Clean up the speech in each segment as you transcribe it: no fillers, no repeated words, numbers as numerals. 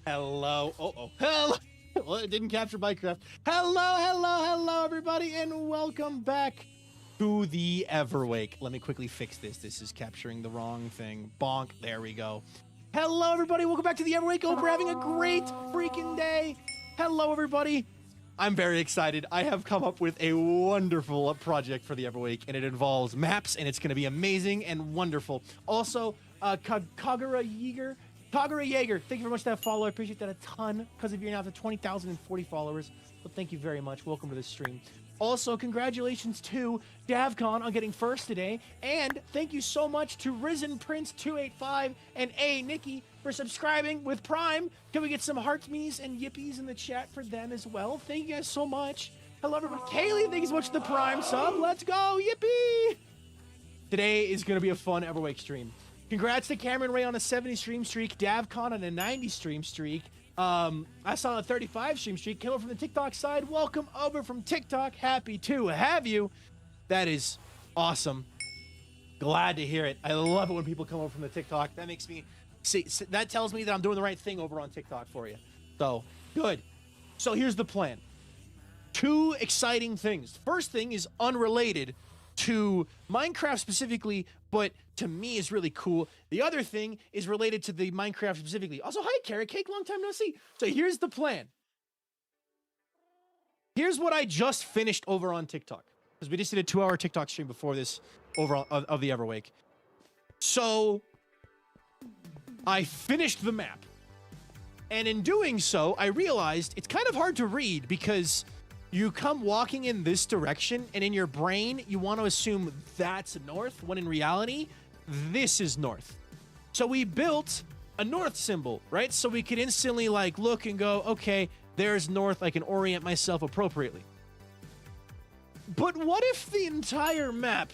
Hello. Hello. Well, it didn't capture Minecraft. Hello, everybody, and welcome back to the Everwake. Let me quickly fix this. This is capturing the wrong thing. Bonk. There we go. Hello, everybody. Welcome back to the Everwake. Hope we're having a great freaking day. Hello, everybody. I'm very excited. I have come up with a wonderful project for the Everwake, and it involves maps, and it's going to be amazing and wonderful. Also, Kagura Yeager, thank you very much for that follow. I appreciate that a ton. Because of you now to 20,040 followers. So thank you very much. Welcome to the stream. Also, congratulations to Davcon on getting first today. And thank you so much to Risen Prince 285 and A Nikki for subscribing with Prime. Can we get some hearts, me's, and yippies in the chat for them as well? Thank you guys so much. Hello, everybody. Kaylee, thank you so much for the Prime sub. Let's go. Yippee. Today is going to be a fun Everwake stream. Congrats to Cameron Ray on a 70 stream streak, Davcon on a 90 stream streak. I saw a 35 stream streak. Came over from the TikTok side. Welcome over from TikTok. Happy to have you. That is awesome. Glad to hear it. I love it when people come over from the TikTok. That makes me see. That tells me that I'm doing the right thing over on TikTok for you. So good. So here's the plan. Two exciting things. First thing is unrelated to Minecraft specifically, but to me is really cool. The other thing is related to the Minecraft specifically. Also, hi, Carrot Cake, long time no see. So here's the plan. Here's what I just finished over on TikTok, because we just did a 2-hour TikTok stream before this over of the Everwake. So I finished the map, and in doing so, I realized it's kind of hard to read because you come walking in this direction, and in your brain, you want to assume that's north, when in reality, this is north. So we built a north symbol, right? So we could instantly like look and go, okay, there's north. I can orient myself appropriately. But what if the entire map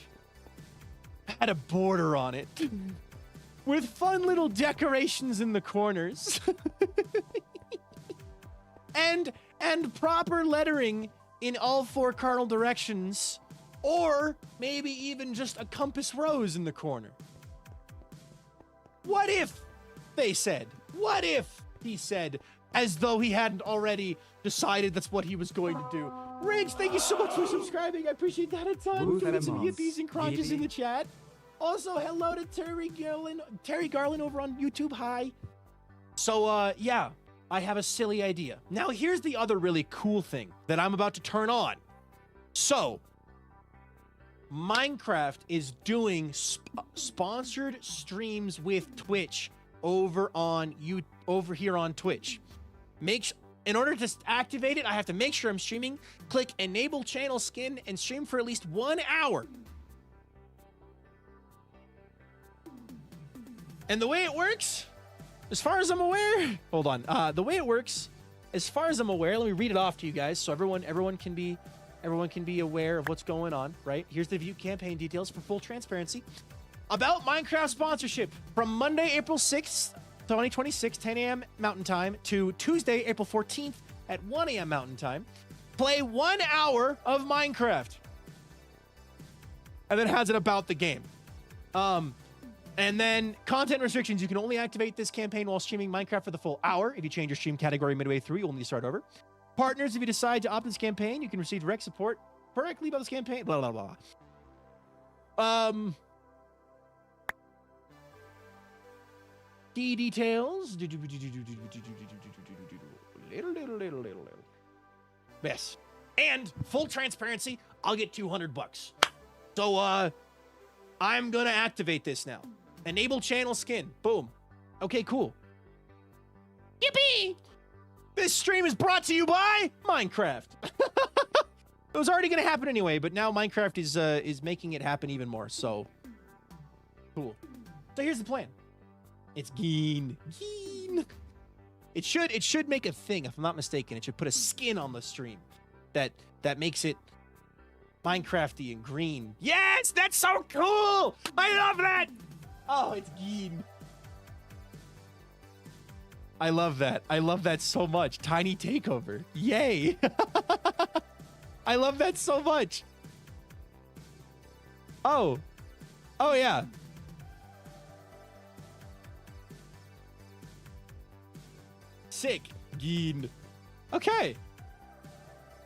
had a border on it with fun little decorations in the corners and proper lettering in all 4 cardinal directions, or maybe even just a compass rose in the corner? What if, they said, what if he said, as though he hadn't already decided that's what he was going to do? Ridge, thank you so much for subscribing. I appreciate that a ton. Doing some yippies and crunches in the chat. Also, hello to Terry Garland over on YouTube. Hi. So, yeah. I have a silly idea. Now, here's the other really cool thing that I'm about to turn on. So, Minecraft is doing sponsored streams with Twitch over here on Twitch. In order to activate it, I have to make sure I'm streaming, click enable channel skin, and stream for at least 1 hour. And the way it works, as far as I'm aware, hold on. The way it works, as far as I'm aware, let me read it off to you guys so everyone can be aware of what's going on, right? Here's the view campaign details for full transparency. About Minecraft sponsorship from Monday, April 6th, 2026, 10 a.m. Mountain Time to Tuesday, April 14th at 1 a.m. Mountain Time. Play 1 hour of Minecraft. And then it has it about the game. And then content restrictions. You can only activate this campaign while streaming Minecraft for the full hour. If you change your stream category midway through, you'll need to start over. Partners, if you decide to opt in this campaign, you can receive direct support directly about this campaign. Blah, blah, blah. Key details. Yes. And full transparency, I'll get $200. So, I'm gonna activate this now. Enable channel skin. Boom. Okay, cool. Yippee! This stream is brought to you by Minecraft. It was already gonna happen anyway, but now Minecraft is making it happen even more. So cool. So here's the plan. It's Geen. It should make a thing, if I'm not mistaken. It should put a skin on the stream that makes it Minecrafty and green. Yes, that's so cool. I love that. Oh, it's Geen. I love that. I love that so much. Tiny takeover. Yay. I love that so much. Oh. Oh, yeah. Sick. Geen. Okay.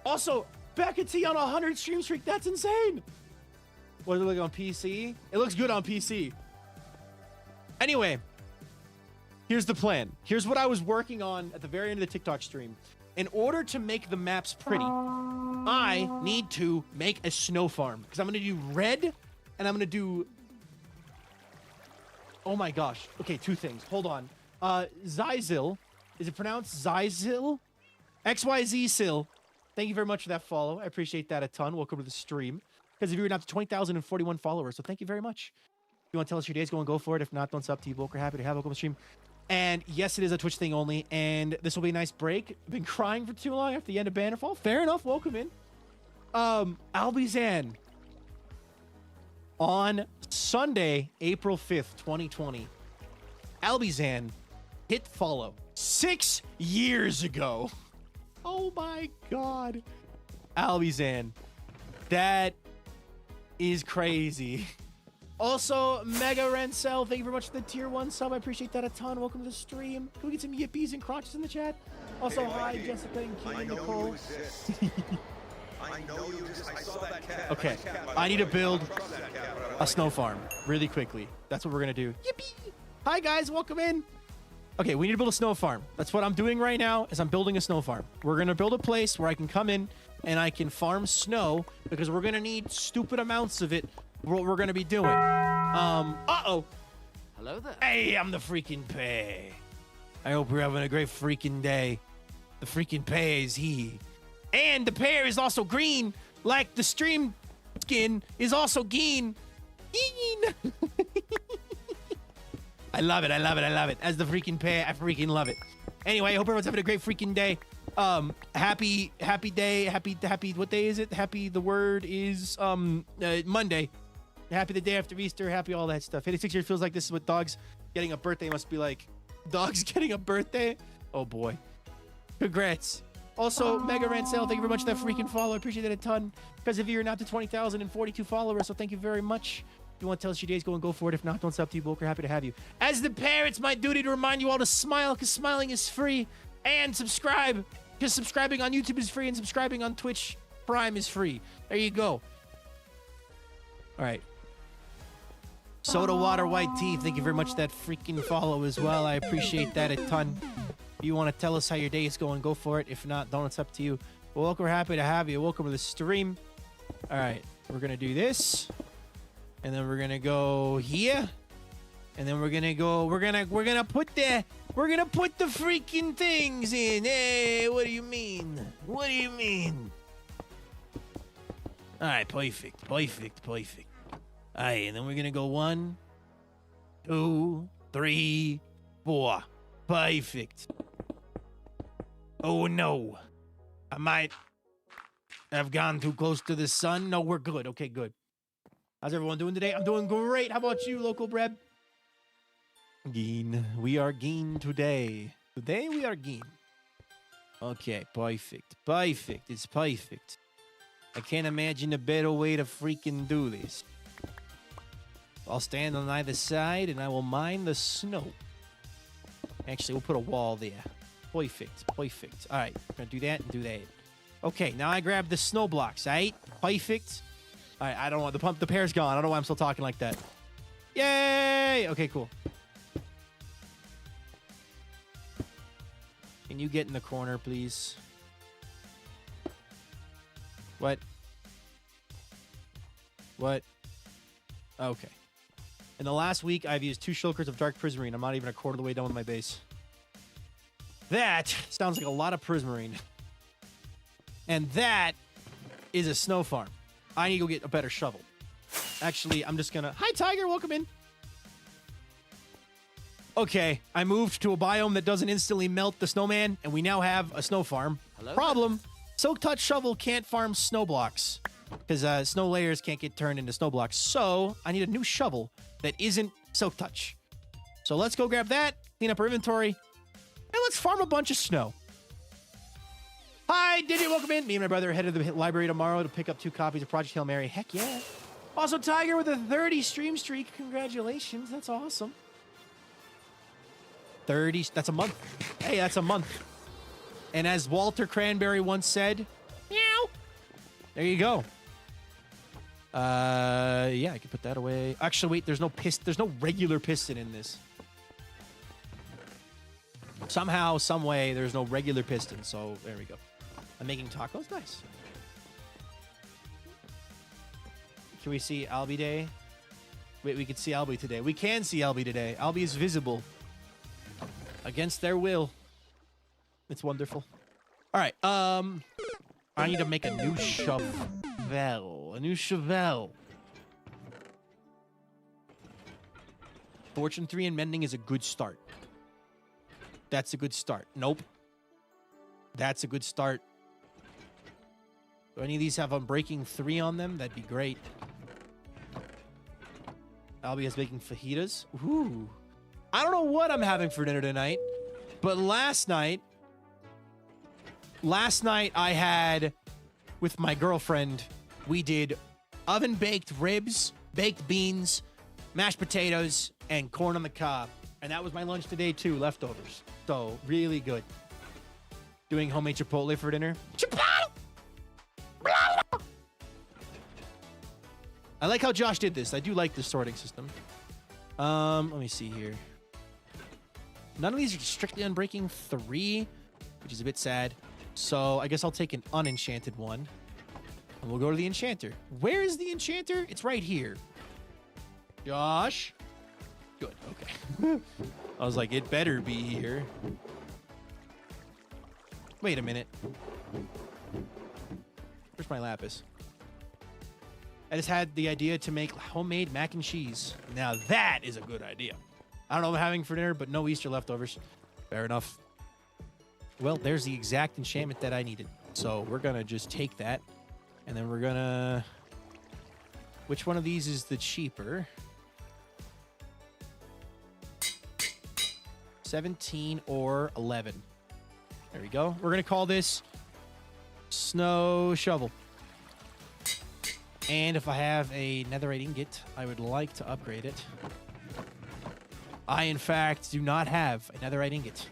Also, Becca T on a 100 stream streak. That's insane. What does it look like on PC? It looks good on PC. Anyway, here's the plan. Here's what I was working on at the very end of the TikTok stream. In order to make the maps pretty, I need to make a snow farm. Because I'm going to do red, and I'm going to do... Oh my gosh. Okay, two things. Hold on. Zyzil. Is it pronounced Zyzil? XYZ-Sil. Thank you very much for that follow. I appreciate that a ton. Welcome to the stream. Because if you're up to 20,041 followers, so thank you very much. If you want to tell us your day's going, go for it. If not, don't stop. T-Book. We're happy to have welcome to the stream. And yes, it is a Twitch thing only, and this will be a nice break. I've been crying for too long after the end of Bannerfall. Fair enough. Welcome in. Albizan. On Sunday, April 5th, 2020, Albizan hit follow 6 years ago. Oh my God. Albizan. That is crazy. Also, Mega Rencel, thank you very much for the tier 1 sub. I appreciate that a ton. Welcome to the stream. Can we get some yippies and crotches in the chat? Also, hi, Jessica and Kim and Nicole. I know you exist. I saw that cat. Okay, I need to build a snow farm really quickly. That's what we're going to do. Yippee! Hi, guys. Welcome in. Okay, we need to build a snow farm. That's what I'm doing right now is I'm building a snow farm. We're going to build a place where I can come in and I can farm snow because we're going to need stupid amounts of it. What we're gonna be doing. Uh-oh. Hello there. Hey, I'm the freaking Pay. I hope you're having a great freaking day. The freaking Pay is he. And the pear is also green, like the stream skin is also green. Geen. I love it, I love it, I love it. As the freaking Pay, I freaking love it. Anyway, I hope everyone's having a great freaking day. Happy day, happy, what day is it? Happy, the word is, Monday. Happy the day after Easter. Happy all that stuff. 86 years feels like this is what dogs getting a birthday must be like. Dogs getting a birthday? Oh boy. Congrats. Also, Mega Rancel, thank you very much for that freaking follow. I appreciate it a ton. Because of you, you're now to 20,042 followers, so thank you very much. If you want to tell us your day's going, go for it. If not, don't stop. T-Book. We're happy to have you. As the parent, it's my duty to remind you all to smile, because smiling is free. And subscribe, because subscribing on YouTube is free, and subscribing on Twitch Prime is free. There you go. All right. Soda Water White Tea, thank you very much for that freaking follow as well. I appreciate that a ton. If you want to tell us how your day is going, go for it. If not, don't, it's up to you. Well, welcome, we're happy to have you. Welcome to the stream. All right, we're going to do this. And then we're going to go here. And then we're going to go, we're going to put the freaking things in. Hey, what do you mean? What do you mean? All right, perfect. Aye, and then we're gonna go 1, 2, 3, 4. Perfect. Oh no. I might have gone too close to the sun. No, we're good. Okay, good. How's everyone doing today? I'm doing great. How about you, local Breb? Geen. We are Geen today. Today we are Geen. Okay, perfect. It's perfect. I can't imagine a better way to freaking do this. I'll stand on either side, and I will mine the snow. Actually, we'll put a wall there. Perfect. All right, we're going to do that and do that. Okay, now I grab the snow blocks, all right? Perfect. All right, I don't want the pear's gone. I don't know why I'm still talking like that. Yay! Okay, cool. Can you get in the corner, please? What? Okay. In the last week, I've used 2 shulkers of dark prismarine. I'm not even a quarter of the way done with my base. That sounds like a lot of prismarine. And that is a snow farm. I need to go get a better shovel. Actually, I'm just gonna... Hi, Tiger. Welcome in. Okay, I moved to a biome that doesn't instantly melt the snowman, and we now have a snow farm. Hello? Problem. Silk Touch Shovel can't farm snow blocks. Because snow layers can't get turned into snow blocks. So, I need a new shovel that isn't Silk Touch. So let's go grab that, clean up our inventory, and let's farm a bunch of snow. Hi, Diddy, welcome in. Me and my brother are headed to the library tomorrow to pick up 2 copies of Project Hail Mary. Heck yeah. Also, Tiger with a 30 stream streak. Congratulations. That's awesome. 30, that's a month. Hey, that's a month. And as Walter Cranberry once said, meow. There you go. Yeah, I can put that away. Actually, wait, there's no regular piston in this. Somehow, some way, there's no regular piston. So there we go. I'm making tacos. Nice. Can we see Albie Day? Wait, we can see Albie today. We can see Albie today. Albie is visible against their will. It's wonderful. All right. I need to make a new shovel. A new shovel. Fortune 3 and mending is a good start. That's a good start. Nope. That's a good start. Do any of these have Unbreaking 3 on them? That'd be great. Albie is making fajitas. Ooh. I don't know what I'm having for dinner tonight, but last night I had, with my girlfriend, we did oven-baked ribs, baked beans, mashed potatoes, and corn on the cob. And that was my lunch today, too, leftovers. So, really good. Doing homemade Chipotle for dinner. Chipotle! I like how Josh did this. I do like this sorting system. Let me see here. None of these are strictly Unbreaking 3, which is a bit sad. So I guess I'll take an unenchanted one. And we'll go to the enchanter. Where is the enchanter? It's right here. Josh? Good, okay. I was like, it better be here. Wait a minute. Where's my lapis? I just had the idea to make homemade mac and cheese. Now that is a good idea. I don't know what I'm having for dinner, but no Easter leftovers. Fair enough. Well, there's the exact enchantment that I needed. So we're going to just take that. And then we're going to... Which one of these is the cheaper? 17 or 11. There we go. We're going to call this Snow Shovel. And if I have a netherite ingot, I would like to upgrade it. I, in fact, do not have a netherite ingot.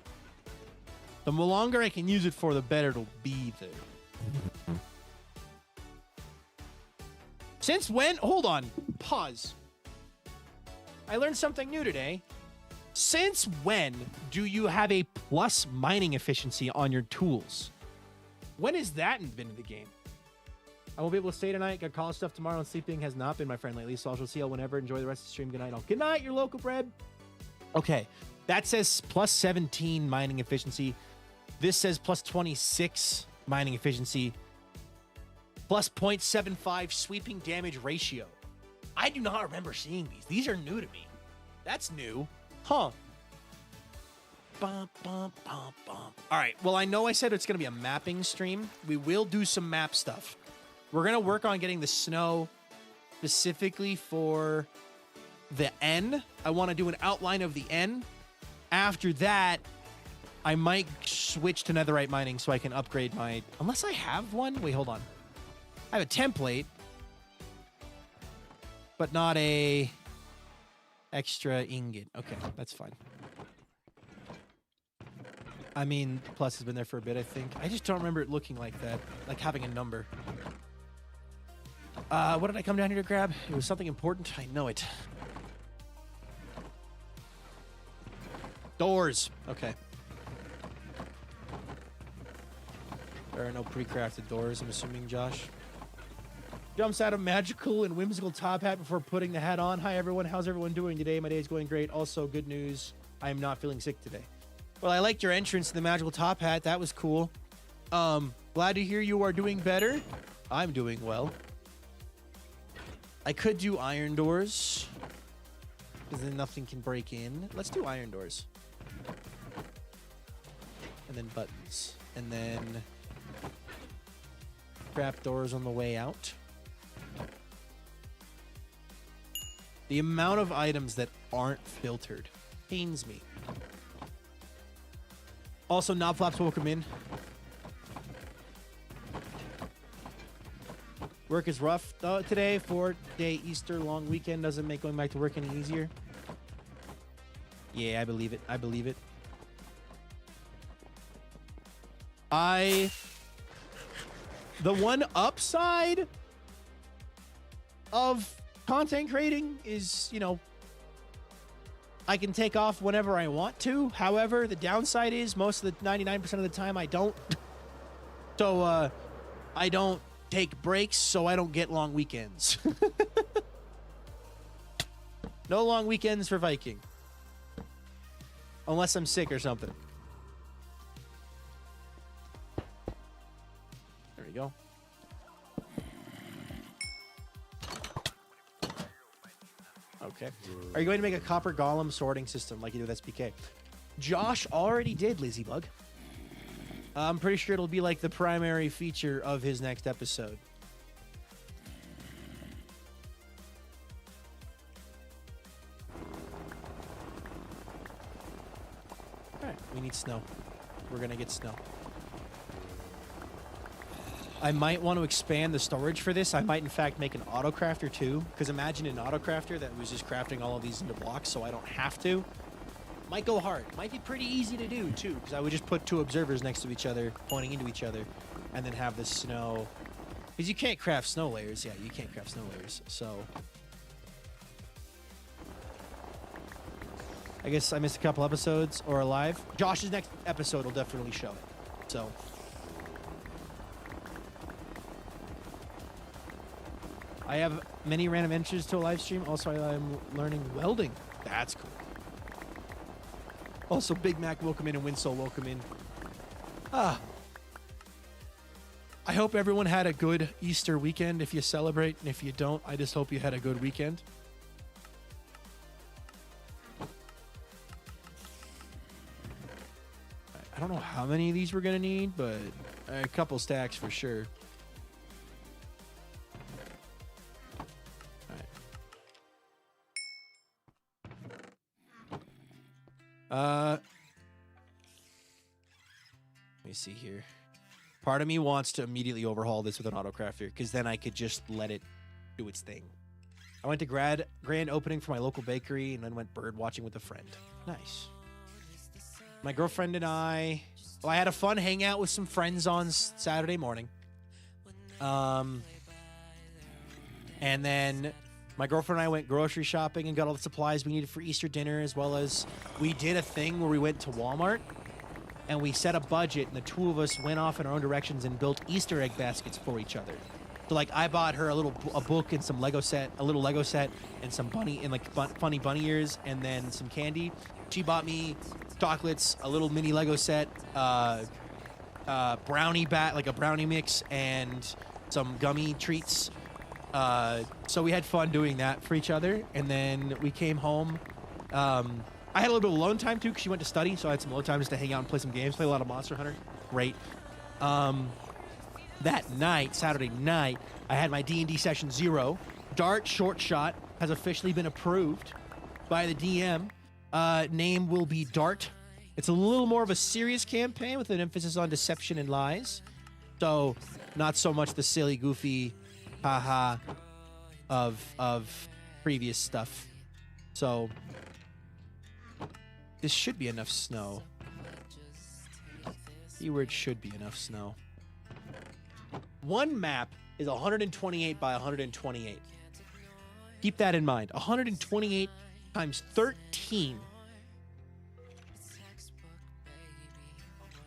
The longer I can use it for, the better it'll be there. Since when? Hold on. Pause. I learned something new today. Since when do you have a plus mining efficiency on your tools? When has that been in the game? I won't be able to stay tonight. Got college stuff tomorrow, and sleeping has not been my friend lately, so I shall see you whenever. Enjoy the rest of the stream. Good night all. Good night, your local bread. Okay, that says plus 17 mining efficiency. This says plus 26 mining efficiency. Plus 0.75 sweeping damage ratio. I do not remember seeing these. These are new to me. That's new. Huh. Bum, bum, bum, bum. All right, well, I know I said it's going to be a mapping stream. We will do some map stuff. We're going to work on getting the snow specifically for the N. I want to do an outline of the N. After that, I might switch to netherite mining so I can upgrade my... Unless I have one? Wait, hold on. I have a template, but not a extra ingot. Okay, that's fine. I mean, plus has been there for a bit, I think. I just don't remember it looking like that, like having a number. What did I come down here to grab? It was something important. I know it. Doors. Okay. There are no pre-crafted doors, I'm assuming, Josh. Jumps out a magical and whimsical top hat before putting the hat on. Hi, everyone. How's everyone doing today? My day is going great. Also, good news. I am not feeling sick today. Well, I liked your entrance to the magical top hat. That was cool. Glad to hear you are doing better. I'm doing well. I could do iron doors, because then nothing can break in. Let's do iron doors. And then buttons. And then trap doors on the way out. The amount of items that aren't filtered pains me. Also, Knobflaps, welcome in. Work is rough today. 4-day Easter long weekend doesn't make going back to work any easier. Yeah, I believe it. I believe it. The one upside of content creating is, you know, I can take off whenever I want to. However, the downside is most of the 99% of the time I don't. So, I don't take breaks, so I don't get long weekends. No long weekends for Viking. Unless I'm sick or something. There we go. Okay. Are you going to make a copper golem sorting system like you do with SPK? Josh already did, Lizzybug. I'm pretty sure it'll be like the primary feature of his next episode. All right, we need snow. We're gonna get snow. I might want to expand the storage for this. I might, in fact, make an auto crafter too. Because imagine an auto crafter that was just crafting all of these into blocks, so I don't have to. Might go hard. Might be pretty easy to do too, because I would just put two observers next to each other, pointing into each other, and then have the snow. Because you can't craft snow layers. Yeah, you can't craft snow layers. So I guess I missed a couple episodes or live. Josh's next episode will definitely show it. So. I have many random entries to a live stream. Also, I'm learning welding. That's cool. Also, Big Mac, welcome in, and Winslow, welcome in. I hope everyone had a good Easter weekend if you celebrate, and if you don't, I just hope you had a good weekend. I don't know how many of these we're going to need, but a couple stacks for sure. Let me see here. Part of me wants to immediately overhaul this with an auto crafter, because then I could just let it do its thing. I went to grand opening for my local bakery and then went bird watching with a friend. Nice. My girlfriend and I had a fun hangout with some friends on Saturday morning. And then my girlfriend and I went grocery shopping and got all the supplies we needed for Easter dinner, as well as we did a thing where we went to Walmart and we set a budget, and the two of us went off in our own directions and built Easter egg baskets for each other. So like I bought her a book and some Lego set, a little Lego set, and some bunny and like funny bunny ears, and then some candy. She bought me chocolates, a little mini Lego set, brownie like a brownie mix, and some gummy treats. So we had fun doing that for each other, and then we came home. I had a little bit of alone time too, because she went to study, so I had some alone time just to hang out and play some games, play a lot of Monster Hunter. Great. That night, Saturday night, I had my D&D session 0. Dart Short Shot has officially been approved by the DM. Name will be Dart. It's a little more of a serious campaign with an emphasis on deception and lies. So not so much the silly, goofy, haha of previous stuff. So this should be enough snow. Keyword should be enough snow. One map is 128 by 128. Keep that in mind. 128 times 13.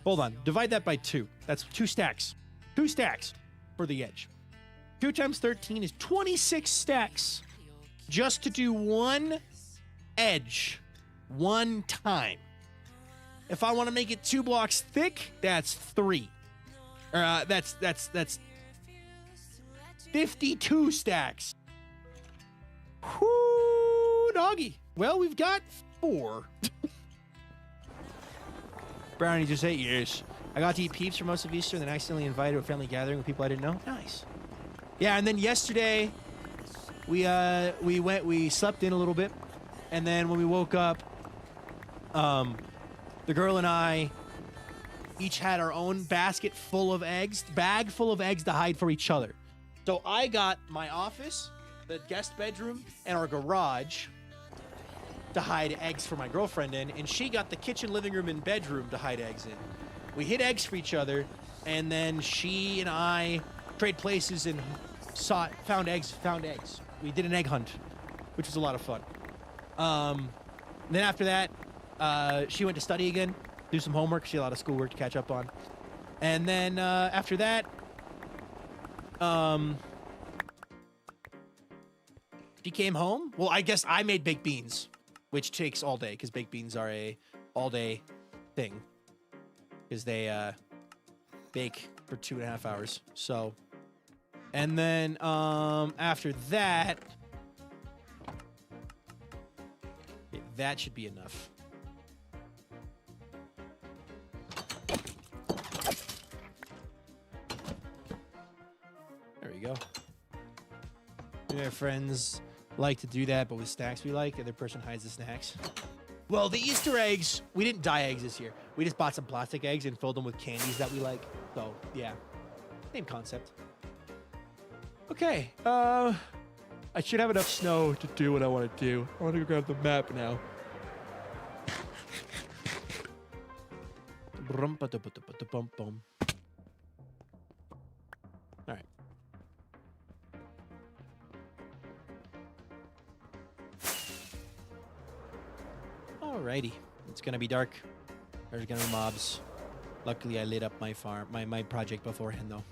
Hold on. Divide that by 2. That's 2 stacks. 2 stacks for the edge. 2 times 13 is 26 stacks just to do one edge one time. If I want to make it 2 blocks thick, that's 3. That's 52 stacks. Whoo, doggy. Well, we've got 4. Brownie just ate yours. I got to eat Peeps for most of Easter and then accidentally invited to a family gathering with people I didn't know. Nice. Yeah, and then yesterday we slept in a little bit, and then when we woke up, the girl and I each had our own bag full of eggs to hide for each other. So I got my office, the guest bedroom, and our garage to hide eggs for my girlfriend in, and she got the kitchen, living room, and bedroom to hide eggs in. We hid eggs for each other, and then she and I trade places and found eggs. We did an egg hunt, which was a lot of fun. Then after that, she went to study again, do some homework. She had a lot of schoolwork to catch up on. And then after that, she came home. Well, I guess I made baked beans, which takes all day because baked beans are a all-day thing because they bake for 2.5 hours. So, and then after that, that should be enough. There we go. My friends like to do that, but with snacks we like, the other person hides the snacks. Well, the Easter eggs, we didn't dye eggs this year. We just bought some plastic eggs and filled them with candies that we like. So, yeah, same concept. Okay, I should have enough snow to do what I want to do. I want to go grab the map now. All right. Alrighty, it's gonna be dark. There's gonna be mobs. Luckily, I lit up my farm, my project beforehand, though.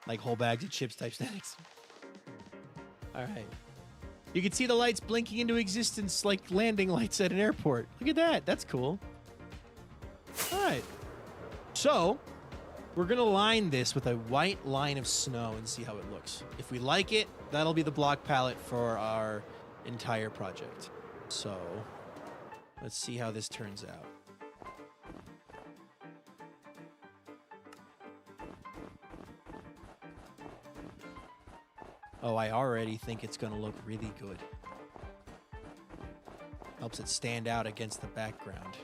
Like whole bags of chips type snacks. All right. You can see the lights blinking into existence like landing lights at an airport. Look at that. That's cool. All right. So, we're going to line this with a white line of snow and see how it looks. If we like it, that'll be the block palette for our entire project. So, let's see how this turns out. Oh, I already think it's going to look really good. Helps it stand out against the background.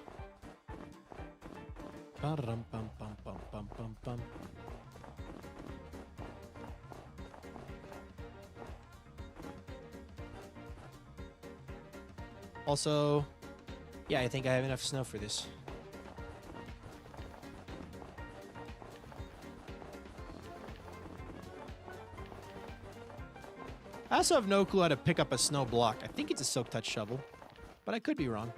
Also, yeah, I think I have enough snow for this. I also have no clue how to pick up a snow block. I think it's a Silk Touch shovel, but I could be wrong.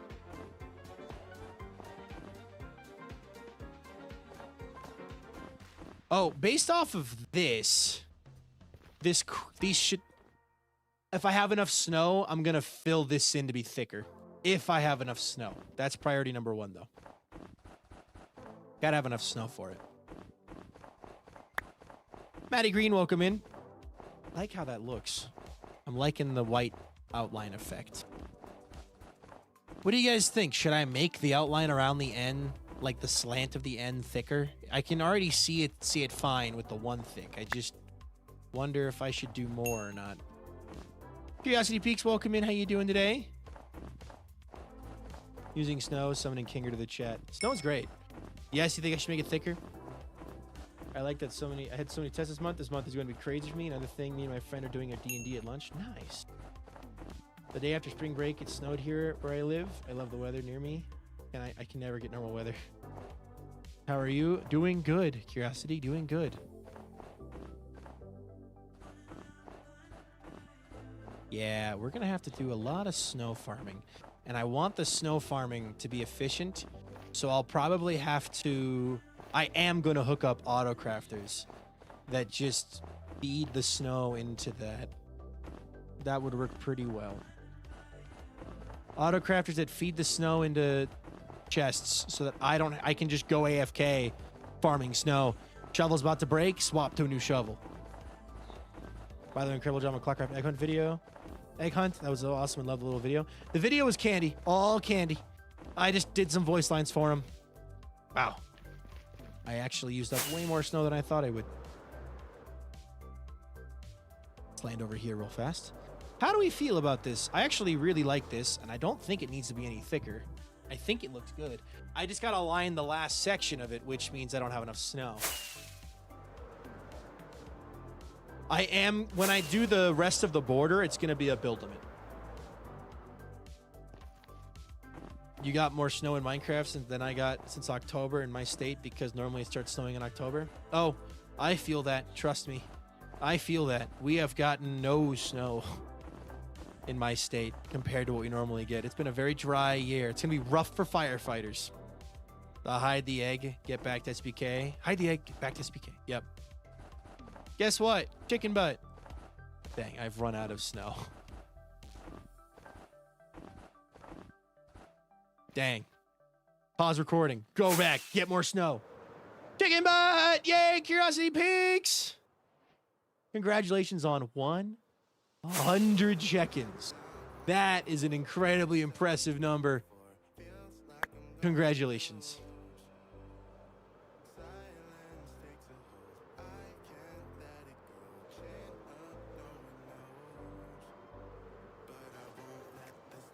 Oh, based off of these should... If I have enough snow, I'm going to fill this in to be thicker. If I have enough snow. That's priority number 1, though. Gotta have enough snow for it. Maddie Green, welcome in. I like how that looks. I'm liking the white outline effect. What do you guys think? Should I make the outline around the end, like the slant of the end, thicker? I can already see it fine with the one thick. I just wonder if I should do more or not. Curiosity Peaks, welcome in. How you doing today? Using snow, summoning Kinger to the chat. Snow's great. Yes, you think I should make it thicker? I like that I had so many tests this month. This month is going to be crazy for me. Another thing, me and my friend are doing a D&D at lunch. Nice. The day after spring break, it snowed here where I live. I love the weather near me, and I can never get normal weather. How are you? Doing good. Curiosity, doing good. Yeah, we're going to have to do a lot of snow farming, and I want the snow farming to be efficient, so I'll probably have to... I am going to hook up auto crafters that just feed the snow into that. That would work pretty well. Auto crafters that feed the snow into chests so that I can just go AFK farming snow. Shovel's about to break, swap to a new shovel. By the way, incredible job on Clockcraft Egg Hunt video. Egg Hunt, that was awesome. I love the little video. The video was candy, all candy. I just did some voice lines for him. Wow. I actually used up way more snow than I thought I would. Let's land over here real fast. How do we feel about this? I actually really like this, and I don't think it needs to be any thicker. I think it looks good. I just gotta line the last section of it, which means I don't have enough snow. When I do the rest of the border, it's gonna be a build limit. you got more snow in Minecraft than I got since October in my state because normally it starts snowing in October. Oh, I feel that. Trust me. I feel that. We have gotten no snow in my state compared to what we normally get. It's been a very dry year. It's going to be rough for firefighters. Hide the egg, get back to SBK. Hide the egg, get back to SBK. Yep. Guess what? Chicken butt. Dang, I've run out of snow. Dang. Pause recording. Go back. Get more snow. Chicken butt! Yay! Curiosity Peaks! Congratulations on 100 check-ins. That is an incredibly impressive number. Congratulations.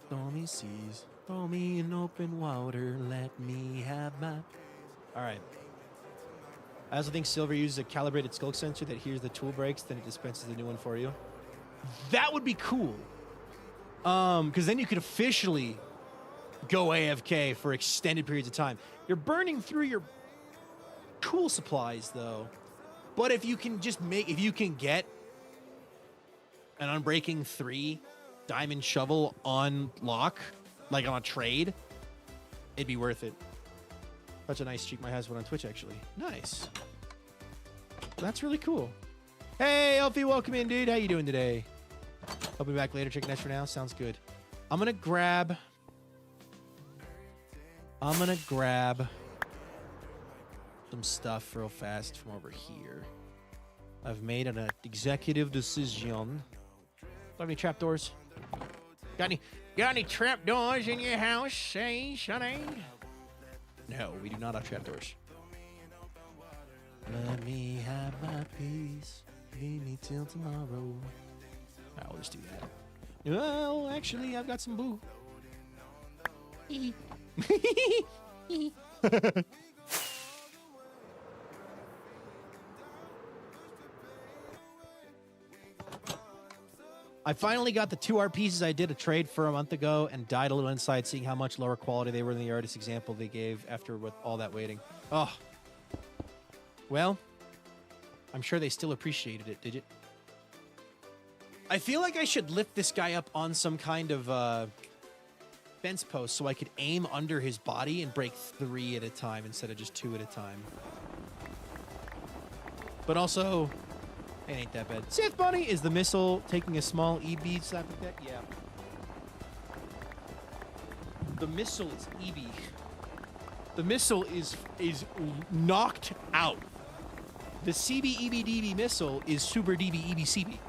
Stormy seas, throw me in open water, let me have my... All right. I also think Silver uses a calibrated skulk sensor that hears the tool breaks, then it dispenses a new one for you. That would be cool. Because then you could officially go AFK for extended periods of time. You're burning through your tool supplies, though. But if you can get an Unbreaking 3 diamond shovel on lock, like on a trade, it'd be worth it. Such a nice streak my husband on Twitch, actually. Nice. That's really cool. Hey, Elfie, welcome in, dude. How you doing today? I'll be back later. Chicken nuts for now. Sounds good. I'm gonna grab some stuff real fast from over here. I've made an executive decision. Do I have any trapdoors? Got any trapdoors in your house, hey, Sonny? No, we do not have trapdoors. Let me have my peace. Leave me till tomorrow. I'll just do that. Well, actually, I've got some boo. I finally got the 2 art pieces I did a trade for a month ago and died a little inside seeing how much lower quality they were than the artist example they gave after with all that waiting. Oh. Well, I'm sure they still appreciated it, did it? I feel like I should lift this guy up on some kind of fence post so I could aim under his body and break 3 at a time instead of just 2 at a time. But also, it ain't that bad. Sith Bunny, is the missile taking a small E-bead slap like that? Yeah. The missile is EB. The missile is knocked out. The CB EBDB missile is Super DB EBCB.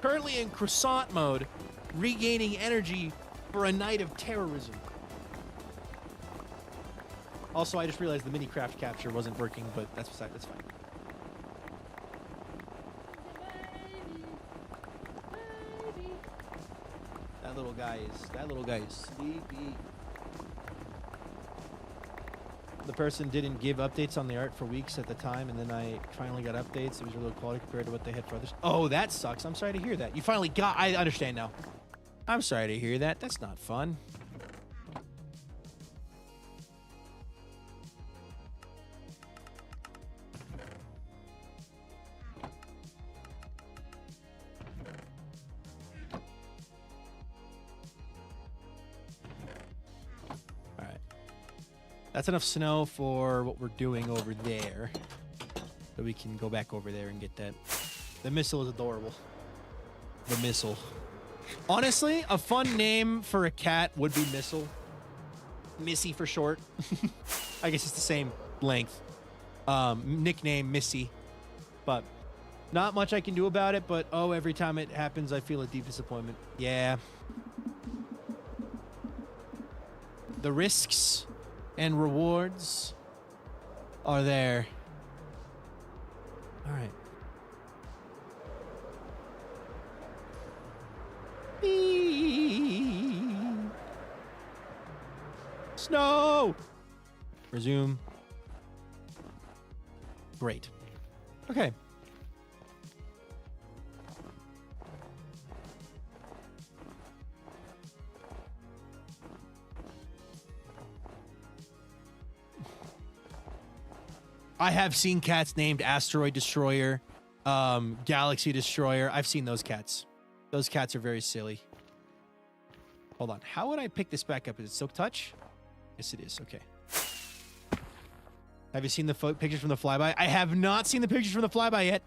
Currently in croissant mode, regaining energy for a night of terrorism. Also, I just realized the mini craft capture wasn't working, but that's fine. That little guy is sleepy. The person didn't give updates on the art for weeks at the time, and then I finally got updates. It was a little quality compared to what they had for others. Oh, that sucks. I'm sorry to hear that. You finally got... I understand now. I'm sorry to hear that. That's not fun. That's enough snow for what we're doing over there. So we can go back over there and get that. The missile is adorable. The missile. Honestly, a fun name for a cat would be Missile. Missy for short. I guess it's the same length. Nickname Missy. But not much I can do about it, but oh, every time it happens, I feel a deep disappointment. Yeah. The risks and rewards are there. All right. Snow. Resume. Great. Okay. I have seen cats named Asteroid Destroyer, Galaxy Destroyer. I've seen those cats. Those cats are very silly. Hold on. How would I pick this back up? Is it Silk Touch? Yes, it is. Okay. Have you seen the pictures from the flyby? I have not seen the pictures from the flyby yet.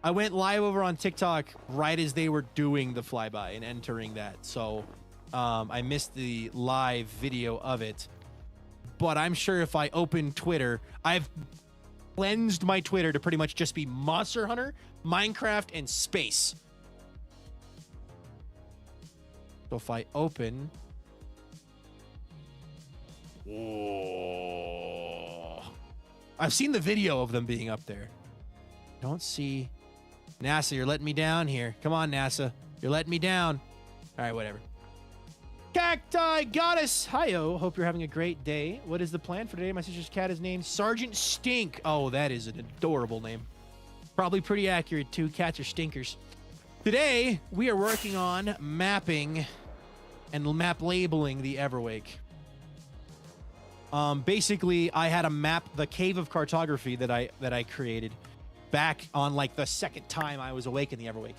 I went live over on TikTok right as they were doing the flyby and entering that. So I missed the live video of it. But I'm sure if I open Twitter, I've cleansed my Twitter to pretty much just be Monster Hunter, Minecraft, and space. So if I open... Oh. I've seen the video of them being up there. Don't see... NASA, you're letting me down here. Come on, NASA. You're letting me down. All right, whatever. Cacti Goddess. Hi-yo. Hope you're having a great day. What is the plan for today? My sister's cat is named Sergeant Stink. Oh, that is an adorable name. Probably pretty accurate, too. Cats are stinkers. Today, we are working on mapping and map labeling the Everwake. Basically, I had to map the Cave of Cartography that I created back on like the second time I was awake in the Everwake,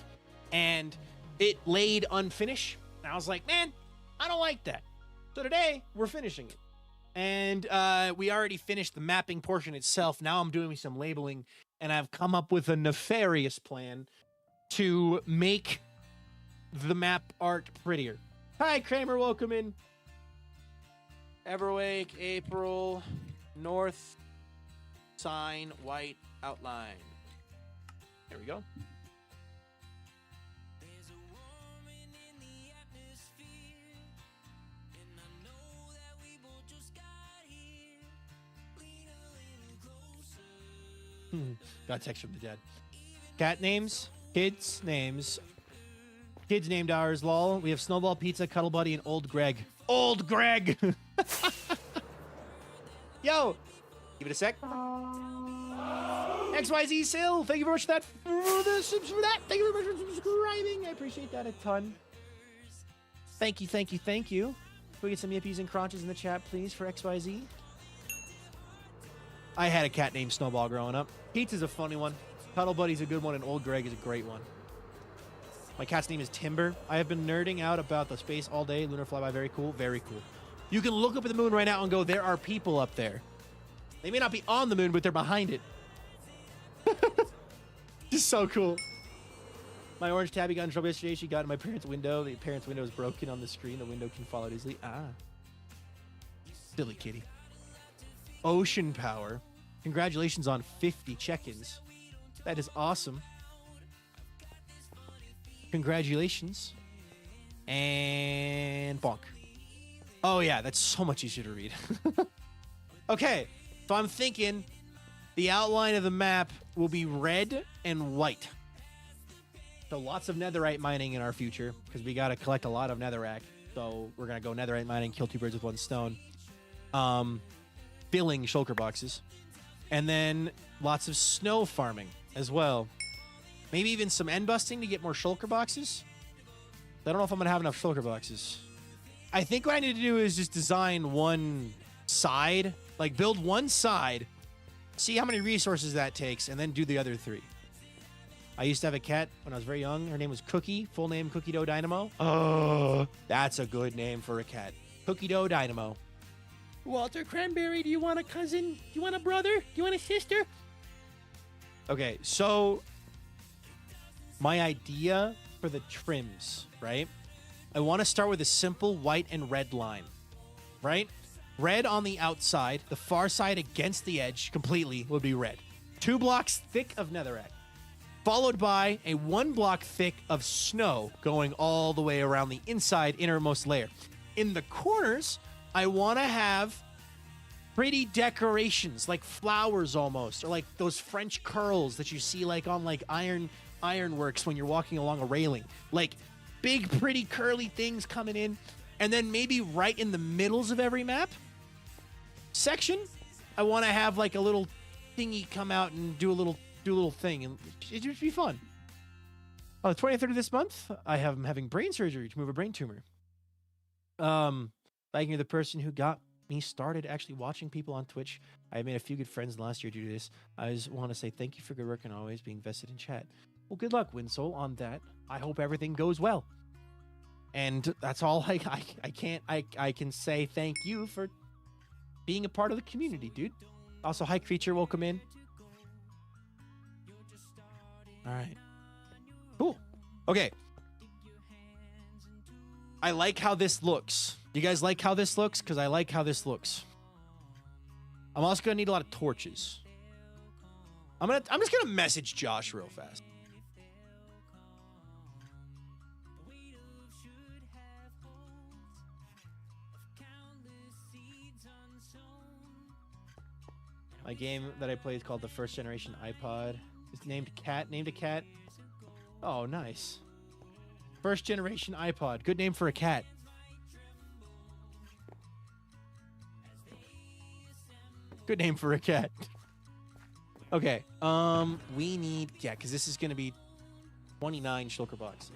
and it laid unfinished. And I was like, man, I don't like that. So today we're finishing it, and we already finished the mapping portion itself. Now I'm doing some labeling, and I've come up with a nefarious plan to make the map art prettier. Hi, Kramer, welcome in. Everwake, April, North, sign, white outline. There we go. Got a text from the dad. Cat names, kids names. Kids named ours, lol. We have Snowball, Pizza, Cuddle Buddy, and Old Greg. Old Greg! Yo! Give it a sec. XYZ Sil, thank you very much for that. Thank you very much for subscribing. I appreciate that a ton. Thank you, thank you, thank you. Can we get some yippies and crunches in the chat, please, for XYZ? I had a cat named Snowball growing up. Pizza's a funny one. Cuddle Buddy's a good one, and Old Greg is a great one. My cat's name is Timber. I have been nerding out about the space all day. Lunar flyby, very cool, very cool. You can look up at the moon right now and go, there are people up there. They may not be on the moon, but they're behind it. Just so cool. My orange tabby got in trouble yesterday. She got in my parents' window. The parents' window is broken on the screen. The window can fall out easily. Ah. Silly kitty. Ocean Power. Congratulations on 50 check-ins. That is awesome. Congratulations. And bonk. Oh, yeah. That's so much easier to read. Okay. So I'm thinking the outline of the map will be red and white. So lots of netherite mining in our future because we got to collect a lot of netherrack. So we're going to go netherite mining, kill two birds with one stone. Filling shulker boxes. And then lots of snow farming as well. Maybe even some end busting to get more shulker boxes. I don't know if I'm going to have enough shulker boxes. I think what I need to do is just design one side. Like build one side. See how many resources that takes. And then do the other three. I used to have a cat when I was very young. Her name was Cookie. Full name Cookie Dough Dynamo. Oh, that's a good name for a cat. Cookie Dough Dynamo. Walter Cranberry, do you want a cousin? Do you want a brother? Do you want a sister? Okay, so my idea for the trims, right? I want to start with a simple white and red line, right? Red on the outside, the far side against the edge completely would be red. 2 blocks thick of netherrack, followed by a 1 block thick of snow going all the way around the inside innermost layer. In the corners, I want to have pretty decorations, like flowers almost, or like those French curls that you see like on like ironworks when you're walking along a railing. Like big, pretty curly things coming in. And then maybe right in the middles of every map section, I want to have like a little thingy come out and do a little thing, and it should be fun. On the 23rd of this month, I'm having brain surgery to remove a brain tumor. Viking, you're the person who got me started actually watching people on Twitch. I made a few good friends last year due to this. I just want to say thank you for good work and always being vested in chat. Well, good luck, Winsole, on that. I hope everything goes well. And that's all I can say thank you for being a part of the community, dude. Also, hi, Creature. Welcome in. All right. Cool. Okay. I like how this looks. You guys like how this looks? Because I like how this looks. I'm also going to need a lot of torches. I'm just going to message Josh real fast. My game that I play is called the First Generation iPod. It's named Cat. Named a cat. Oh, nice. First Generation iPod. Good name for a cat. Good name for a cat. Okay. We need... Yeah, because this is going to be 29 shulker box.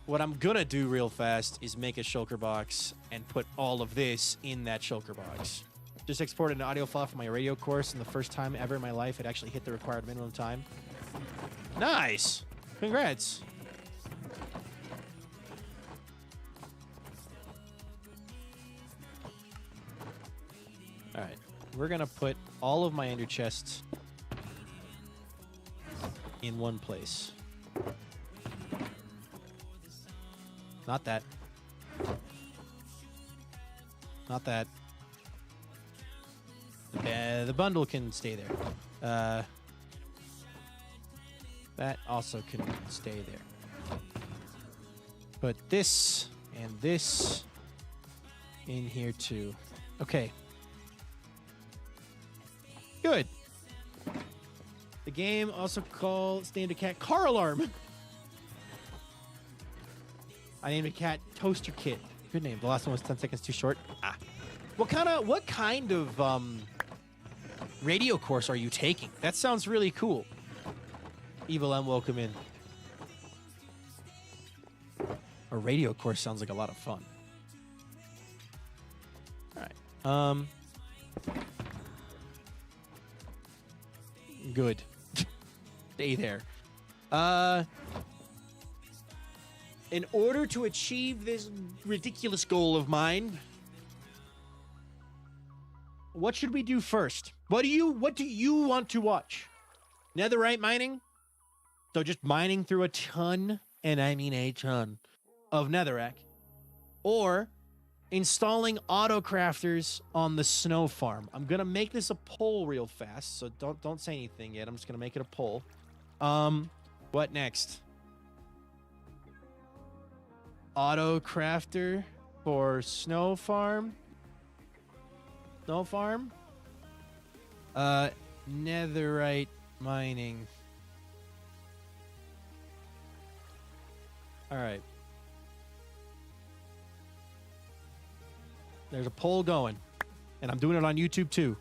What I'm going to do real fast is make a shulker box and put all of this in that shulker box. Just exported an audio file from my radio course, and the first time ever in my life it actually hit the required minimum time. Nice! Congrats! Alright, we're gonna put all of my ender chests in one place. Not that. Not that. The bundle can stay there. That also can stay there. Put this and this in here too. Okay. Good. The game also called named a cat Car Alarm. I named a cat Toaster Kit. Good name. The last one was 10 seconds too short. Ah. What kind of radio course are you taking? That sounds really cool. Evil M, welcome in. A radio course sounds like a lot of fun. All right. Good. Stay there. In order to achieve this ridiculous goal of mine, what should we do first? What do you want to watch? Netherite mining? So just mining through a ton, and I mean a ton, of netherrack. Or installing auto crafters on the snow farm. I'm gonna make this a poll real fast, so don't say anything yet. I'm just gonna make it a poll. What next? Auto crafter for snow farm. Snow farm. Netherite mining. All right. There's a poll going, and I'm doing it on YouTube too.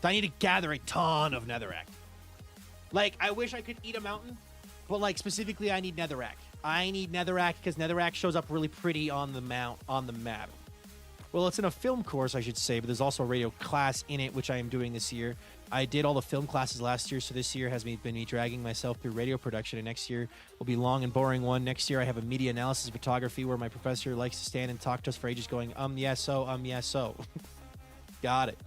I need to gather a ton of netherrack. Like, I wish I could eat a mountain, but like specifically I need netherrack. I need netherrack because netherrack shows up really pretty on the map. Well, it's in a film course, I should say, but there's also a radio class in it, which I am doing this year. I did all the film classes last year, so this year has been me dragging myself through radio production, and next year will be long and boring one. Next year I have a media analysis photography where my professor likes to stand and talk to us for ages going, yes, so. Got it.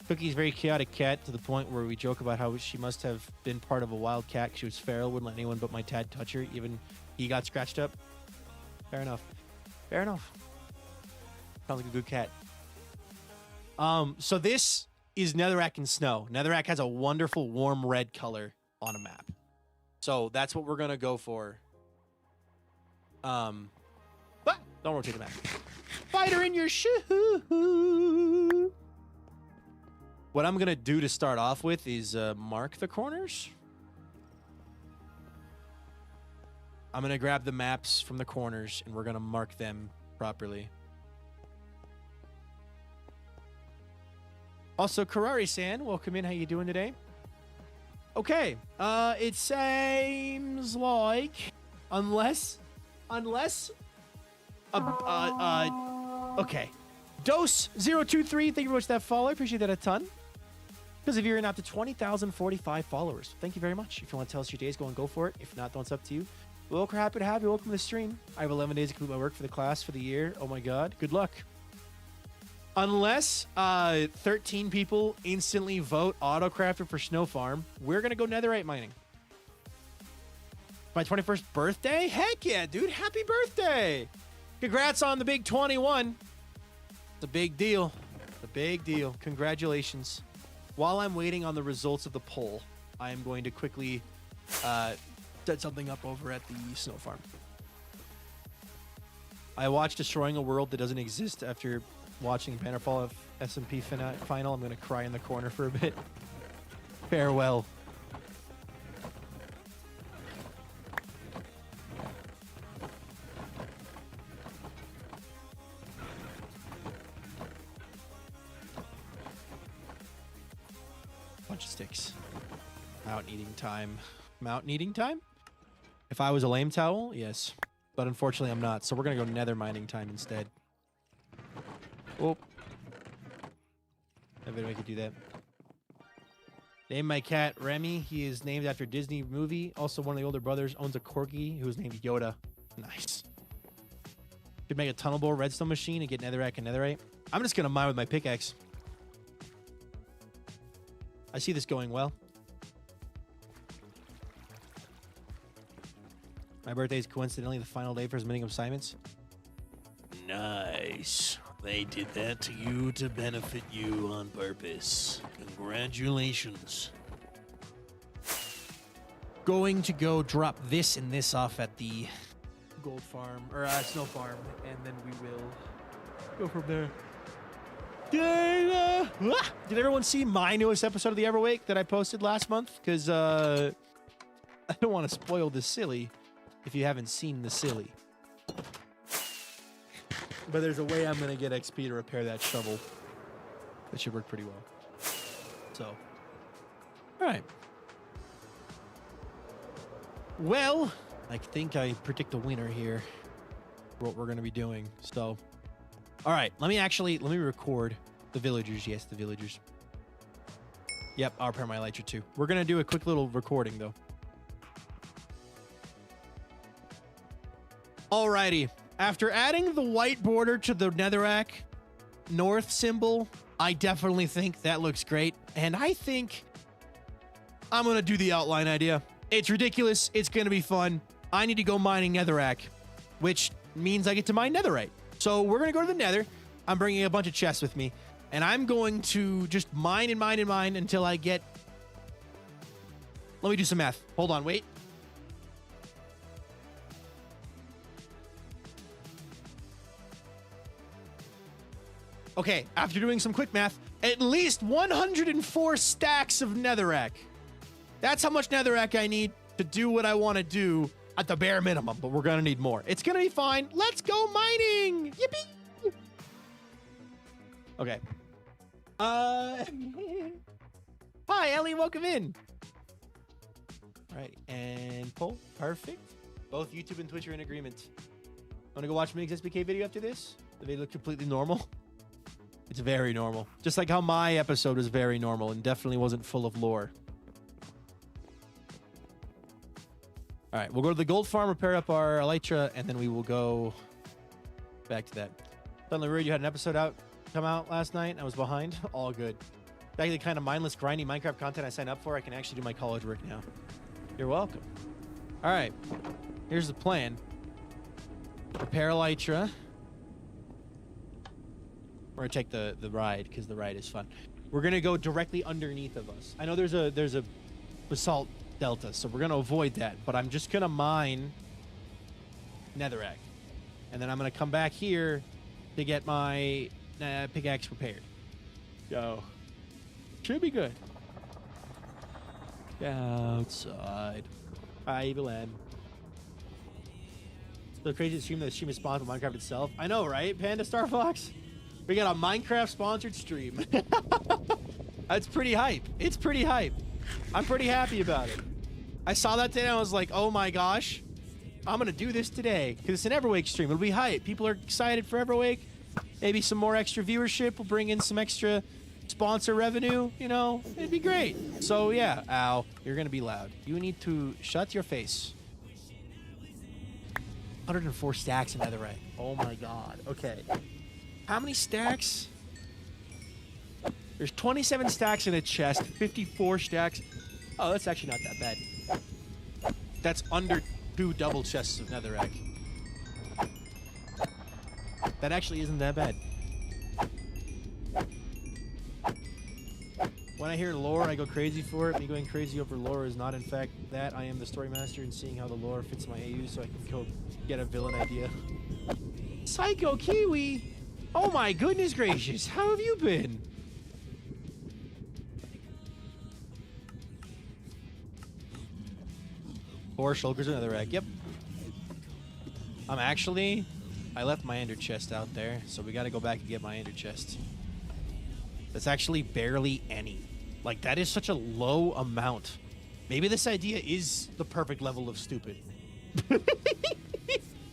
Cookie's very chaotic cat to the point where we joke about how she must have been part of a wild cat. She was feral, wouldn't let anyone but my dad touch her. Even he got scratched up. Fair enough. Fair enough. Sounds like a good cat. So this is netherrack and snow. Netherrack has a wonderful warm red color on a map. So that's what we're going to go for. But don't rotate the map. Fighter in your shoe. What I'm going to do to start off with is mark the corners. I'm going to grab the maps from the corners, and we're going to mark them properly. Also, Karari-san, welcome in. How you doing today? Okay. It seems like unless okay. Dose023, thank you very much for that follow. I appreciate that a ton. Because if you're in out to 20,045 followers, thank you very much. If you want to tell us your day's going, go for it. If not, then it's up to you. We're happy to have you. Welcome to the stream. I have 11 days to complete my work for the class for the year. Oh my god. Good luck. Unless 13 people instantly vote autocrafter for Snow Farm, we're going to go netherite mining. My 21st birthday? Heck yeah, dude. Happy birthday. Congrats on the big 21. It's a big deal. It's a big deal. Congratulations. While I'm waiting on the results of the poll, I am going to quickly set something up over at the Snow Farm. I watched Destroying a World That Doesn't Exist after watching Bannerfall of SMP Final. I'm going to cry in the corner for a bit. Farewell. Bunch of sticks. Mountain eating time. Mountain eating time? If I was a lame towel, yes. But unfortunately, I'm not. So we're going to go nether mining time instead. Oh. I bet I could do that. Name my cat Remy. He is named after a Disney movie. Also, one of the older brothers owns a corgi who is named Yoda. Nice. Could make a tunnel bore redstone machine and get netherrack and netherite. I'm just going to mine with my pickaxe. I see this going well. My birthday is coincidentally the final day for submitting assignments. Nice. They did that to you to benefit you on purpose. Congratulations. Going to go drop this and this off at the gold farm, or snow farm, and then we will go from there. Did everyone see my newest episode of the Everwake that I posted last month? Because I don't want to spoil the silly if you haven't seen the silly. But there's a way I'm going to get XP to repair that shovel. That should work pretty well. So, all right. Well, I think I predict a winner here for what we're going to be doing. So, all right, let me record the villagers. Yes, the villagers. Yep, I'll repair my elytra too. We're going to do a quick little recording though. Alrighty. After adding the white border to the netherrack north symbol, I definitely think that looks great. And I think I'm going to do the outline idea. It's ridiculous. It's going to be fun. I need to go mining netherrack, which means I get to mine netherite. So we're going to go to the nether. I'm bringing a bunch of chests with me. And I'm going to just mine and mine and mine until I get... Let me do some math. Hold on, wait. Okay, after doing some quick math, at least 104 stacks of netherrack. That's how much netherrack I need to do what I want to do at the bare minimum, but we're going to need more. It's going to be fine. Let's go mining. Yippee. Okay. Hi, Ellie. Welcome in. All right, and poll. Perfect. Both YouTube and Twitch are in agreement. Want to go watch Mig's SBK video after this? The video look completely normal. It's very normal. Just like how my episode was very normal and definitely wasn't full of lore. All right, we'll go to the gold farm, repair up our elytra, and then we will go back to that. Suddenly, Rude, you had an episode come out last night. I was behind. All good. Back to the kind of mindless, grindy Minecraft content I signed up for. I can actually do my college work now. You're welcome. All right, here's the plan. Repair elytra. We're gonna take the ride because the ride is fun. We're gonna go directly underneath of us. I know there's a basalt delta, so we're gonna avoid that. But I'm just gonna mine netherrack, and then I'm gonna come back here to get my pickaxe repaired. Go. Should be good. Outside. Hi, Evil M. So crazy to stream that the stream is sponsored by Minecraft itself. I know, right? Panda Star Fox. We got a Minecraft sponsored stream. That's pretty hype. It's pretty hype. I'm pretty happy about it. I saw that today and I was like, oh my gosh, I'm gonna do this today because it's an Everwake stream. It'll be hype. People are excited for Everwake. Maybe some more extra viewership will bring in some extra sponsor revenue. You know, it'd be great. So yeah, ow, you're gonna be loud. You need to shut your face. 104 stacks in Netherite. Oh my god. Okay. How many stacks? There's 27 stacks in a chest, 54 stacks. Oh, that's actually not that bad. That's under 2 double chests of netherrack. That actually isn't that bad. When I hear lore, I go crazy for it. Me going crazy over lore is not, in fact, that. I am the story master and seeing how the lore fits my AU so I can go get a villain idea. Psycho Kiwi! Oh my goodness gracious, how have you been? Four shulkers, another egg. Yep. I left my ender chest out there, so we gotta go back and get my ender chest. That's actually barely any. Like, that is such a low amount. Maybe this idea is the perfect level of stupid.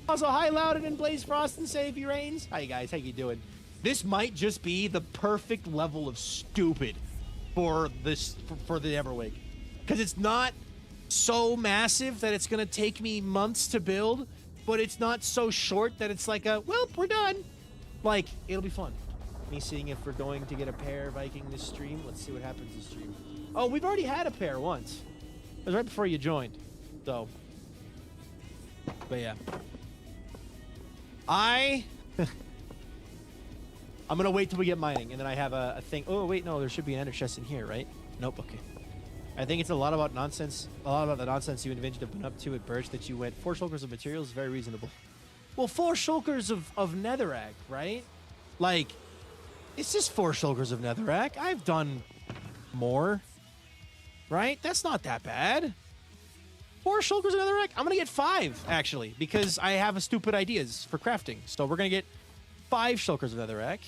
Also, hi Loudon and Blaze Frost and Savvy Reigns. Hi guys, how you doing? This might just be the perfect level of stupid for this for the Everwake. Because it's not so massive that it's gonna take me months to build, but it's not so short that it's like a, well, we're done. Like, it'll be fun. Me seeing if we're going to get a pair Viking this stream. Let's see what happens this stream. Oh, we've already had a pair once. It was right before you joined. So, but yeah. I'm gonna wait till we get mining, and then I have a thing. Oh wait, no, there should be an ender chest in here, right? Nope. Okay. I think it's a lot about nonsense. A lot about the nonsense you and Vintage have been up to at Birch that you went 4 shulkers of materials is very reasonable. Well, 4 shulkers of netherrack, right? Like, it's just 4 shulkers of netherrack. I've done more, right? That's not that bad. 4 shulkers of netherrack. I'm gonna get 5 actually because I have a stupid ideas for crafting. So we're gonna get 5 shulkers of netherrack.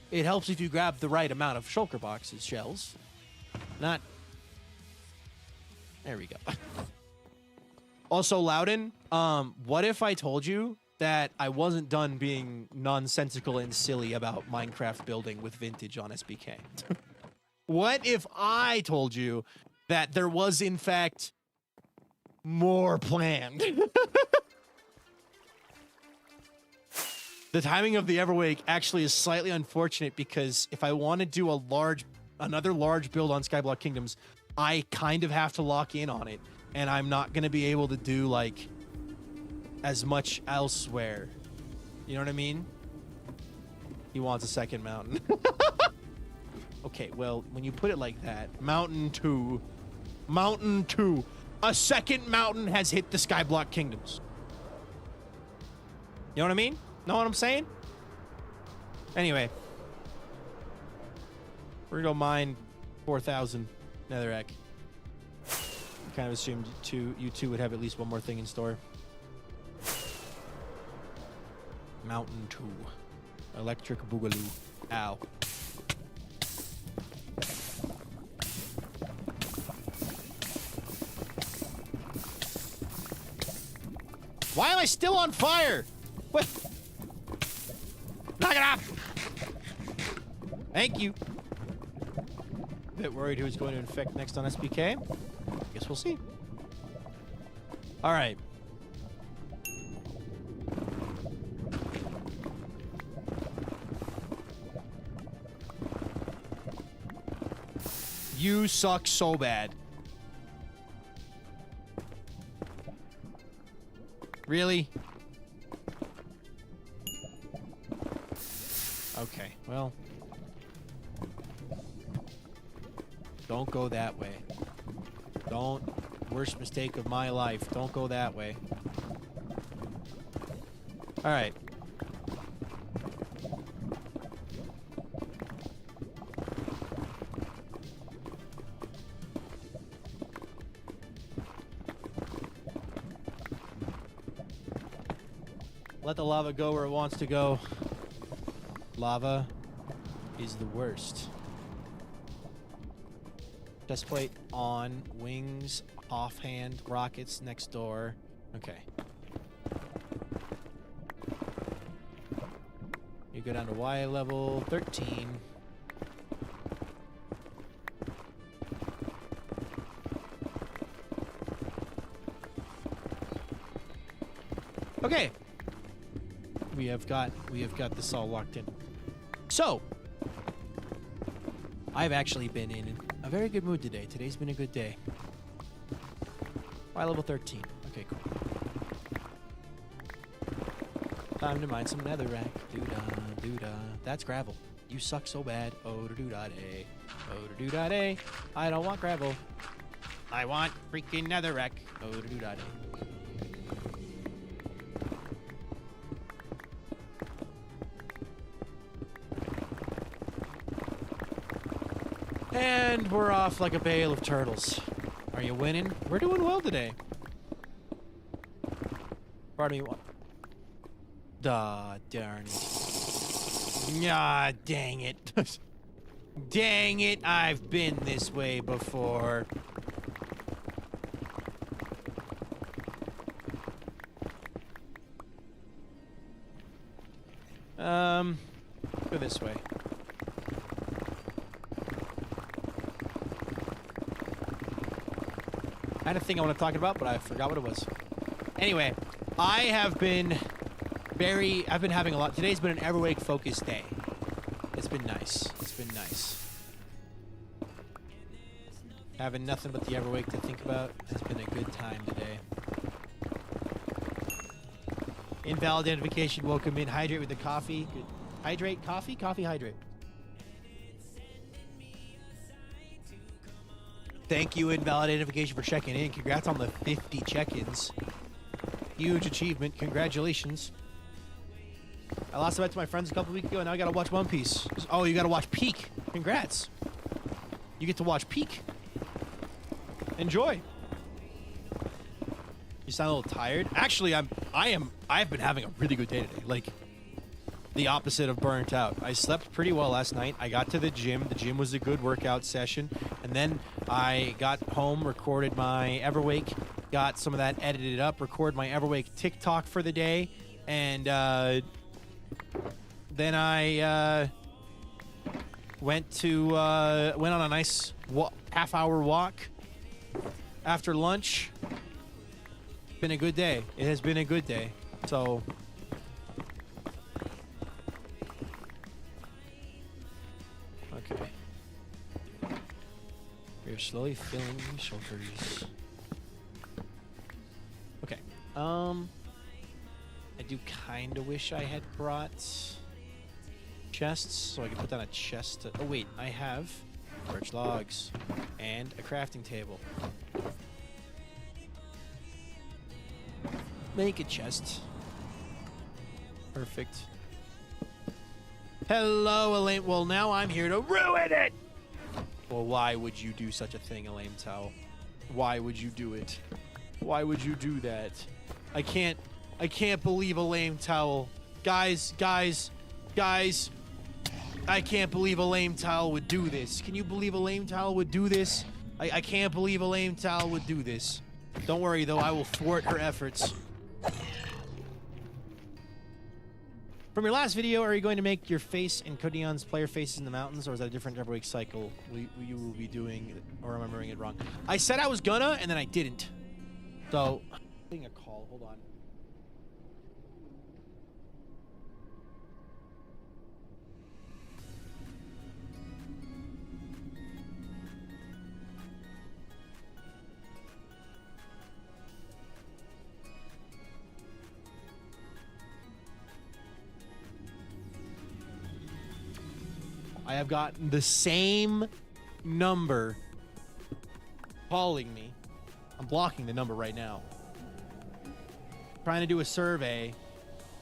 It helps if you grab the right amount of shulker boxes, shells. Not. There we go. Also, Loudon, what if I told you that I wasn't done being nonsensical and silly about Minecraft building with Vintage on SBK? What if I told you that there was, in fact, more planned? The timing of the Everwake actually is slightly unfortunate because if I want to do another large build on Skyblock Kingdoms, I kind of have to lock in on it, and I'm not going to be able to do like as much elsewhere. You know what I mean? He wants a second mountain. Okay, well, when you put it like that, Mountain 2, a second mountain has hit the Skyblock Kingdoms. You know what I mean? Know what I'm saying? Anyway. We're gonna go mine 4,000 netherrack. Kind of assumed you two would have at least one more thing in store. Mountain 2. Electric Boogaloo. Ow. Why am I still on fire? What? Knock it off! Thank you. Bit worried who's going to infect next on SBK. Guess we'll see. All right. You suck so bad. Really? Okay, well. Don't go that way. Don't. Worst mistake of my life. Don't go that way. All right. Let the lava go where it wants to go. Lava is the worst. Chest plate on. Wings, offhand, rockets next door. Okay. You go down to Y level 13. Okay. We have got this all locked in. So, I've actually been in a very good mood today. Today's been a good day. Y level 13. Okay, cool. Time to mine some netherrack. Doo-da, doo-da. That's gravel. You suck so bad. Oh-da-doo-da-day. Oh-da-doo-da-day. I don't want gravel. I want freaking netherrack. Oh-da-doo-da-day. And we're off like a bale of turtles. Are you winning? We're doing well today. Pardon me, what? Duh, darn it. Ah, dang it. Dang it, I've been this way before. Go this way. I had a thing I want to talk about, but I forgot what it was. Anyway, I've been having a lot. Today's been an Everwake focused day. It's been nice. It's been nice. Having nothing but the Everwake to think about has been a good time today. Invalid identification, welcome in. Hydrate with the coffee. Good. Hydrate, coffee, coffee, hydrate. Thank you, Invalid Identification, for checking in. Congrats on the 50 check-ins. Huge achievement. Congratulations. I lost a bet to my friends a couple weeks ago, and now I gotta watch One Piece. Oh, you gotta watch Peak. Congrats. You get to watch Peak. Enjoy. You sound a little tired. Actually, I've been having a really good day today. Like, the opposite of burnt out. I slept pretty well last night. I got to the gym. The gym was a good workout session. And then I got home, recorded my Everwake, got some of that edited up, recorded my Everwake TikTok for the day, and then I went on a nice half-hour walk after lunch. Been a good day. It has been a good day. So okay. We're slowly filling the shoulders. Okay. I do kind of wish I had brought chests so I could put down a chest. Oh wait, I have birch logs and a crafting table. Make a chest. Perfect. Hello, Elaine. Well, now I'm here to ruin it. Well, why would you do such a thing, Elaine Towel? Why would you do it? Why would you do that? I can't believe Elaine Towel. Guys. I can't believe Elaine Towel would do this. Can you believe Elaine Towel would do this? I can't believe Elaine Towel would do this. Don't worry, though. I will thwart her efforts. From your last video, are you going to make your face and Kodion's player faces in the mountains, or is that a different Everwake cycle you will be doing, or remembering it wrong? I said I was gonna, and then I didn't. So, I'm getting a call. Hold on. I have gotten the same number calling me. I'm blocking the number right now. Trying to do a survey.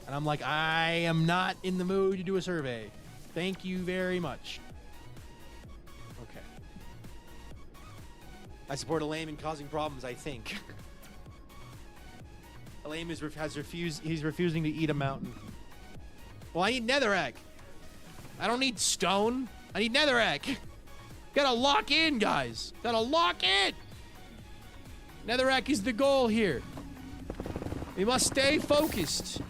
And I'm like, I am not in the mood to do a survey. Thank you very much. Okay. I support Elaine in causing problems, I think. Elaine he's refusing to eat a mountain. Well, I need netherrack. I don't need stone. I need netherrack. Gotta lock in, guys. Gotta lock in. Netherrack is the goal here. We must stay focused.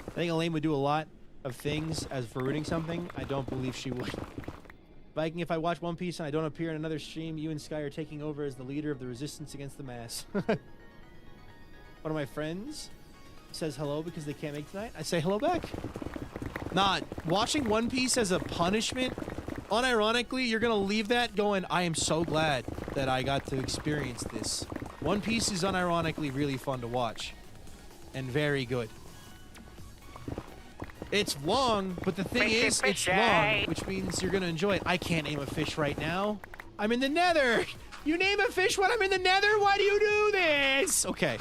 I think Elaine would do a lot of things as for rooting something. I don't believe she would. Viking, if I watch One Piece and I don't appear in another stream, you and Sky are taking over as the leader of the resistance against the mass. One of my friends says hello because they can't make tonight. I say hello back. Nah, watching One Piece as a punishment, unironically, you're gonna leave that going, I am so glad that I got to experience this. One Piece is unironically really fun to watch. And very good. It's long, but the thing is, it's long, which means you're gonna enjoy it. I can't name a fish right now. I'm in the Nether. You name a fish when I'm in the Nether? Why do you do this? Okay.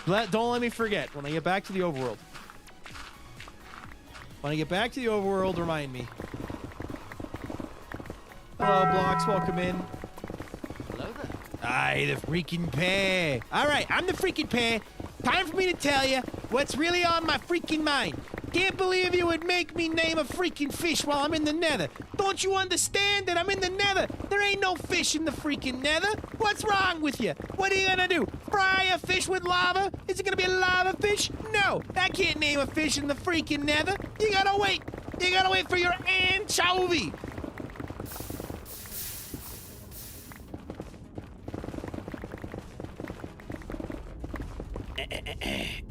Don't let me forget. When I get back to the overworld. When I get back to the overworld, remind me. Hello, Blocks. Welcome in. Hello there. Aye, the freaking pair. All right, I'm the freaking pair. Time for me to tell you what's really on my freaking mind. Can't believe you would make me name a freaking fish while I'm in the Nether. Don't you understand that I'm in the Nether? There ain't no fish in the freaking Nether. What's wrong with you? What are you gonna do? Fry a fish with lava? Is it gonna be a lava fish? No, I can't name a fish in the freaking Nether. You gotta wait. You gotta wait for your anchovy.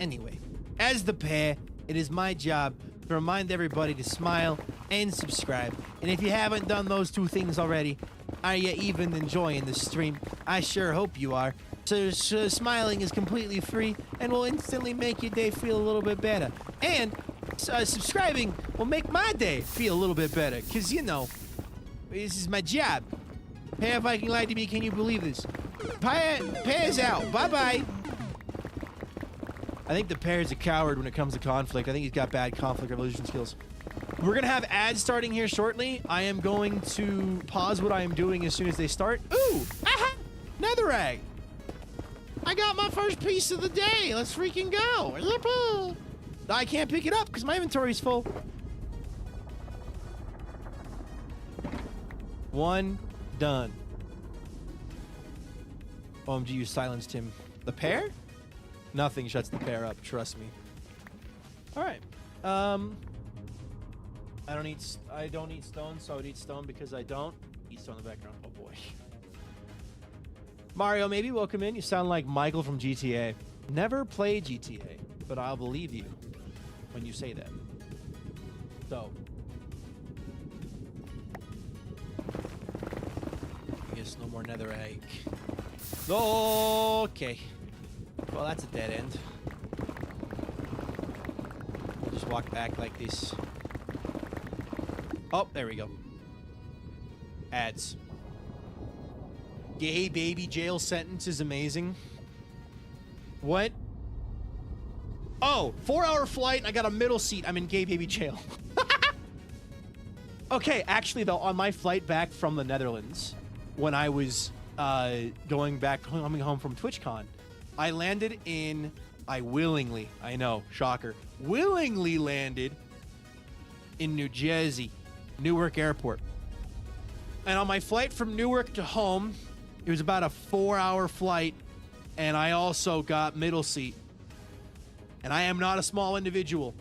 Anyway, as the pair, it is my job to remind everybody to smile and subscribe. And if you haven't done those two things already, are you even enjoying the stream? I sure hope you are. So smiling is completely free and will instantly make your day feel a little bit better. And subscribing will make my day feel a little bit better. Because, you know, this is my job. Pair Viking lied to me. Can you believe this? Pair's out. Bye-bye. I think the pair is a coward when it comes to conflict. I think he's got bad conflict resolution skills. We're going to have ads starting here shortly. I am going to pause what I am doing as soon as they start. Ooh! Aha! Netherrack! I got my first piece of the day. Let's freaking go. I can't pick it up because my inventory is full. One done. OMG, you silenced him. The pair? Nothing shuts the pair up, trust me. All right. I don't need stone, so I would eat stone because I don't eat stone in the background. Oh boy. Mario, maybe welcome in. You sound like Michael from GTA. Never played GTA, but I'll believe you when you say that. So, I guess no more netherrack. Okay. Well, that's a dead end. We'll just walk back like this. Oh, there we go. Ads. Gay baby jail sentence is amazing. What? Oh, 4-hour flight and I got a middle seat. I'm in gay baby jail. Okay, actually though, on my flight back from the Netherlands, when I was coming home from TwitchCon, I landed in, I know, shocker, willingly landed in New Jersey, Newark Airport. And on my flight from Newark to home, it was about a 4-hour flight, and I also got middle seat. And I am not a small individual.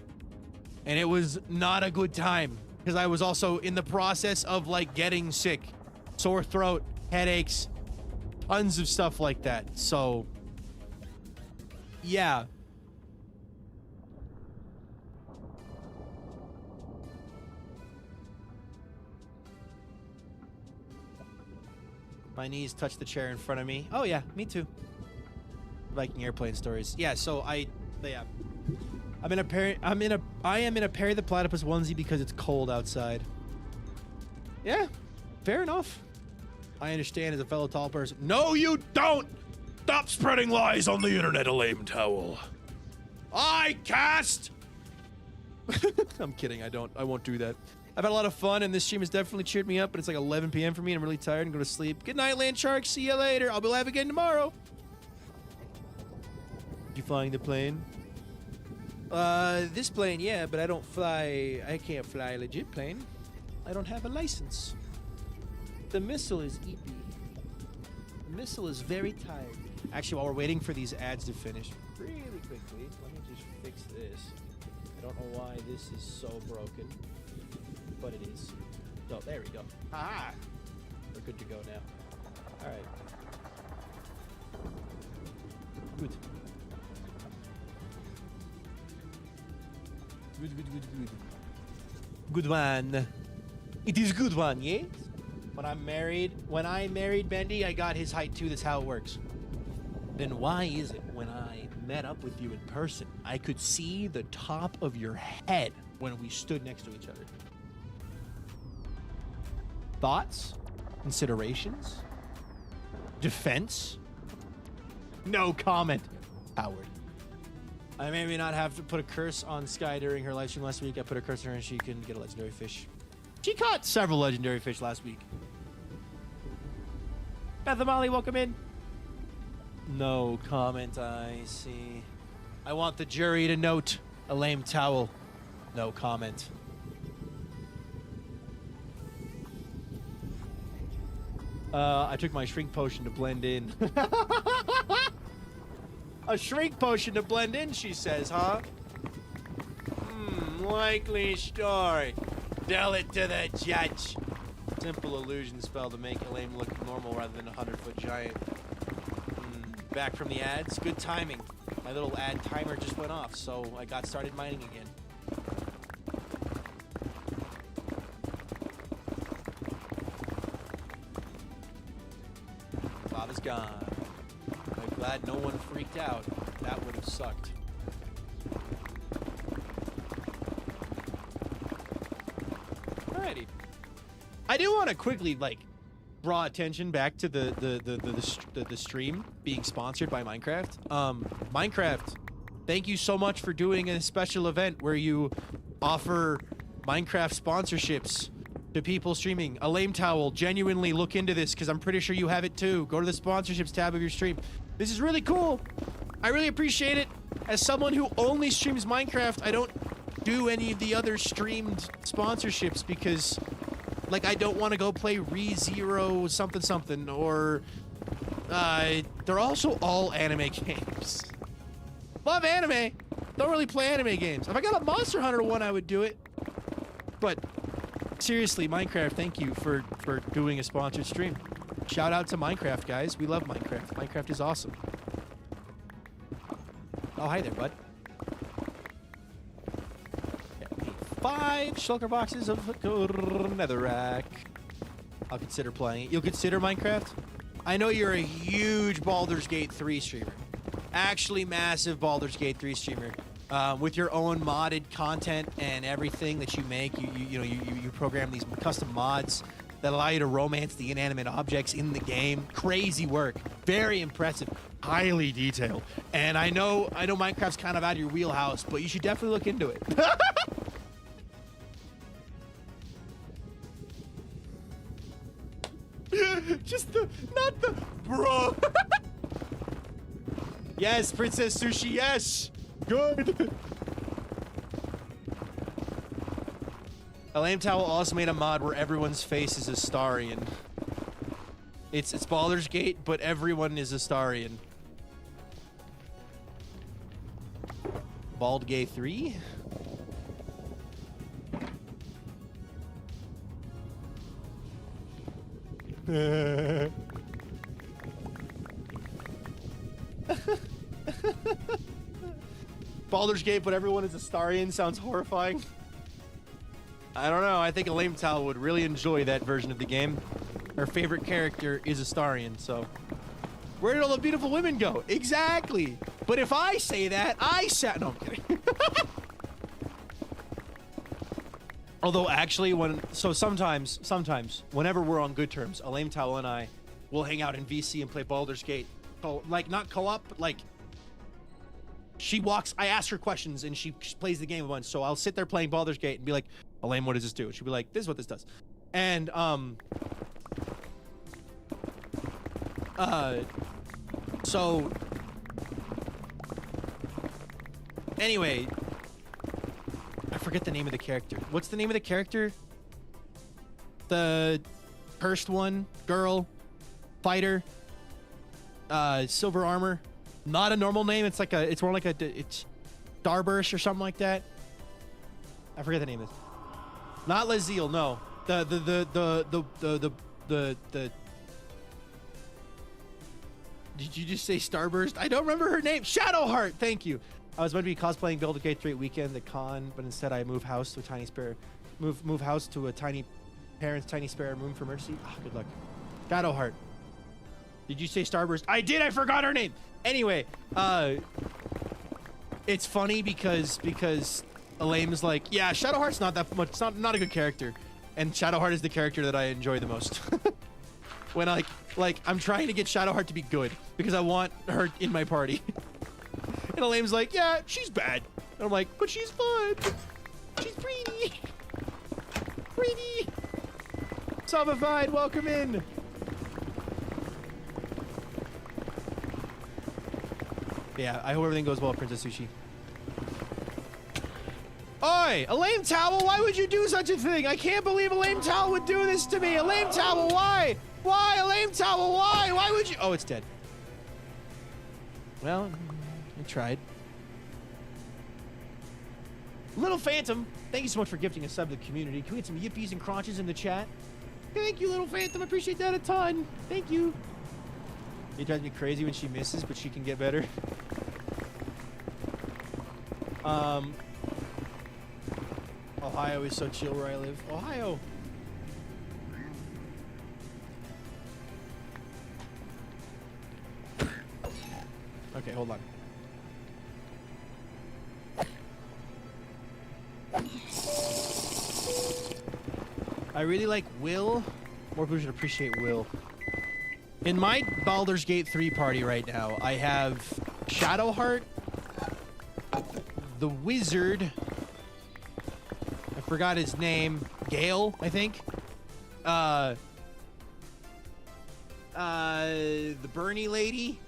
And it was not a good time, because I was also in the process of, like, getting sick. Sore throat, headaches, tons of stuff like that. So, yeah. My knees touch the chair in front of me. Oh yeah, me too. Viking airplane stories. Yeah, so I am in a Perry the Platypus onesie because it's cold outside. Yeah, fair enough. I understand as a fellow tall person. No, you don't! Stop spreading lies on the internet, Elaine Towel. I cast! I'm kidding, I won't do that. I've had a lot of fun, and this stream has definitely cheered me up, but it's like 11 p.m. for me, and I'm really tired and go to sleep. Good night, Land Shark. See you later. I'll be live again tomorrow. You flying the plane? This plane, yeah, but I don't fly. I can't fly a legit plane. I don't have a license. The missile is EP. The missile is very tired. Actually, while we're waiting for these ads to finish, really quickly, let me just fix this. I don't know why this is so broken, but it is. Oh, there we go. Ah, we're good to go now. All right. Good. Good. Good one. It is good one, yes? When I married Bendy, I got his height too. That's how it works. Then why is it when I met up with you in person, I could see the top of your head when we stood next to each other? Thoughts? Considerations? Defense? No comment, Howard. I maybe not have to put a curse on Sky during her live stream last week. I put a curse on her and she couldn't get a legendary fish. She caught several legendary fish last week. Beth and Molly, welcome in. No comment, I see. I want the jury to note a lame towel. No comment. I took my shrink potion to blend in. A shrink potion to blend in, she says, huh? Likely story. Tell it to the judge. Simple illusion spell to make Elaine look normal rather than a 100-foot giant. Back from the ads. Good timing. My little ad timer just went off, so I got started mining again. Bob is gone. I'm glad no one freaked out. That would have sucked. Alrighty. I do want to quickly, draw attention back to the stream being sponsored by Minecraft. Minecraft, thank you so much for doing a special event where you offer Minecraft sponsorships to people streaming. A lame towel, genuinely look into this because I'm pretty sure you have it too. Go to the sponsorships tab of your stream. This is really cool. I really appreciate it. As someone who only streams Minecraft, I don't do any of the other streamed sponsorships because I don't want to go play ReZero something something, or they're also all anime games. Love anime. Don't really play anime games. If I got a Monster Hunter one, I would do it. But seriously, Minecraft, thank you for doing a sponsored stream. Shout out to Minecraft, guys. We love Minecraft. Minecraft is awesome. Oh, hi there, bud. 5 shulker boxes of netherrack. I'll consider playing it. You'll consider Minecraft? I know you're a huge Baldur's Gate 3 streamer. Actually massive Baldur's Gate 3 streamer. With your own modded content and everything that you make, you program these custom mods that allow you to romance the inanimate objects in the game. Crazy work. Very impressive. Highly detailed. And I know Minecraft's kind of out of your wheelhouse, but you should definitely look into it. Bro. Yes, Princess Sushi, yes. Good. A lame towel also made a mod where everyone's face is Astarian. It's Baldur's Gate, but everyone is Astarian. Bald Gay 3? Baldur's Gate, but everyone is Astarian sounds horrifying. I don't know. I think a lame towel would really enjoy that version of the game. Her favorite character is Astarian, so where did all the beautiful women go? Exactly. But if I say that, no, I'm kidding. Although actually, sometimes, whenever we're on good terms, a lame towel and I will hang out in VC and play Baldur's Gate. Not co-op, but I ask her questions and she plays the game a bunch. So I'll sit there playing Baldur's Gate and be like, Elaine, what does this do? And she'll be like, this is what this does. And, so anyway, forget the name of the character. What's the name of the character? The cursed one, girl, fighter, silver armor. Not a normal name. It's like a. It's more like it's Starburst or something like that. I forget the name of it. Not Lazeal, no. The. Did you just say Starburst? I don't remember her name. Shadowheart. Thank you. I was meant to be cosplaying Build a Gate 3 weekend at the con, but instead I moved house to a tiny spare. Move house to a tiny parents' tiny spare room for mercy. Ah, good luck. Shadowheart. Did you say Starburst? I did. I forgot her name. Anyway, it's funny because Elaine's like, yeah, Shadowheart's not that much. It's not a good character, and Shadowheart is the character that I enjoy the most. When like I'm trying to get Shadowheart to be good because I want her in my party. And Elaine's like, yeah, she's bad. And I'm like, but she's fun. She's pretty. Pretty. Salvified, welcome in. Yeah, I hope everything goes well, Princess Sushi. Oi, Elaine Towel, why would you do such a thing? I can't believe Elaine Towel would do this to me. Elaine Towel, why? Why, Elaine Towel, why? Why would you? Oh, it's dead. Well, I tried. Little Phantom, thank you so much for gifting a sub to the community. Can we get some yippies and crunches in the chat? Thank you, Little Phantom. I appreciate that a ton. Thank you. It drives me crazy when she misses, but she can get better. Ohio is so chill where I live. Ohio. Okay, hold on. I really like Will. More people should appreciate Will. In my Baldur's Gate 3 party right now, I have Shadowheart, the Wizard, I forgot his name, Gale, I think. The Bernie lady,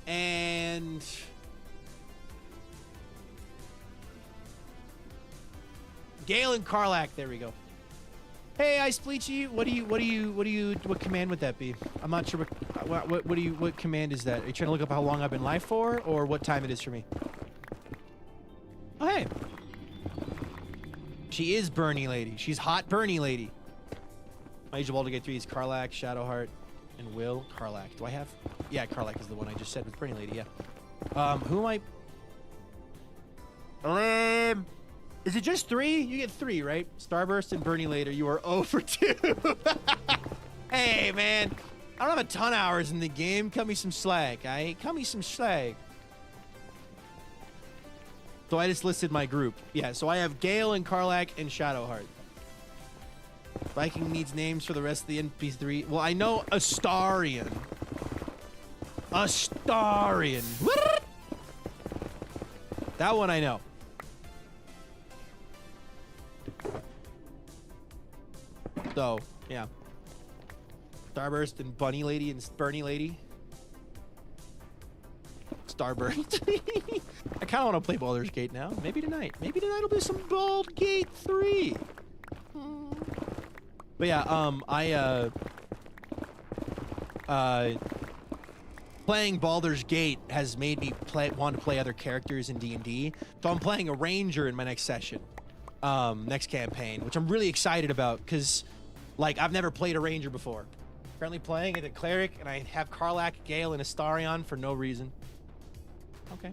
and Gale and Karlak. There we go. Hey, Ice Bleachy, what command would that be? I'm not sure what command is that? Are you trying to look up how long I've been live for, or what time it is for me? Oh, hey. She is Bernie Lady. She's hot Bernie Lady. My age of Baldur's Gate 3 is Karlak, Shadowheart, and Will. Karlak. Do I have? Yeah, Karlak is the one I just said with Bernie Lady, yeah. Who am I? Is it just 3? You get 3, right? Starburst and Bernie later. You are 0 for 2. Hey, man. I don't have a ton of hours in the game. Cut me some slack, alright? Cut me some slack. So I just listed my group. Yeah, so I have Gale and Karlak and Shadowheart. Viking needs names for the rest of the NP3. Well, I know Astarion. Astarion. That one I know. So, yeah. Starburst and Bunny Lady and Bernie Lady. Starburst. I kind of want to play Baldur's Gate now. Maybe tonight. Maybe tonight will be some Baldur's Gate 3. But yeah, playing Baldur's Gate has made me want to play other characters in D&D. So I'm playing a ranger in my next session, next campaign, which I'm really excited about because, like, I've never played a ranger before. Currently playing as a cleric, and I have Karlak, Gale, and Astarion for no reason. Okay.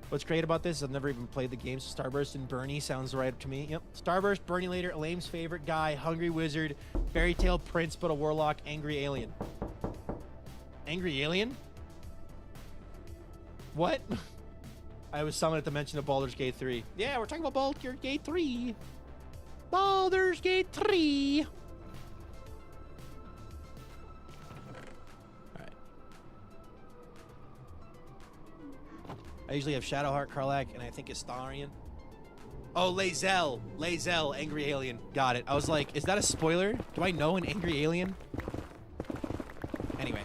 What's great about this is I've never even played the game, so Starburst and Bernie sounds right up to me. Yep. Starburst, Bernie later, Elaine's favorite guy, hungry wizard, fairy tale prince, but a warlock, angry alien. Angry alien? What? I was summoned at the mention of Baldur's Gate 3. Yeah, we're talking about Baldur's Gate 3. Baldur's Gate 3. I usually have Shadowheart, Karlak, and I think Astarion. Oh, Lae'zel, angry alien. Got it. I was like, is that a spoiler? Do I know an angry alien? Anyway.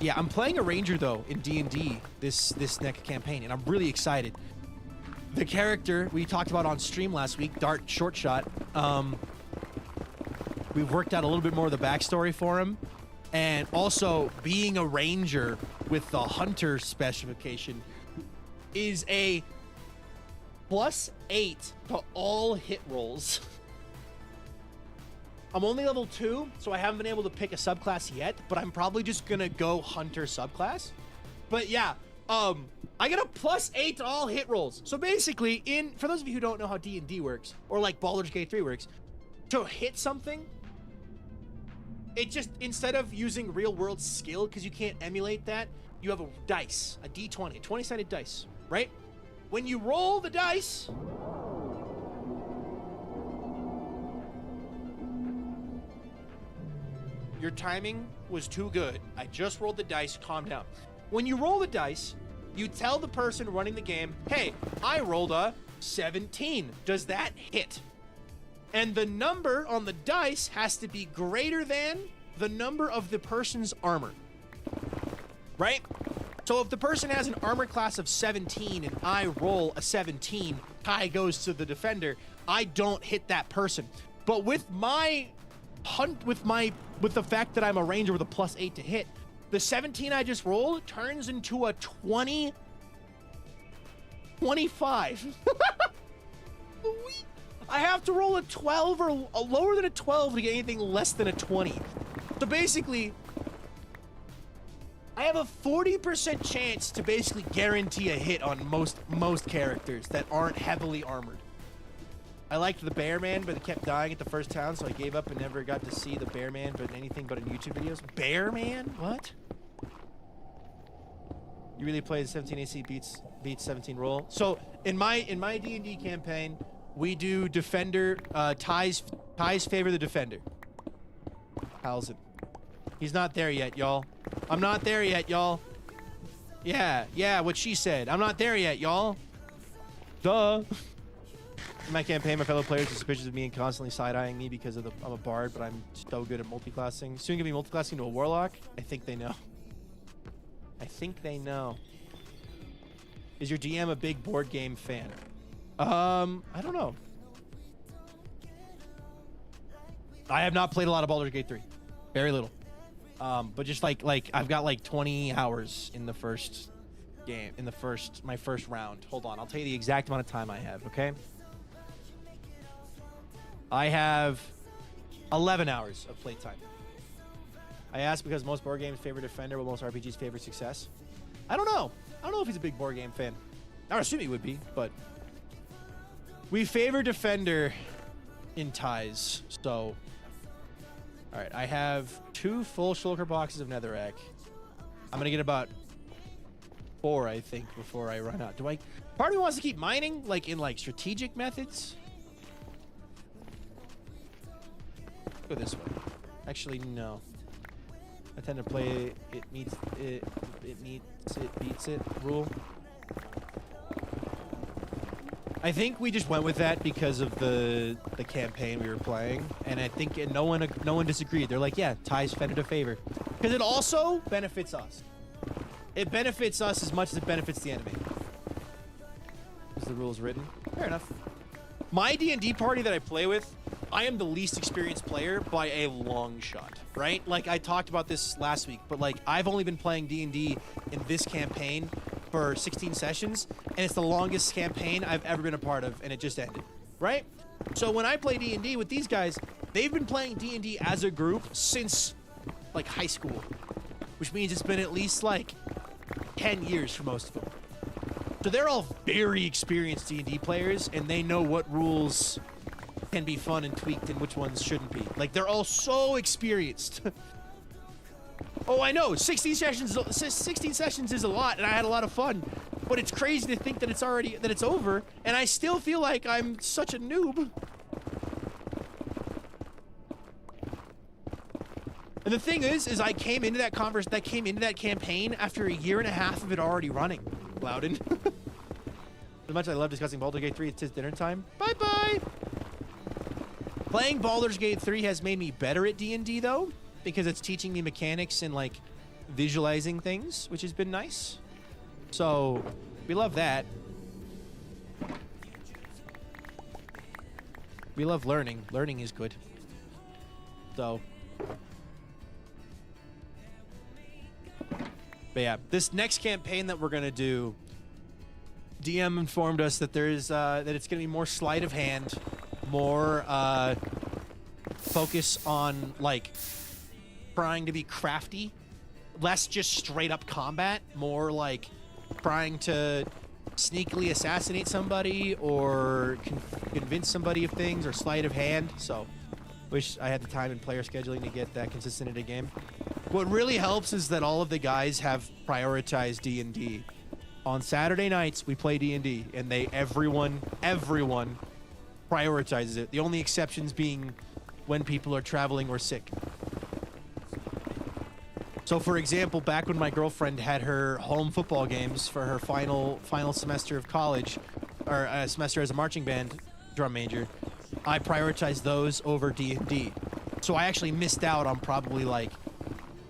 Yeah, I'm playing a ranger, though, in D&D this next campaign, and I'm really excited. the character we talked about on stream last week, Dart Short Shot, we've worked out a little bit more of the backstory for him. And also, being a ranger with the hunter specification is a +8 to all hit rolls. I'm only level 2, so I haven't been able to pick a subclass yet, but I'm probably just gonna go hunter subclass. But yeah, I get a +8 to all hit rolls. So basically, for those of you who don't know how D&D works, or like Baldur's Gate 3 works, to hit something, it just, instead of using real world skill, because you can't emulate that, you have a dice, a D20, a 20-sided dice, right? When you roll the dice, your timing was too good. I just rolled the dice, calm down. When you roll the dice, you tell the person running the game, hey, I rolled a 17. Does that hit? And the number on the dice has to be greater than the number of the person's armor, right? So if the person has an armor class of 17 and I roll a 17, tie goes to the defender, I don't hit that person. But with my with the fact that I'm a ranger with a +8 to hit, the 17 I just rolled turns into a 25. I have to roll a 12 or a lower than a 12 to get anything less than a 20. So basically, I have a 40% chance to basically guarantee a hit on most characters that aren't heavily armored. I liked the Bear Man, but it kept dying at the first town, so I gave up and never got to see the Bear Man, but anything but in YouTube videos. Bear Man? What? You really play the 17 AC beats 17 roll. So in my D&D campaign, we do defender, ties favor the defender. How's it? He's not there yet, y'all. I'm not there yet, y'all. Yeah, what she said. I'm not there yet, y'all. Duh. In my campaign, my fellow players are suspicious of me and constantly side-eyeing me because I'm a bard, but I'm so good at multiclassing. Soon gonna be multiclassing to a warlock. I think they know. I think they know. Is your DM a big board game fan? I don't know. I have not played a lot of Baldur's Gate 3. Very little. But just like I've got like 20 hours in the first game, my first round. Hold on, I'll tell you the exact amount of time I have, okay? I have 11 hours of playtime. I ask because most board games favor defender, while most RPGs favor success. I don't know. I don't know if he's a big board game fan. I would assume he would be, but we favor defender in ties. So, all right, I have 2 full shulker boxes of netherrack. I'm gonna get about 4, I think, before I run out. Part of me wants to keep mining, like in like strategic methods. Go this way. Actually, no. I tend to play it beats it rule. I think we just went with that because of the campaign we were playing, and I think no one disagreed. They're like, yeah, ties fender to favor, because it also benefits us. It benefits us as much as it benefits the enemy. Is the rules written? Fair enough. My D&D party that I play with, I am the least experienced player by a long shot, right? Like, I talked about this last week, but like, I've only been playing D&D in this campaign for 16 sessions, and it's the longest campaign I've ever been a part of, and it just ended, right? So when I play D&D with these guys, they've been playing D&D as a group since like high school, which means it's been at least like 10 years for most of them. So they're all very experienced D&D players, and they know what rules can be fun and tweaked and which ones shouldn't be. Like, they're all so experienced. Oh, I know, 16 sessions is a lot, and I had a lot of fun, but it's crazy to think that it's over, and I still feel like I'm such a noob. And the thing is I came into that campaign after a year and a half of it already running. Loudon. As much as I love discussing Baldur's Gate 3, it's dinner time. Bye-bye! Playing Baldur's Gate 3 has made me better at D&D, though, because it's teaching me mechanics and, like, visualizing things, which has been nice. So, we love that. We love learning. Learning is good. So. But yeah, this next campaign that we're gonna do, DM informed us that there's that it's gonna be more sleight of hand, more focus on like trying to be crafty, less just straight up combat, more like trying to sneakily assassinate somebody or convince somebody of things or sleight of hand. So wish I had the time and player scheduling to get that consistent in a game. What really helps is that all of the guys have prioritized D&D. On Saturday nights we play D&D and everyone prioritizes it. The only exceptions being when people are traveling or sick. So for example, back when my girlfriend had her home football games for her final semester of college, or a semester as a marching band drum major, I prioritized those over D&D. So I actually missed out on probably like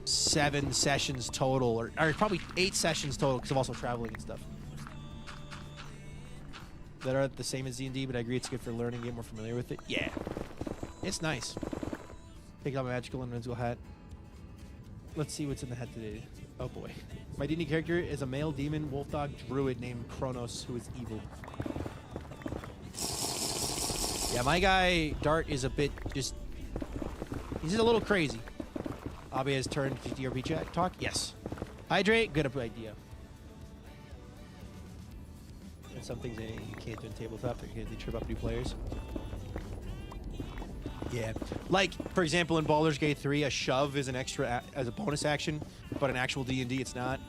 7 sessions total, or probably 8 sessions total because of also traveling and stuff. That are the same as D&D, but I agree it's good for learning, get more familiar with it. Yeah, it's nice. Take out my magical and invincible hat. Let's see what's in the hat today. Oh boy. My D&D character is a male demon wolf dog druid named Kronos, who is evil. Yeah, my guy, Dart, is a bit just... He's just a little crazy. Abby has turned to DRP chat. Talk? Yes. Hydrate? Good idea. There's some things that you can't do in tabletop that they trip up new players. Yeah. Like, for example, in Baldur's Gate 3, a shove is an extra as a bonus action, but in actual D&D, it's not.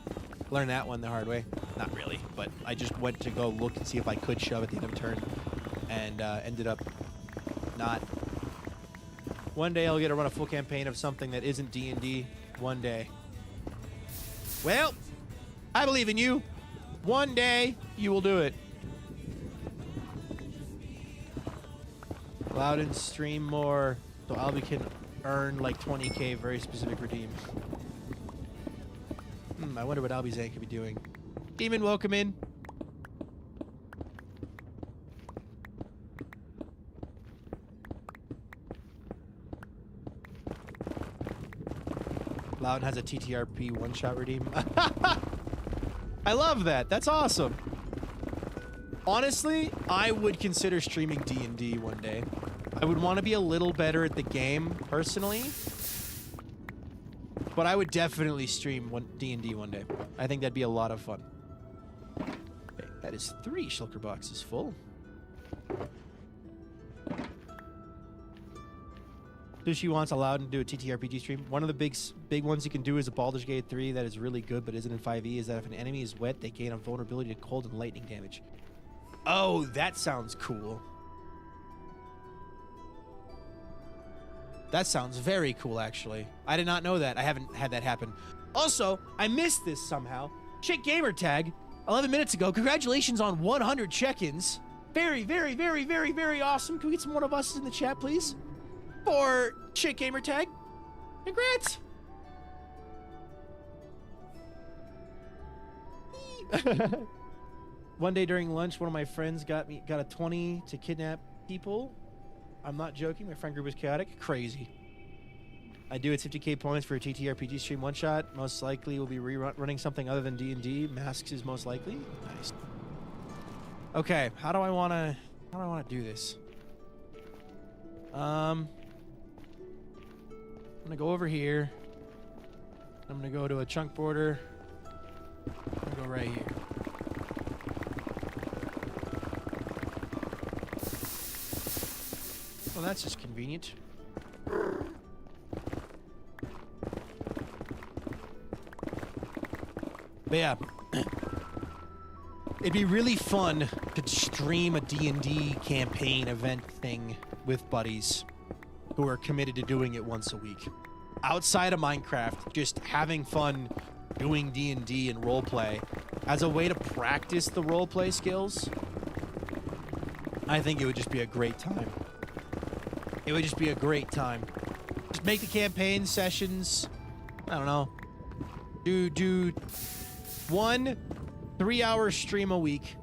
Learned that one the hard way. Not really, but I just went to go look and see if I could shove at the end of a turn, and ended up not. One day I'll get to run a full campaign of something that isn't D&D. One day. Well, I believe in you. One day you will do it. Loud and stream more, so Albie can earn like 20k very specific redeem. I wonder what Albie's Zank could be doing. Demon, welcome in. Loud has a TTRP one-shot redeem. I love that. That's awesome. Honestly, I would consider streaming D&D one day. I would want to be a little better at the game, personally. But I would definitely stream D&D one day. I think that'd be a lot of fun. Okay, that is 3 shulker boxes full. Sushi wants allowed to do a TTRPG stream. One of the big ones you can do is a Baldur's Gate 3 that is really good but isn't in 5e, is that if an enemy is wet, they gain a vulnerability to cold and lightning damage. Oh, that sounds cool. That sounds very cool, actually. I did not know that. I haven't had that happen. Also, I missed this somehow. Chick Gamer Tag, 11 minutes ago. Congratulations on 100 check-ins. Very, very, very, very, very awesome. Can we get some one of us in the chat, please? For Chick Gamer Tag. Congrats. One day during lunch, one of my friends got a 20 to kidnap people. I'm not joking. My friend group was chaotic. Crazy. I do. It's 50k points for a TTRPG stream one shot. Most likely we'll be running something other than D&D. Masks is most likely. Nice. Okay, how do I want to do this? I'm gonna go over here. I'm gonna go to a chunk border. I'm gonna go right here. Well, that's just convenient. But yeah, it'd be really fun to stream a D&D campaign event thing with buddies who are committed to doing it once a week. Outside of Minecraft, just having fun doing D&D and roleplay as a way to practice the roleplay skills. I think it would just be a great time. It would just be a great time. Just make the campaign sessions, I don't know, do 1 3-hour stream a week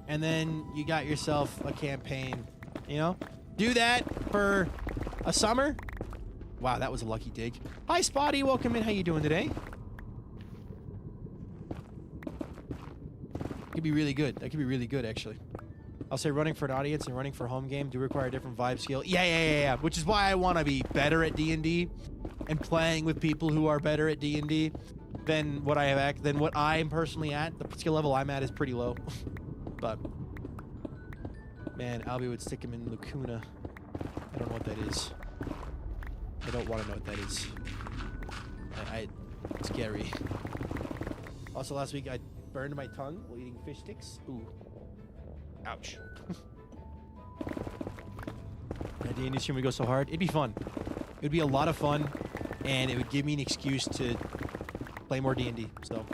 and then you got yourself a campaign, you know? Do that for a summer. Wow, that was a lucky dig. Hi, Spotty. Welcome in. How you doing today? Could be really good. That could be really good, actually. I'll say running for an audience and running for a home game do require a different vibe scale. Yeah. Which is why I want to be better at D&D and playing with people who are better at D&D than what I'm personally at. The skill level I'm at is pretty low. But man, Albie would stick him in Lacuna. I don't know what that is. I don't want to know what that is. It's scary. Also, last week I burned my tongue while eating fish sticks. Ooh. Ouch. That D&D stream would go so hard. It'd be fun. It would be a lot of fun, and it would give me an excuse to play more D&D. So,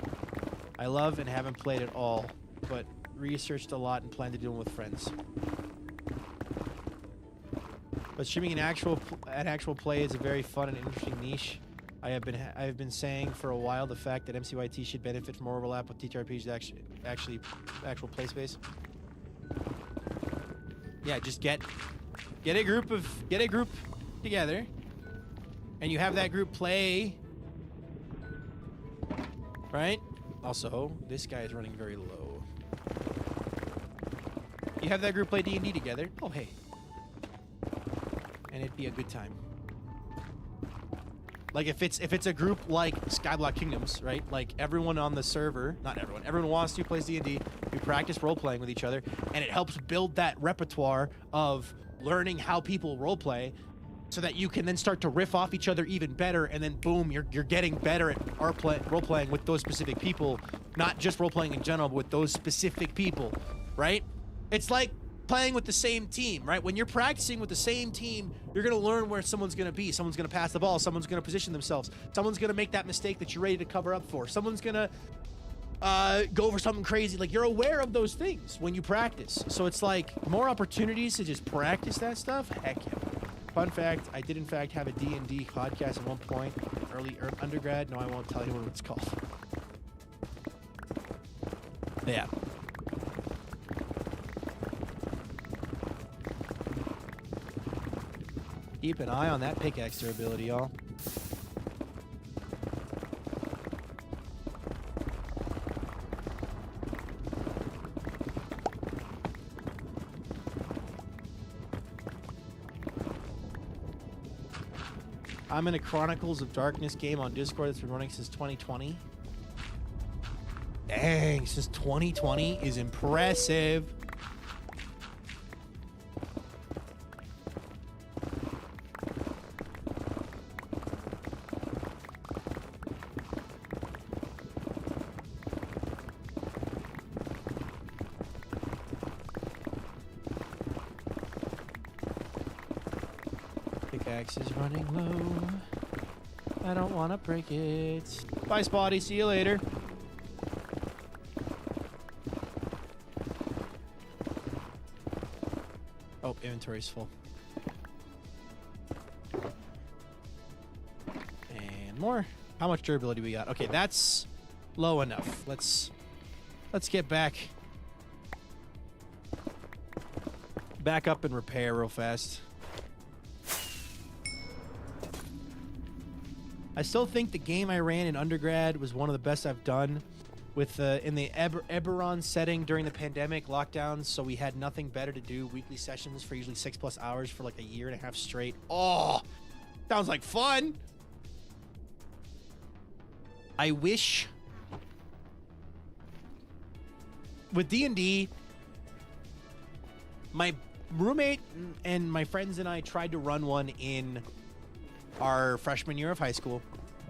I love and haven't played at all, but researched a lot and plan to do them with friends. But streaming an actual play is a very fun and interesting niche. I have been saying for a while the fact that MCYT should benefit from more overlap with TTRPG's actual play space. Yeah, just get a group together, and you have that group play, right? Also, this guy is running very low. You have that group play D&D together. Oh, hey. And it'd be a good time. Like if it's a group like Skyblock Kingdoms, right? Like everyone on the server, not everyone, everyone wants to play D&D. We practice role playing with each other, and it helps build that repertoire of learning how people role play, so that you can then start to riff off each other even better, and then boom, you're getting better at role playing with those specific people, not just role playing in general, but with those specific people, right? It's like playing with the same team, right? When you're practicing with the same team, you're going to learn where someone's going to be. Someone's going to pass the ball. Someone's going to position themselves. Someone's going to make that mistake that you're ready to cover up for. Someone's going to go over something crazy. Like, you're aware of those things when you practice. So it's like more opportunities to just practice that stuff. Heck yeah. Fun fact, I did in fact have a D&D podcast at one point, early undergrad. No, I won't tell you what it's called. Yeah. Keep an eye on that pickaxe durability, y'all. I'm in a Chronicles of Darkness game on Discord that's been running since 2020. Dang, since 2020 is impressive. Pickaxe is running low. I don't want to break it. Bye, Spotty. See you later. Oh, inventory's full. And more. How much durability we got? Okay, that's low enough. Let's get back up and repair real fast. I still think the game I ran in undergrad was one of the best I've done. With in the Eberron setting during the pandemic lockdowns, so we had nothing better to do. Weekly sessions for usually 6+ hours for like a year and a half straight. Oh, sounds like fun. I wish with D&D, my roommate and my friends and I tried to run one in our freshman year of high school.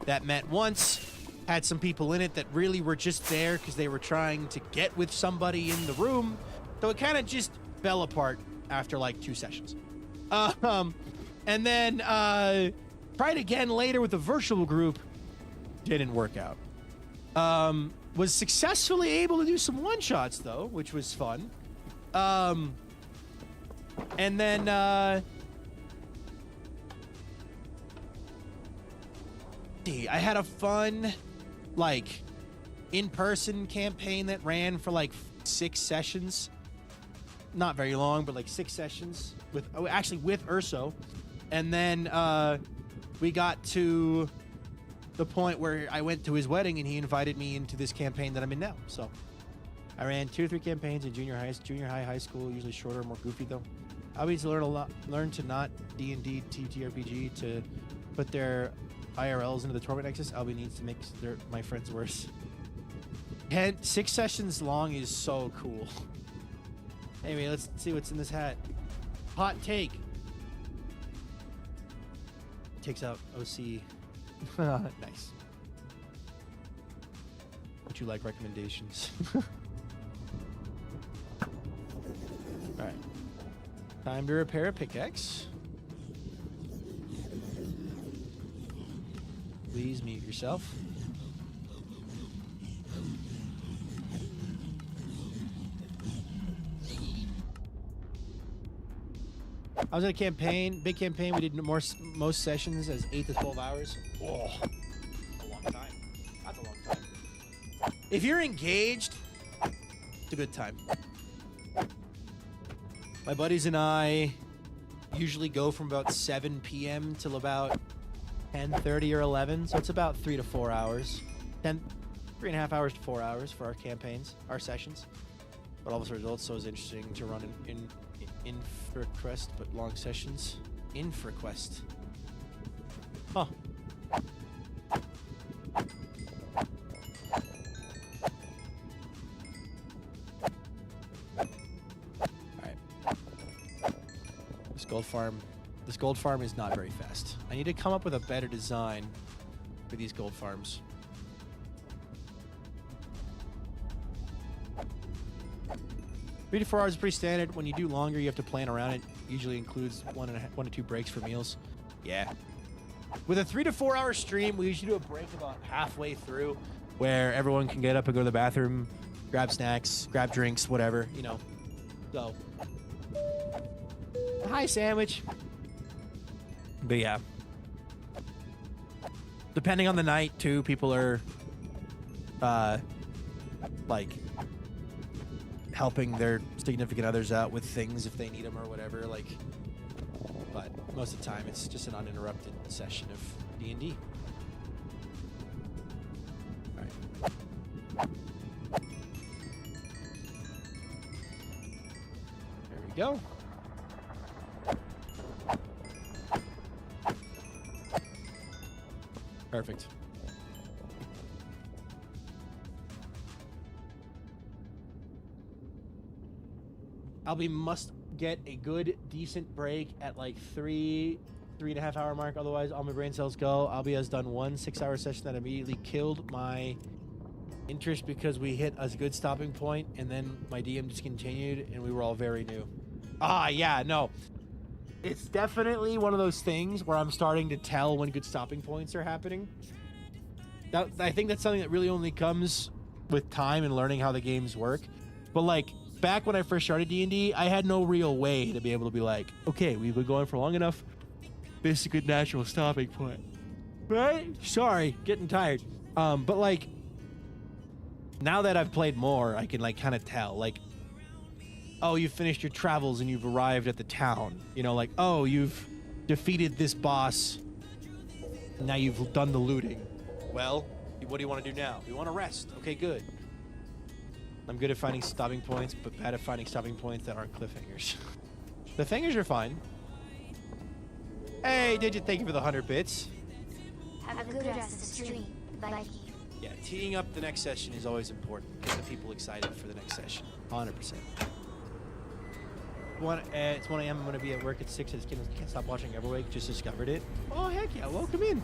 That met once. Had some people in it that really were just there because they were trying to get with somebody in the room. So it kind of just fell apart after like 2 sessions. And then tried again later with a virtual group. Didn't work out. Was successfully able to do some one-shots though, which was fun. And then I had a fun like in-person campaign that ran for like 6 sessions not very long, but like 6 sessions with actually with Urso, and then we got to the point where I went to his wedding and he invited me into this campaign that I'm in now. So I ran 2 or 3 campaigns in junior high, high school, usually shorter, more goofy though. I always learn to not D&D TTRPG to put their IRLs into the torment nexus. Albie needs to make my friends worse. 6 sessions long is so cool. Anyway, let's see what's in this hat. Hot take. Takes out OC. Nice. Would you like recommendations? Alright. Time to repair a pickaxe. Please mute yourself. I was in a campaign, big campaign. We did most sessions as 8 to 12 hours. Oh, a long time. That's a long time. If you're engaged, it's a good time. My buddies and I usually go from about 7 p.m. till about 10:30 or 11, so it's about 3 to 4 hours. 3.5 hours to 4 hours for our campaigns, our sessions. But all the results, so it's interesting to run in InfraQuest, but long sessions. InfraQuest. Huh. Alright. This gold farm is not very fast. I need to come up with a better design for these gold farms. 3 to 4 hours is pretty standard. When you do longer, you have to plan around it. Usually includes 1 to 2 breaks for meals. Yeah. With a 3 to 4 hour stream, we usually do a break about halfway through where everyone can get up and go to the bathroom, grab snacks, grab drinks, whatever, you know. So. Hi, sandwich. But yeah. Depending on the night, too, people are, like, helping their significant others out with things if they need them or whatever, like, but most of the time it's just an uninterrupted session of D&D. All right. There we go. Perfect. Albie must get a good, decent break at like 3.5 hour mark. Otherwise, all my brain cells go. Albie has done 1 6-hour session that immediately killed my interest because we hit a good stopping point, and then my DM discontinued, and we were all very new. Ah, yeah, no. It's definitely one of those things where I'm starting to tell when good stopping points are happening. I think that's something that really only comes with time and learning how the games work. But like, back when I first started D&D, I had no real way to be able to be like, okay, we've been going for long enough. This is a good natural stopping point. Right? Sorry, getting tired. But like, now that I've played more, I can like kind of tell, like, oh, you've finished your travels and you've arrived at the town. You know, like, oh, you've defeated this boss. And now you've done the looting. Well, what do you want to do now? We want to rest. Okay, good. I'm good at finding stopping points, but bad at finding stopping points that aren't cliffhangers. The cliffhangers are fine. Hey, Digit, thank you for the 100 bits. Have a good rest of the stream, Viking. Yeah, teeing up the next session is always important. Get the people excited for the next session. 100%. It's 1 a.m. I'm going to be at work at 6. I just can't stop watching Everwake. Just discovered it. Oh, heck yeah. Welcome in.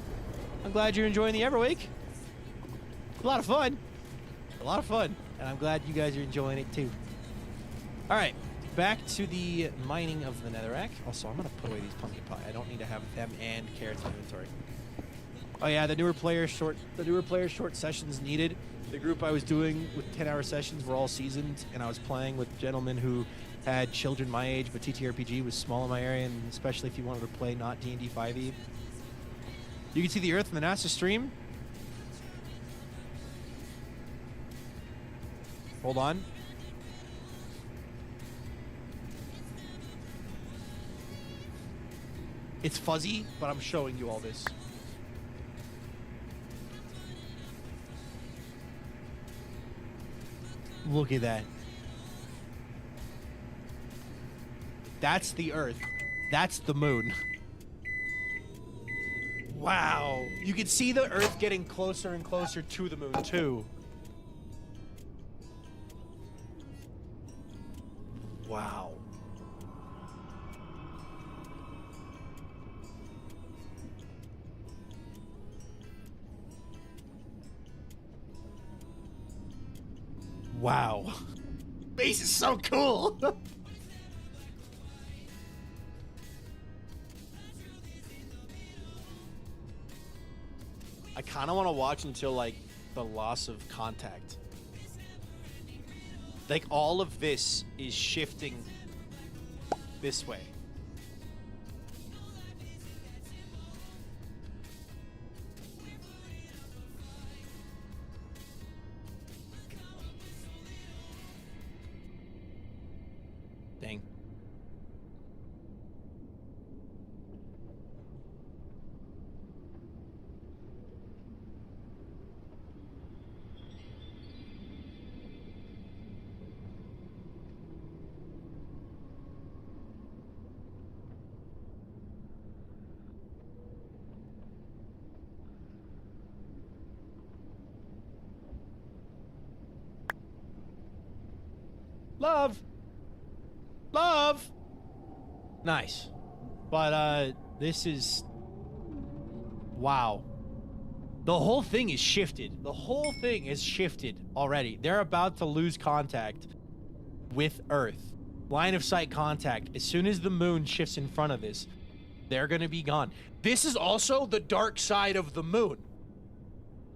I'm glad you're enjoying the Everwake. A lot of fun. A lot of fun. And I'm glad you guys are enjoying it too. All right. Back to the mining of the Netherrack. Also, I'm going to put away these pumpkin pie. I don't need to have them and carrots in inventory. Oh yeah, the newer player short sessions needed. The group I was doing with 10-hour sessions were all seasoned, and I was playing with gentlemen who had children my age, but TTRPG was small in my area, and especially if you wanted to play not D&D 5e. You can see the Earth from the NASA stream. Hold on. It's fuzzy, but I'm showing you all this. Look at that. That's the Earth. That's the moon. Wow. You can see the Earth getting closer and closer to the moon, too. Wow. Wow. Space is so cool. I kind of want to watch until, like, the loss of contact. Like, all of this is shifting this way. Dang. Love. Love. Nice. But this is, wow. The whole thing is shifted. The whole thing is shifted already. They're about to lose contact with Earth. Line of sight contact. As soon as the moon shifts in front of this, they're gonna be gone. This is also the dark side of the moon.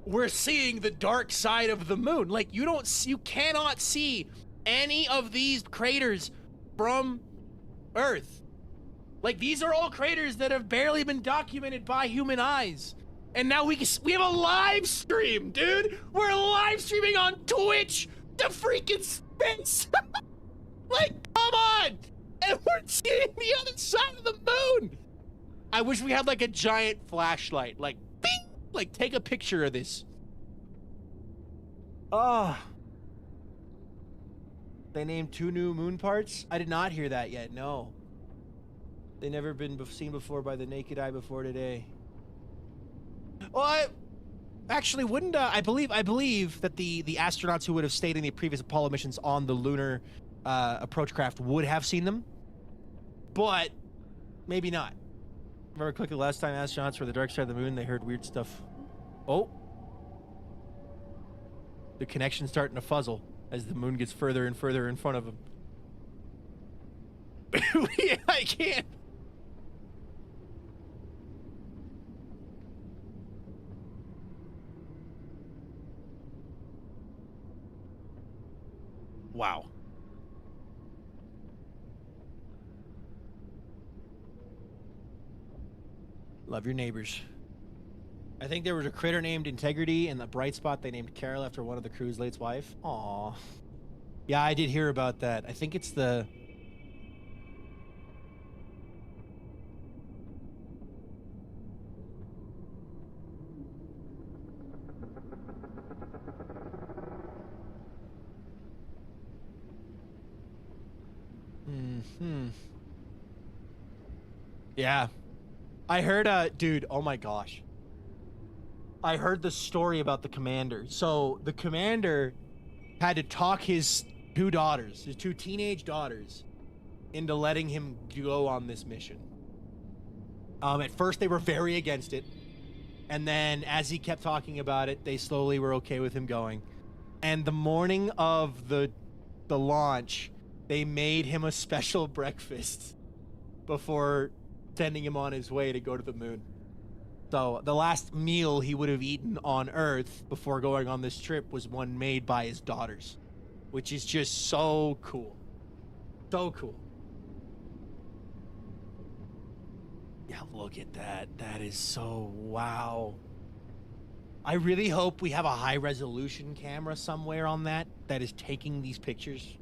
We're seeing the dark side of the moon. Like, you cannot see any of these craters from Earth. Like, these are all craters that have barely been documented by human eyes. And now we have a live stream, dude. We're live streaming on Twitch to freaking space. Like, come on. And we're seeing the other side of the moon. I wish we had, like, a giant flashlight. Like, bing! Like, take a picture of this. Oh. They named 2 new moon parts? I did not hear that yet, no. They never been seen before by the naked eye before today. Well, actually wouldn't, I believe that the astronauts who would have stayed in the previous Apollo missions on the lunar approach craft would have seen them. But maybe not. Remember quickly last time astronauts were the dark side of the moon, they heard weird stuff. Oh. The connection's starting to fuzzle as the moon gets further and further in front of them. I can't. Wow. Love your neighbors. I think there was a critter named Integrity, and the bright spot they named Carol after one of the crew's late wife. Aw. Yeah, I did hear about that. I think it's the... Yeah. I heard, dude, oh my gosh. I heard the story about the commander. So the commander had to talk his 2 daughters, his 2 teenage daughters, into letting him go on this mission. At first they were very against it. And then as he kept talking about it, they slowly were okay with him going. And the morning of the launch, they made him a special breakfast before sending him on his way to go to the moon. So the last meal he would have eaten on Earth before going on this trip was one made by his daughters, which is just so cool. So cool. Yeah, look at that. That is so wow. I really hope we have a high resolution camera somewhere on that is taking these pictures.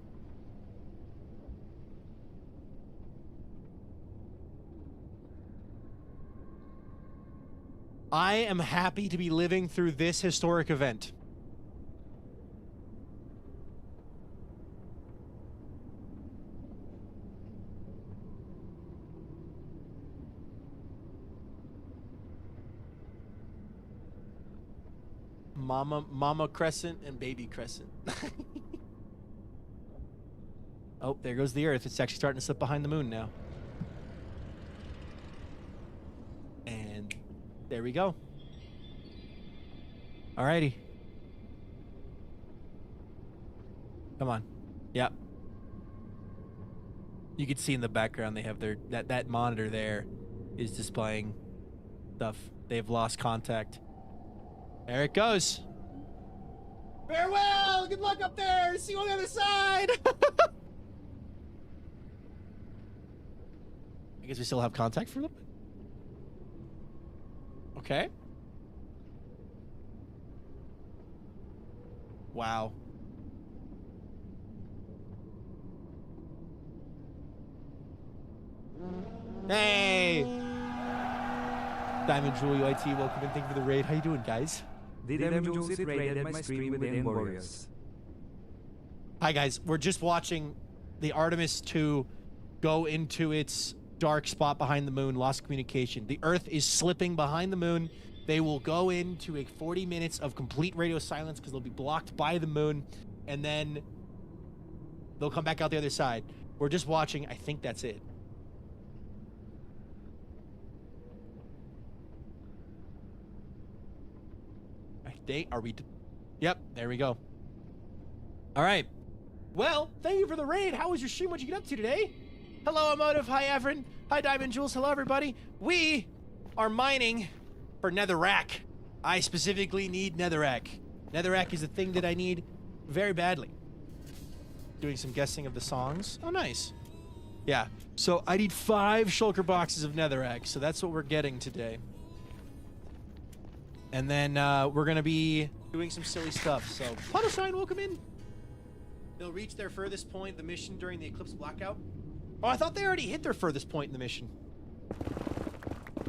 I am happy to be living through this historic event. Mama Crescent and Baby Crescent. Oh, there goes the Earth. It's actually starting to slip behind the moon now. And there we go. Alrighty. Come on. Yep. You can see in the background they have their that monitor there is displaying stuff. They've lost contact. There it goes. Farewell! Good luck up there! See you on the other side! I guess we still have contact for a little bit. Okay. Wow. Hey! Diamond Jewel UIT, welcome and thank you for the raid. How you doing, guys? The Diamond Jewels it raided my stream with the Warriors. Hi, guys. We're just watching the Artemis 2 go into its dark spot behind the moon, lost communication. The Earth is slipping behind the moon. They will go into a 40 minutes of complete radio silence because they'll be blocked by the moon, and then they'll come back out the other side. We're just watching. I think that's it. Are we? Yep, there we go. All right. Well, thank you for the raid. How was your stream? What'd you get up to today? Hello, Emotive. Hi, Everin. Hi, Diamond Jules. Hello, everybody. We are mining for Netherrack. I specifically need Netherrack. Netherrack is a thing that I need very badly. Doing some guessing of the songs. Oh, nice. Yeah. So I need 5 shulker boxes of Netherrack. So that's what we're getting today. And then we're going to be doing some silly stuff. So, Puddleshine, welcome in. They'll reach their furthest point of the mission during the Eclipse Blackout. Oh, I thought they already hit their furthest point in the mission.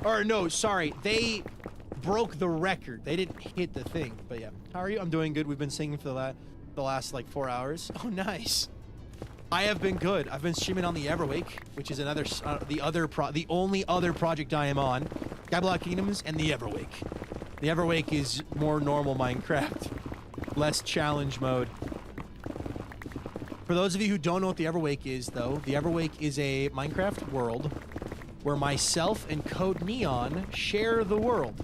Or, no, sorry. They broke the record. They didn't hit the thing. But, yeah. How are you? I'm doing good. We've been singing for the last, like, 4 hours. Oh, nice. I have been good. I've been streaming on the Everwake, which is another, the only other project I am on. Skyblock Kingdoms and the Everwake. The Everwake is more normal Minecraft, less challenge mode. For those of you who don't know what the Everwake is, though, the Everwake is a Minecraft world where myself and Code Neon share the world.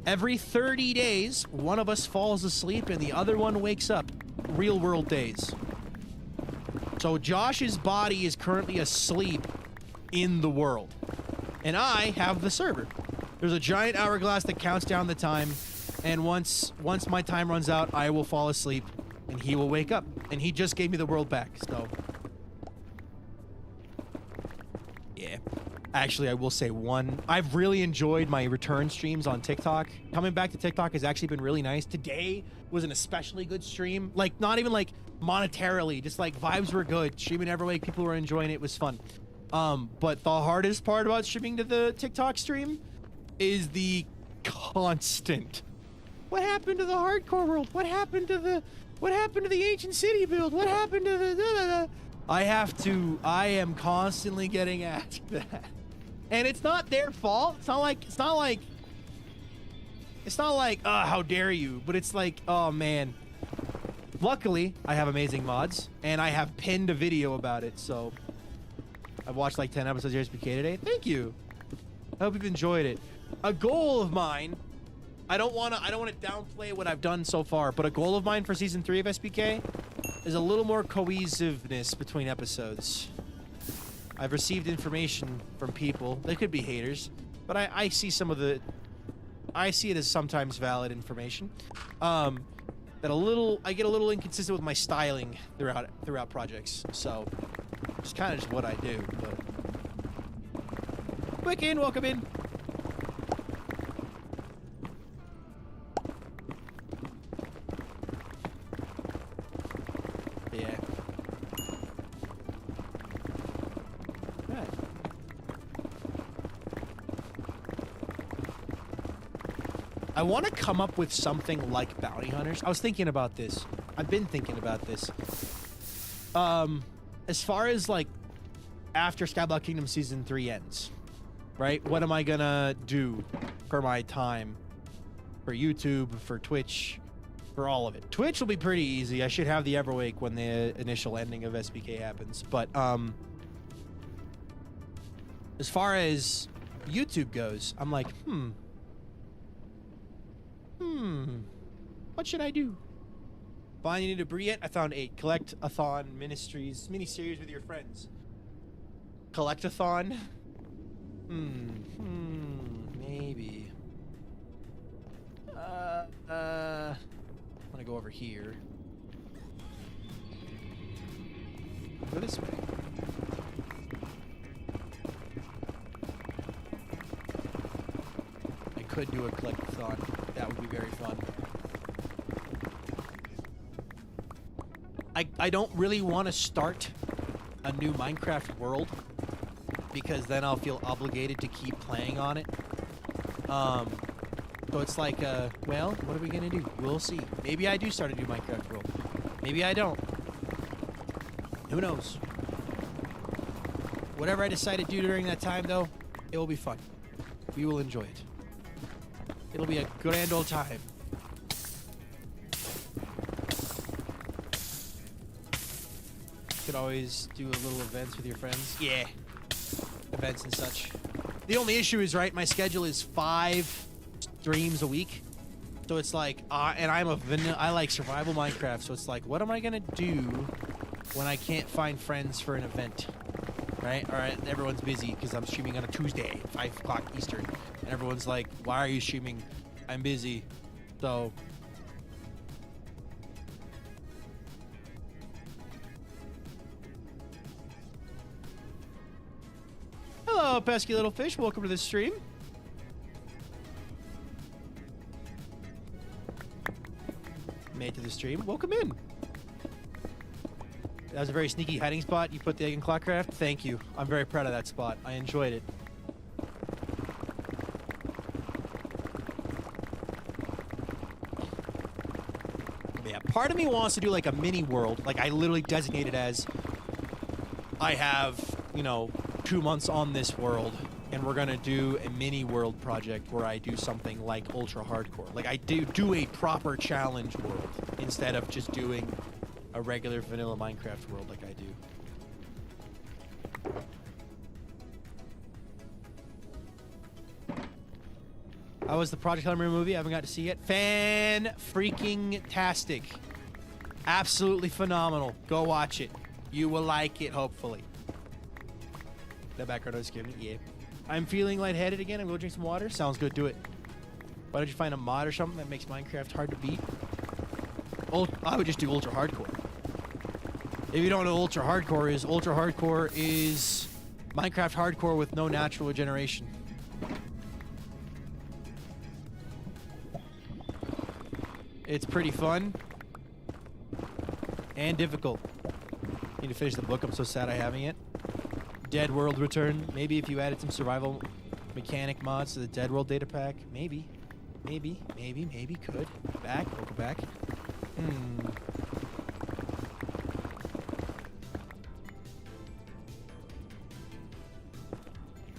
Every 30 days, one of us falls asleep and the other one wakes up. Real world days. So Josh's body is currently asleep in the world. And I have the server. There's a giant hourglass that counts down the time, and once my time runs out, I will fall asleep, and he will wake up. And he just gave me the world back, so... Yeah. Actually, I will say I've really enjoyed my return streams on TikTok. Coming back to TikTok has actually been really nice. Today was an especially good stream. Like, not even, like, monetarily. Just, like, vibes were good. Streaming Everwake, people were enjoying it. It was fun. But the hardest part about streaming to the TikTok stream is the constant. What happened to the hardcore world? What happened to the ancient city build? What happened to the I am constantly getting asked that. And it's not their fault. It's not like how dare you, but it's like, oh man. Luckily, I have amazing mods and I have pinned a video about it, so I've watched like 10 episodes of SBK today. Thank you. I hope you've enjoyed it. A goal of mine, I don't want to downplay what I've done so far, but a goal of mine for season 3 of SBK is a little more cohesiveness between episodes. I've received information from people. They could be haters, but I see I see it as sometimes valid information. I get a little inconsistent with my styling throughout projects. So it's kind of just what I do. But quick in, welcome in. Yeah. Right. I want to come up with something like bounty hunters. I was thinking about this. I've been thinking about this. As far as like after Skyblock Kingdom Season 3 ends, right? What am I gonna do for my time? For YouTube, for Twitch, for all of it. Twitch will be pretty easy. I should have the Everwake when the initial ending of SBK happens. But as far as YouTube goes, I'm like, what should I do? Find you need a Briette. I found 8. Collect-a-thon ministries mini-series with your friends. Collect-a-thon? Maybe. I'm gonna go over here. Go this way. I could do a collect-a-thon. That would be very fun. I don't really want to start a new Minecraft world because then I'll feel obligated to keep playing on it. So it's like, well, what are we gonna do? We'll see. Maybe I do start a new Minecraft world. Maybe I don't. Who knows? Whatever I decide to do during that time, though, it will be fun. We will enjoy it. It'll be a grand old time. Could always do a little events with your friends. Yeah. Events and such. The only issue is, right, my schedule is 5 streams a week. So it's like, and I'm I like survival Minecraft, so it's like, what am I gonna do when I can't find friends for an event? Right? Alright, everyone's busy because I'm streaming on a Tuesday, 5 o'clock Eastern. And everyone's like, why are you streaming? I'm busy. So... Hello, pesky little fish. Welcome to the stream. Made to the stream. Welcome in. That was a very sneaky hiding spot. You put the egg in Clockcraft. Thank you. I'm very proud of that spot. I enjoyed it. Yeah, part of me wants to do like a mini world. Like I literally designate it as I have, you know, 2 months on this world, and we're gonna do a mini world project where I do something like ultra hardcore. Like I do a proper challenge world instead of just doing a regular vanilla Minecraft world like I do. How was the Project Hail Mary movie? I haven't got to see it. Fan-freaking-tastic. Absolutely phenomenal. Go watch it. You will like it, hopefully. That background noise scared me. Yeah. I'm feeling lightheaded again. I'm going to drink some water. Sounds good. Do it. Why don't you find a mod or something that makes Minecraft hard to beat? I would just do ultra hardcore. If you don't know what ultra hardcore is Minecraft hardcore with no natural regeneration. It's pretty fun and difficult. Need to finish the book. I'm so sad I haven't yet. Dead World return. Maybe if you added some survival mechanic mods to the Dead World data pack. Maybe. Maybe. Could. Go back.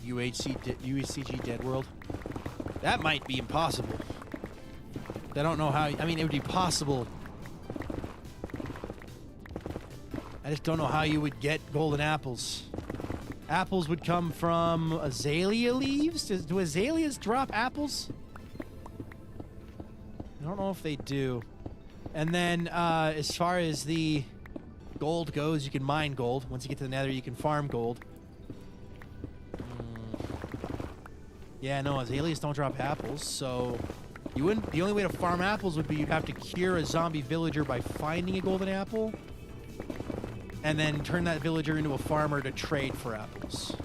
UHCG Dead World. That might be impossible. I don't know how. I mean, it would be possible. I just don't know how you would get golden apples. Apples would come from azalea leaves? Do azaleas drop apples? I don't know if they do. And then, as far as the gold goes, you can mine gold. Once you get to the Nether, you can farm gold. Yeah, no, azaleas don't drop apples, so you wouldn't. The only way to farm apples would be you'd have to cure a zombie villager by finding a golden apple, and then turn that villager into a farmer to trade for apples.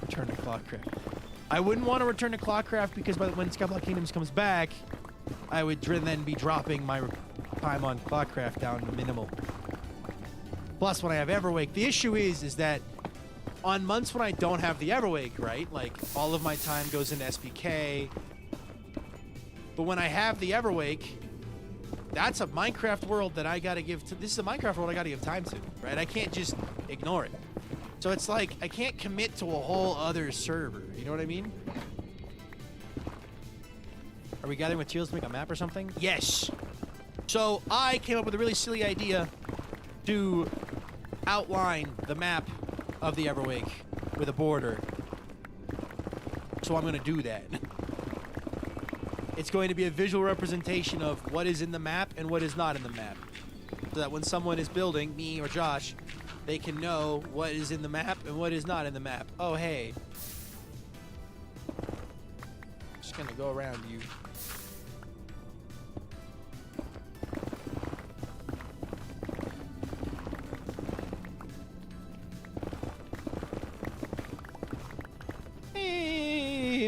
Return to Clockcraft. I wouldn't want to return to Clockcraft because when Skyblock Kingdoms comes back, I would then be dropping my time on Clockcraft down to minimal. Plus, when I have Everwake, the issue is that on months when I don't have the Everwake, right? Like, all of my time goes into SBK. But when I have the Everwake, that's a Minecraft world that I gotta give to. This is a Minecraft world I gotta give time to, right? I can't just ignore it. So it's like I can't commit to a whole other server. You know what I mean? Are we gathering materials to make a map or something? Yes. So I came up with a really silly idea to outline the map of the Everwake with a border. So I'm going to do that. It's going to be a visual representation of what is in the map and what is not in the map. So that when someone is building, me or Josh, they can know what is in the map and what is not in the map. Oh, hey. Just going to go around you.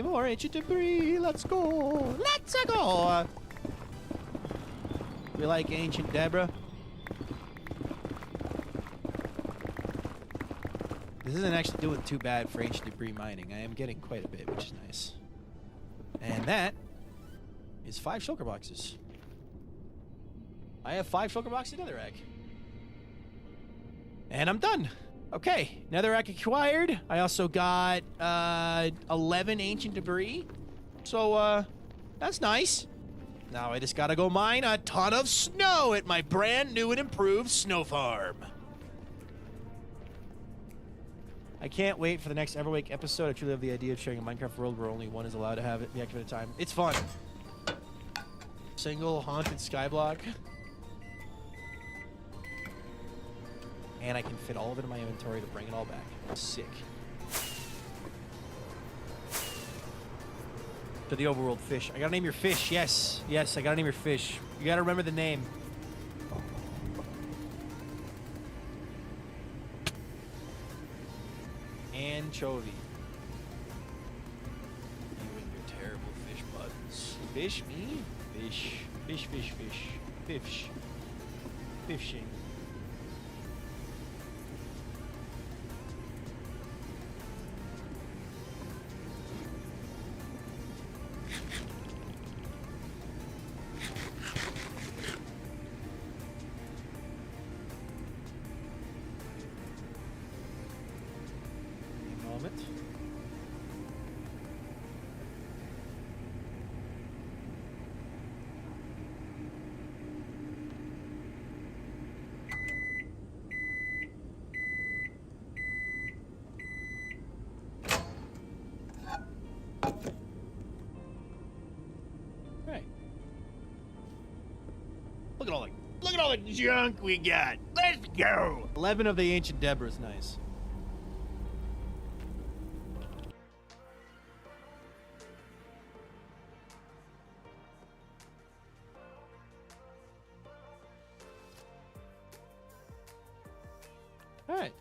More ancient debris. Let's go. Let's go. We like ancient Deborah. This isn't actually doing too bad for ancient debris mining. I am getting quite a bit, which is nice. And that is 5 shulker boxes. I have 5 shulker boxes netherrack. And I'm done. Okay, netherrack acquired. I also got 11 ancient debris. So, that's nice. Now I just gotta go mine a ton of snow at my brand new and improved snow farm. I can't wait for the next Everwake episode. I truly love the idea of sharing a Minecraft world where only one is allowed to have it be active at a time. It's fun. Single haunted skyblock. And I can fit all of it in my inventory to bring it all back. Sick. To the overworld fish. I gotta name your fish. Yes. Yes, I gotta name your fish. You gotta remember the name. Anchovy. You and your terrible fish buttons. Fish me? Fish. Fish, fish, fish. Fish. Fishing. Look at all the junk we got. Let's go. 11 of the ancient Deborah is nice. All right.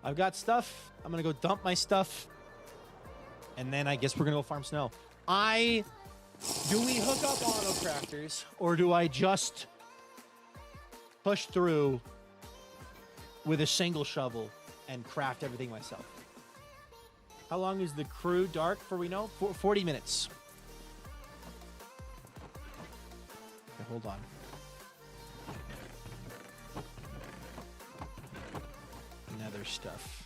I've got stuff. I'm going to go dump my stuff. And then I guess we're going to go farm snow. Do we hook up auto crafters, or do I just push through with a single shovel and craft everything myself? How long is the crew dark for we know? 40 minutes. Okay, hold on. Nether stuff.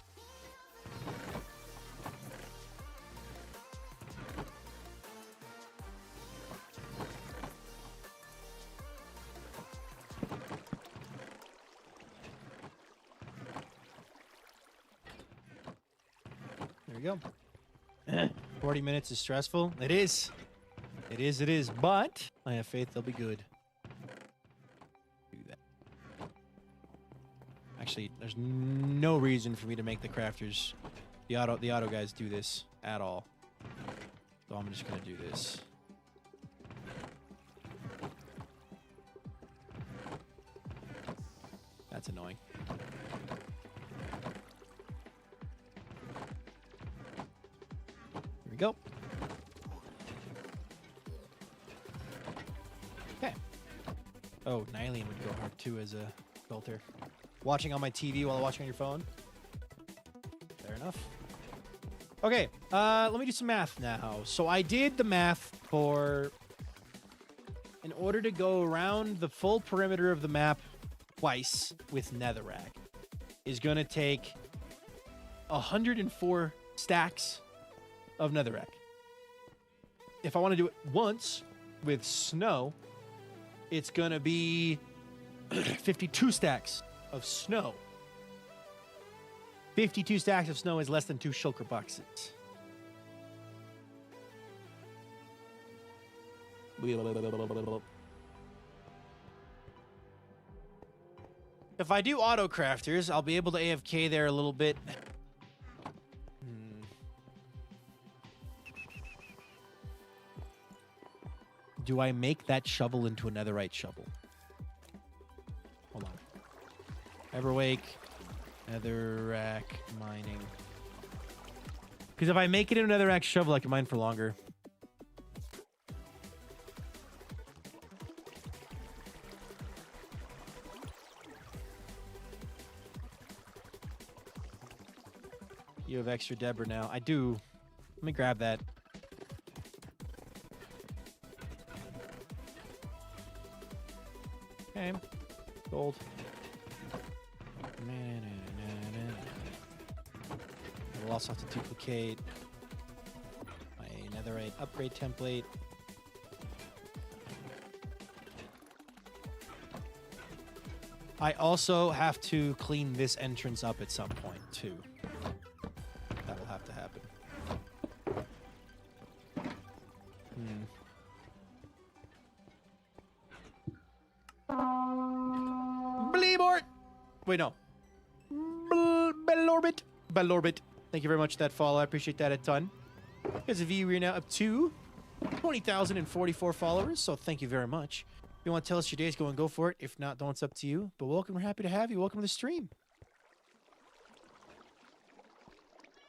Go. 40 minutes is stressful. It is. It is. But I have faith they'll be good. Do that. Actually, there's no reason for me to make the crafters, the auto guys do this at all. So I'm just gonna do this. That's annoying. Go. Okay. Oh, Nylene would go hard too as a filter. Watching on my TV while watching on your phone. Fair enough. Okay, let me do some math now. So I did the math for... In order to go around the full perimeter of the map twice with netherrack is going to take 104 stacks of netherrack. If I want to do it once with snow, it's going to be 52 stacks of snow. 52 stacks of snow is less than 2 shulker boxes. If I do auto crafters, I'll be able to AFK there a little bit. Do I make that shovel into a netherite shovel? Hold on. Everwake, netherrack mining. Because if I make it into a netherrack shovel, I can mine for longer. You have extra Deborah now. I do. Let me grab that. Okay. Gold. We'll also have to duplicate my netherite upgrade template. I also have to clean this entrance up at some point, too. That will have to happen. Bleebort! Wait, no. Bellorbit. Bellorbit. Thank you very much for that follow. I appreciate that a ton. Because of you, we're now up to 20,044 followers, so thank you very much. If you want to tell us your day's going, go for it. If not, don't, it's up to you. But welcome, we're happy to have you. Welcome to the stream.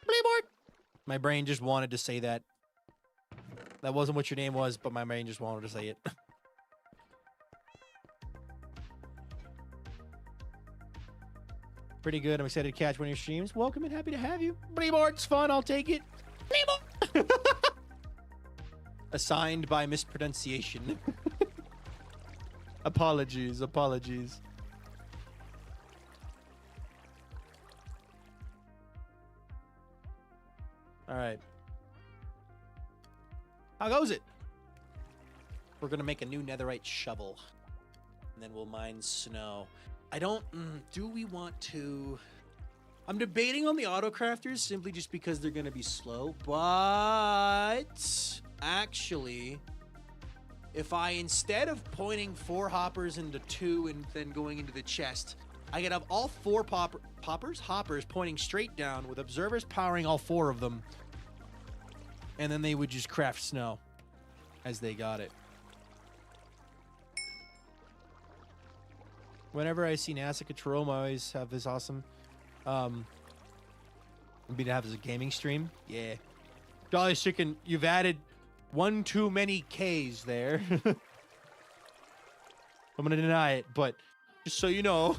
Bleebort! My brain just wanted to say that. That wasn't what your name was, but my brain just wanted to say it. Pretty good. I'm excited to catch one of your streams. Welcome and happy to have you. Bleebort's fun. I'll take it. Bleebort! Assigned by mispronunciation. Apologies. Apologies. All right. How goes it? We're going to make a new netherite shovel. And then we'll mine snow. I don't... do we want to... I'm debating on the auto crafters simply just because they're going to be slow. But... actually... if I, instead of pointing 4 hoppers into 2 and then going into the chest, I could have all 4 hoppers pointing straight down with observers powering all 4 of them. And then they would just craft snow as they got it. Whenever I see NASA Control, I always have this awesome... be to have as a gaming stream. Yeah. Jolly Chicken, you've added 1 too many Ks there. I'm gonna deny it, but just so you know,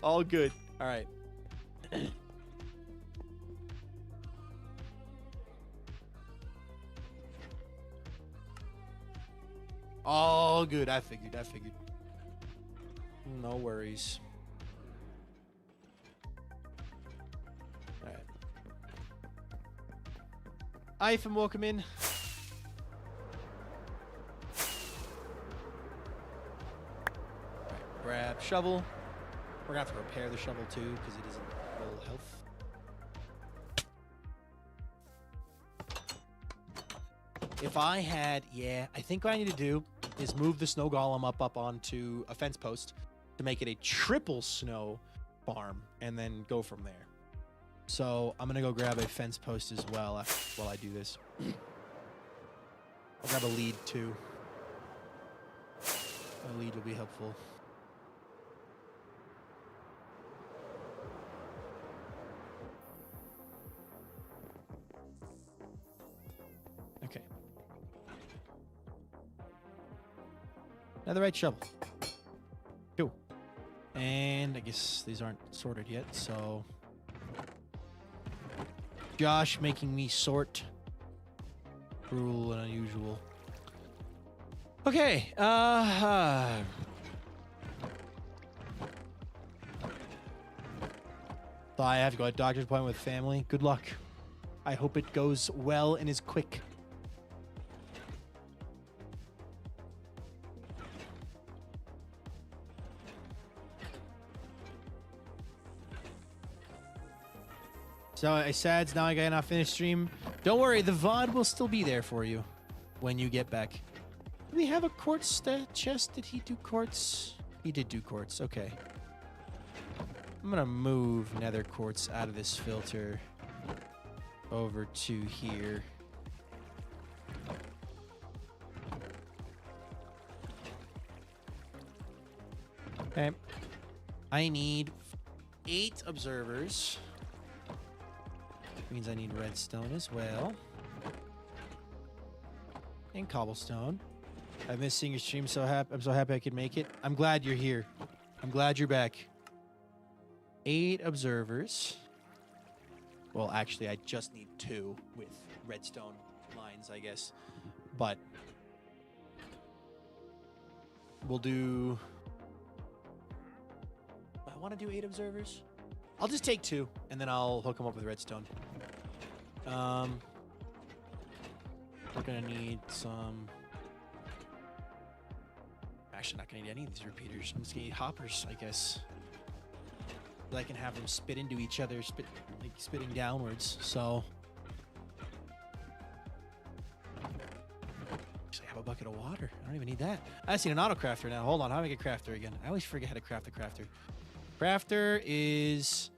all good. All right. All good. I figured. No worries. All right. Ifam, welcome in. Alright, grab shovel. We're gonna have to repair the shovel too, because it isn't full health. If I had, yeah, I think what I need to do is move the snow golem up onto a fence post to make it a triple snow farm, and then go from there. So I'm gonna go grab a fence post as well while I do this. I'll grab a lead too. A lead will be helpful. Okay. Netherite shovel. Cool. And I guess these aren't sorted yet, so... Josh making me sort. Cruel and unusual. Okay. Thought I have to go to a doctor's appointment with family. Good luck. I hope it goes well and is quick. So I said, now I got not finished stream. Don't worry, the VOD will still be there for you when you get back. Do we have a quartz chest? Did he do quartz? He did do quartz. Okay. I'm gonna move nether quartz out of this filter over to here. Okay. I need 8 observers. Means I need redstone as well. And cobblestone. I miss seeing your stream. I'm so happy I could make it. I'm glad you're here. I'm glad you're back. 8 observers. Well, actually, I just need 2 with redstone lines, I guess. But we'll do... I want to do 8 observers. I'll just take 2, and then I'll hook them up with redstone. We're gonna need some... Actually, not gonna need any of these repeaters. I'm just gonna need hoppers, I guess. But I can have them spit into each other, spitting downwards. So, actually, I have a bucket of water. I don't even need that. I just need an auto crafter now. Hold on, how do I get crafter again? I always forget how to craft the crafter. Crafter is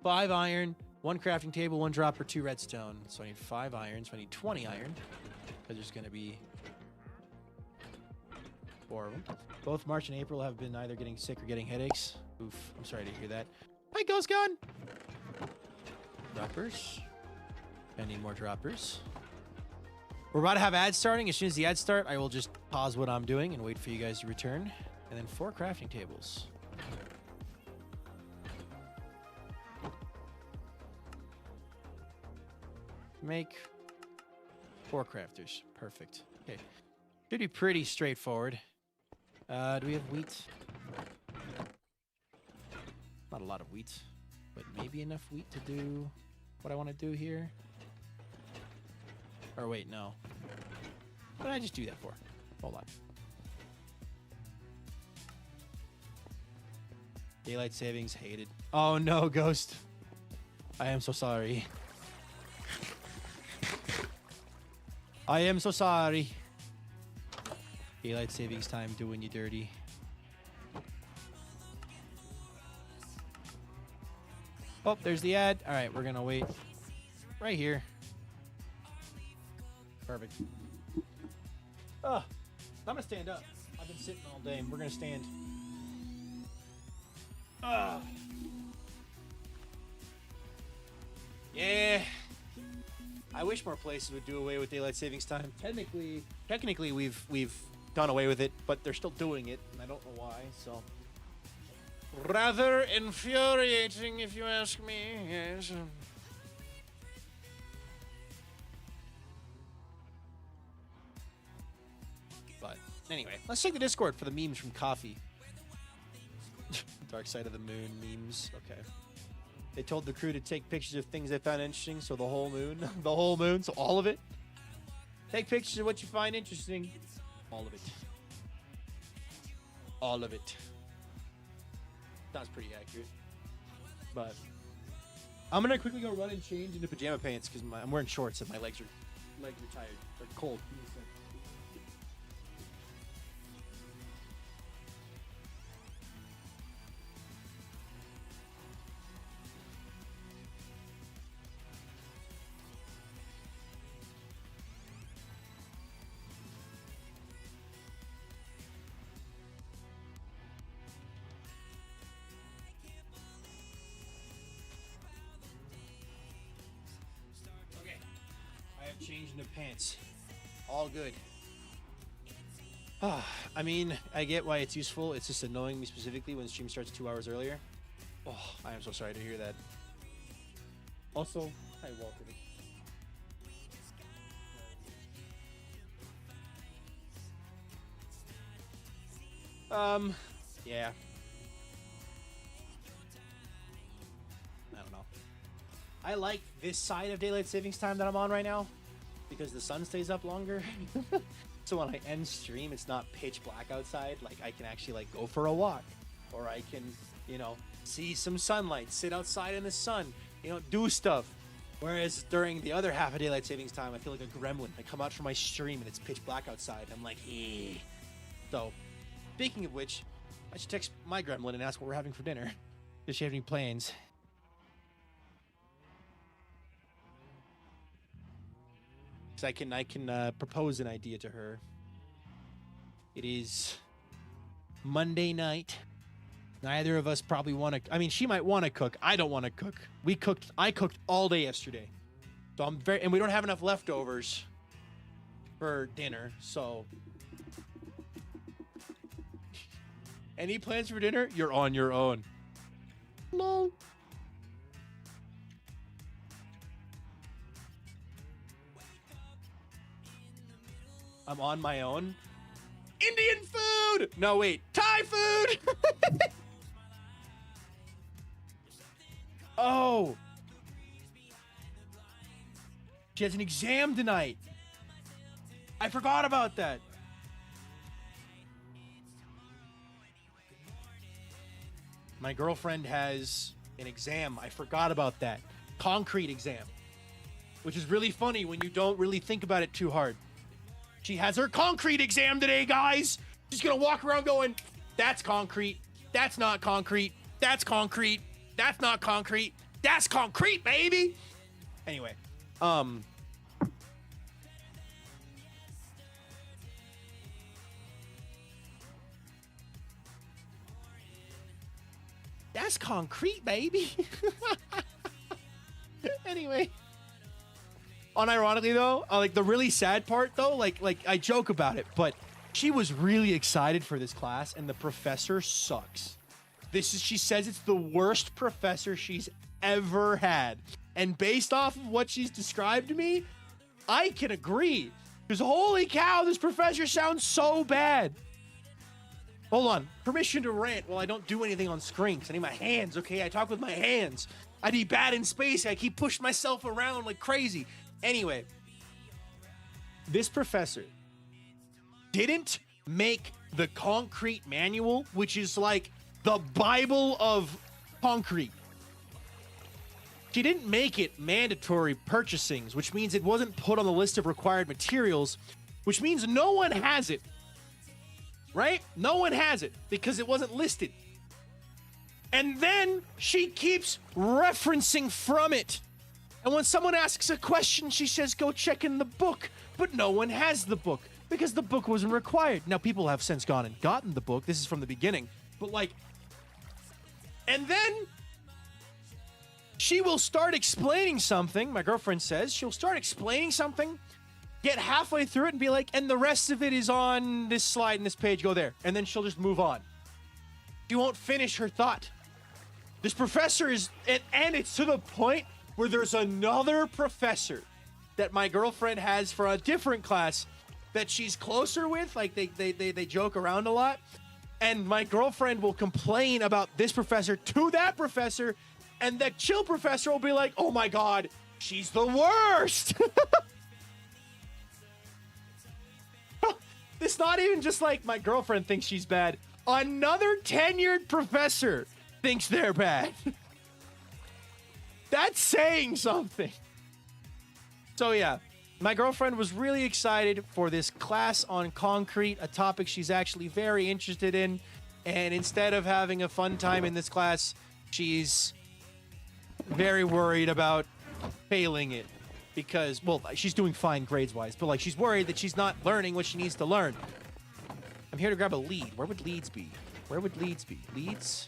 5 iron, 1 crafting table, 1 dropper, 2 redstone. So I need 5 iron. So I need 20 iron. Because there's going to be 4 of them. Both March and April have been either getting sick or getting headaches. Oof, I'm sorry to hear that. Hi, Ghost Gun! Droppers. I need more droppers. We're about to have ads starting. As soon as the ads start, I will just pause what I'm doing and wait for you guys to return. And then 4 crafting tables. Make 4 crafters. Perfect. Okay. Should be pretty straightforward. Do we have wheat? Not a lot of wheat, but maybe enough wheat to do what I want to do here. Or wait, no. What did I just do that for? Hold on. Daylight savings hated. Oh no, Ghost. I am so sorry. I am so sorry. Daylight savings time doing you dirty. Oh, there's the ad. All right, we're gonna wait right here. Perfect. Oh, I'm gonna stand up. I've been sitting all day. We're gonna stand. Yeah. I wish more places would do away with daylight savings time. Technically, we've done away with it, but they're still doing it, and I don't know why. So, rather infuriating, if you ask me. Yes. But anyway, let's check the Discord for the memes from Coffee. Dark side of the moon memes. Okay. They told the crew to take pictures of things they found interesting, so the whole moon. The whole moon, so all of it. Take pictures of what you find interesting. All of it. All of it. Sounds pretty accurate. But I'm going to quickly go run and change into pajama pants because I'm wearing shorts and my legs are tired. They're cold. Change into pants. All good. I mean, I get why it's useful. It's just annoying me specifically when the stream starts 2 hours earlier. Oh, I am so sorry to hear that. Also, hi Hi, Walter. Yeah. I don't know. I like this side of daylight savings time that I'm on right now because the sun stays up longer. So when I end stream, it's not pitch black outside. Like I can actually like go for a walk, or I can, you know, see some sunlight, sit outside in the sun, you know, do stuff. Whereas during the other half of daylight savings time, I feel like a gremlin. I come out from my stream and it's pitch black outside. I'm like, eh. So, speaking of which, I should text my gremlin and ask what we're having for dinner. Does she have any plans? Because I can propose an idea to her. It is Monday night. Neither of us probably want to. I mean, she might want to cook. I don't want to cook. I cooked all day yesterday, so and we don't have enough leftovers for dinner. So, any plans for dinner? You're on your own. No. I'm on my own. Indian food! No, wait. Thai food! Oh. She has an exam tonight. I forgot about that. My girlfriend has an exam. I forgot about that. Concrete exam. Which is really funny when you don't really think about it too hard. She has her concrete exam today, guys. She's gonna walk around going, that's concrete. That's not concrete. That's concrete. That's not concrete. That's concrete, baby. Anyway, that's concrete, baby. Anyway. Unironically though, like the really sad part though, like I joke about it, but she was really excited for this class and the professor sucks. She says it's the worst professor she's ever had. And based off of what she's described to me, I can agree. Because holy cow, this professor sounds so bad. Hold on. Permission to rant while I don't do anything on screen. 'Cause I need my hands, okay? I talk with my hands. I need bad in space. I keep pushing myself around like crazy. Anyway, this professor didn't make the concrete manual, which is like the Bible of concrete. She didn't make it mandatory purchasings, which means it wasn't put on the list of required materials, which means no one has it. Right? No one has it because it wasn't listed. And then she keeps referencing from it. And when someone asks a question, she says, go check in the book. But no one has the book because the book wasn't required. Now, people have since gone and gotten the book. This is from the beginning. But like, and then she will start explaining something. My girlfriend says she'll start explaining something, get halfway through it and be like, and the rest of it is on this slide and this page, go there. And then she'll just move on. She won't finish her thought. This professor is, and it's to the point where there's another professor that my girlfriend has for a different class that she's closer with. Like they joke around a lot. And my girlfriend will complain about this professor to that professor. And that chill professor will be like, oh my God, she's the worst. It's not even just like my girlfriend thinks she's bad. Another tenured professor thinks they're bad. That's saying something. So yeah, my girlfriend was really excited for this class on concrete, a topic she's actually very interested in. And instead of having a fun time in this class, she's very worried about failing it. Because, well, she's doing fine grades-wise, but like she's worried that she's not learning what she needs to learn. I'm here to grab a lead. Where would leads be? Where would leads be? Leads?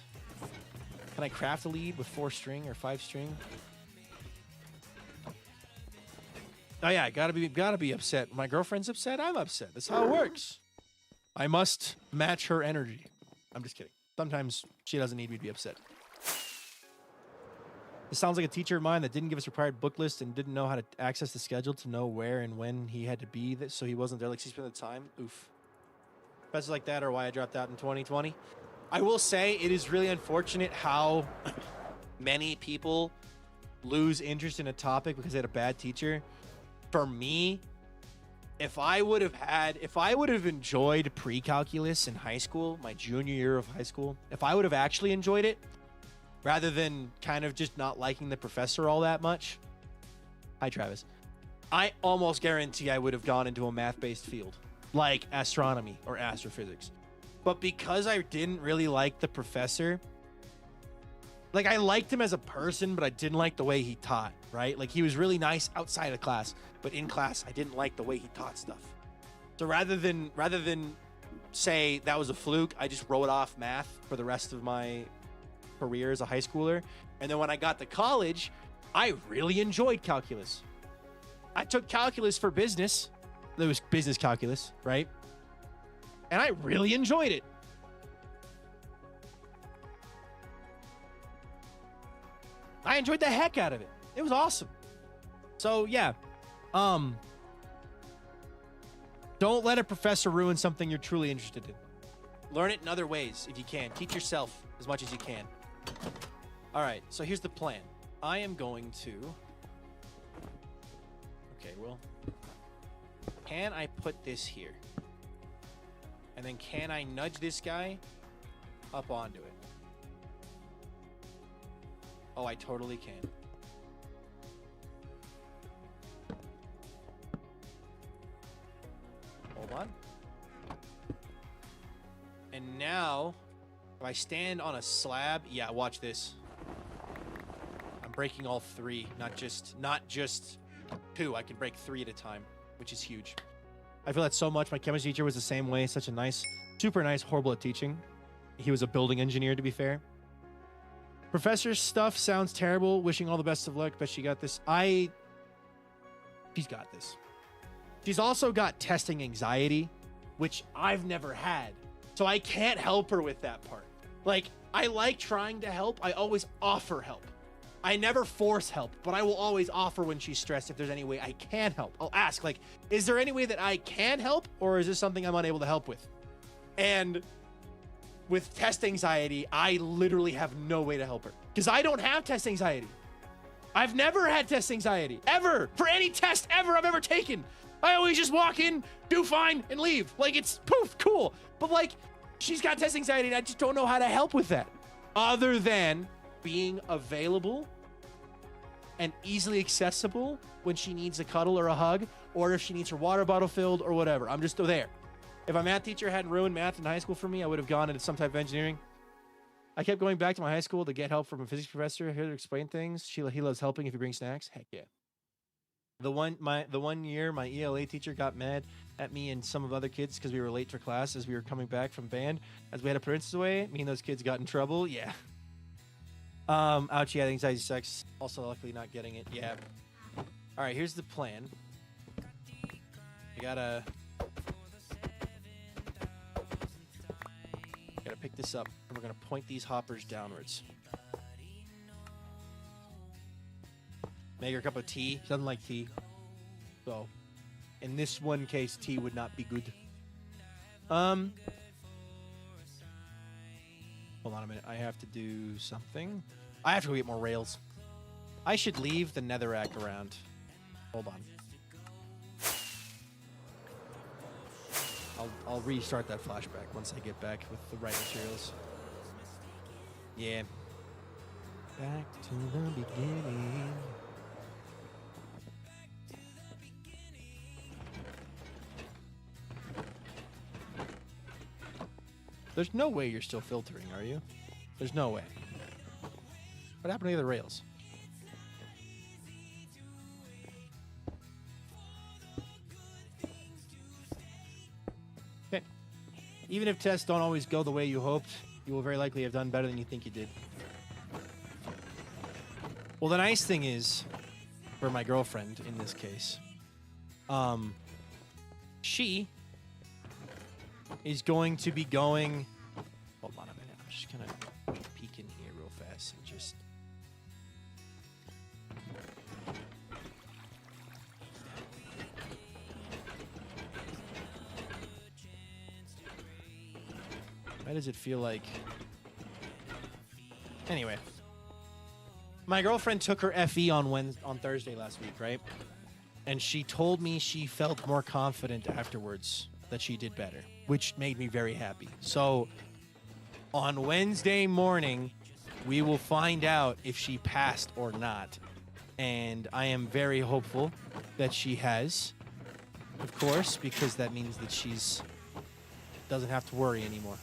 Can I craft a lead with 4 string or 5 string? Oh yeah, gotta be upset. My girlfriend's upset, I'm upset. That's how it works. I must match her energy. I'm just kidding. Sometimes she doesn't need me to be upset. It sounds like a teacher of mine that didn't give us required book list and didn't know how to access the schedule to know where and when he had to be, so he wasn't there. Like, he spent the time. Oof. Professors like that are why I dropped out in 2020. I will say it is really unfortunate how many people lose interest in a topic because they had a bad teacher. For me, if I would have enjoyed pre-calculus in high school, my junior year of high school, if I would have actually enjoyed it, rather than kind of just not liking the professor all that much. Hi, Travis. I almost guarantee I would have gone into a math-based field, like astronomy or astrophysics. But because I didn't really like the professor, like, I liked him as a person, but I didn't like the way he taught, right? Like, he was really nice outside of class, but in class, I didn't like the way he taught stuff. So rather than say that was a fluke, I just wrote off math for the rest of my career as a high schooler. And then when I got to college, I really enjoyed calculus. I took calculus for business. There was business calculus, right? And I really enjoyed it. I enjoyed the heck out of it. It was awesome. So yeah, don't let a professor ruin something you're truly interested in. Learn it in other ways if you can. Teach yourself as much as you can. All right, so here's the plan. I am going to... Okay, well... Can I put this here? And then can I nudge this guy up onto it? Oh, I totally can. Hold on. And now... If I stand on a slab, yeah, watch this. I'm breaking all three, not just two. I can break three at a time, which is huge. I feel that so much. My chemistry teacher was the same way. Such a nice, super nice, horrible at teaching. He was a building engineer, to be fair. Professor's stuff sounds terrible. Wishing all the best of luck. Bet she got this. She's got this. She's also got testing anxiety, which I've never had. So I can't help her with that part. Like, I like trying to help. I always offer help. I never force help, but I will always offer when she's stressed if there's any way I can help. I'll ask, like, is there any way that I can help, or is this something I'm unable to help with? And with test anxiety, I literally have no way to help her because I don't have test anxiety. I've never had test anxiety, ever, for any test ever I've ever taken. I always just walk in, do fine, and leave. Like, it's poof, cool. But, like, she's got test anxiety, and I just don't know how to help with that. Other than being available and easily accessible when she needs a cuddle or a hug, or if she needs her water bottle filled or whatever. I'm just there. If a math teacher hadn't ruined math in high school for me, I would have gone into some type of engineering. I kept going back to my high school to get help from a physics professor here to explain things. He loves helping if you bring snacks. Heck yeah. The one year my ELA teacher got mad at me and some of other kids because we were late for class as we were coming back from band. As we had a princess away, me and those kids got in trouble. Yeah. Ouch, yeah, anxiety sucks. Also, luckily not getting it. Yeah. All right, here's the plan. You gotta pick this up, and we're gonna point these hoppers downwards. Make her a cup of tea. She doesn't like tea. So, in this one case, tea would not be good. Hold on a minute. I have to do something. I have to go get more rails. I should leave the netherrack around. Hold on. I'll restart that flashback once I get back with the right materials. Yeah. Back to the beginning. There's no way you're still filtering, are you? There's no way. What happened to the other rails? Okay. Even if tests don't always go the way you hoped, you will very likely have done better than you think you did. Well, the nice thing is, for my girlfriend in this case, she is going to be going... Hold on a minute. I'm just going to peek in here real fast and just... Why does it feel like... Anyway. My girlfriend took her FE on Thursday last week, right? And she told me she felt more confident afterwards, that she did better, which made me very happy. So on Wednesday morning, we will find out if she passed or not. And I am very hopeful that she has, of course, because that means that she's doesn't have to worry anymore.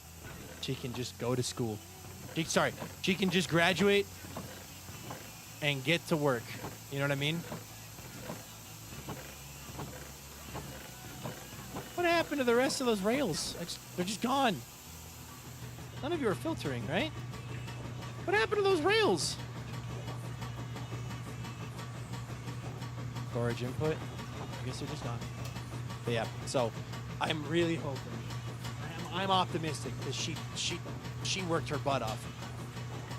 She can just go to school. She can just graduate and get to work. You know what I mean? What happened to the rest of those rails? They're just gone. None of you are filtering, right? What happened to those rails? Storage input. I guess they're just gone. But yeah, so I'm really hoping. I'm optimistic because she worked her butt off.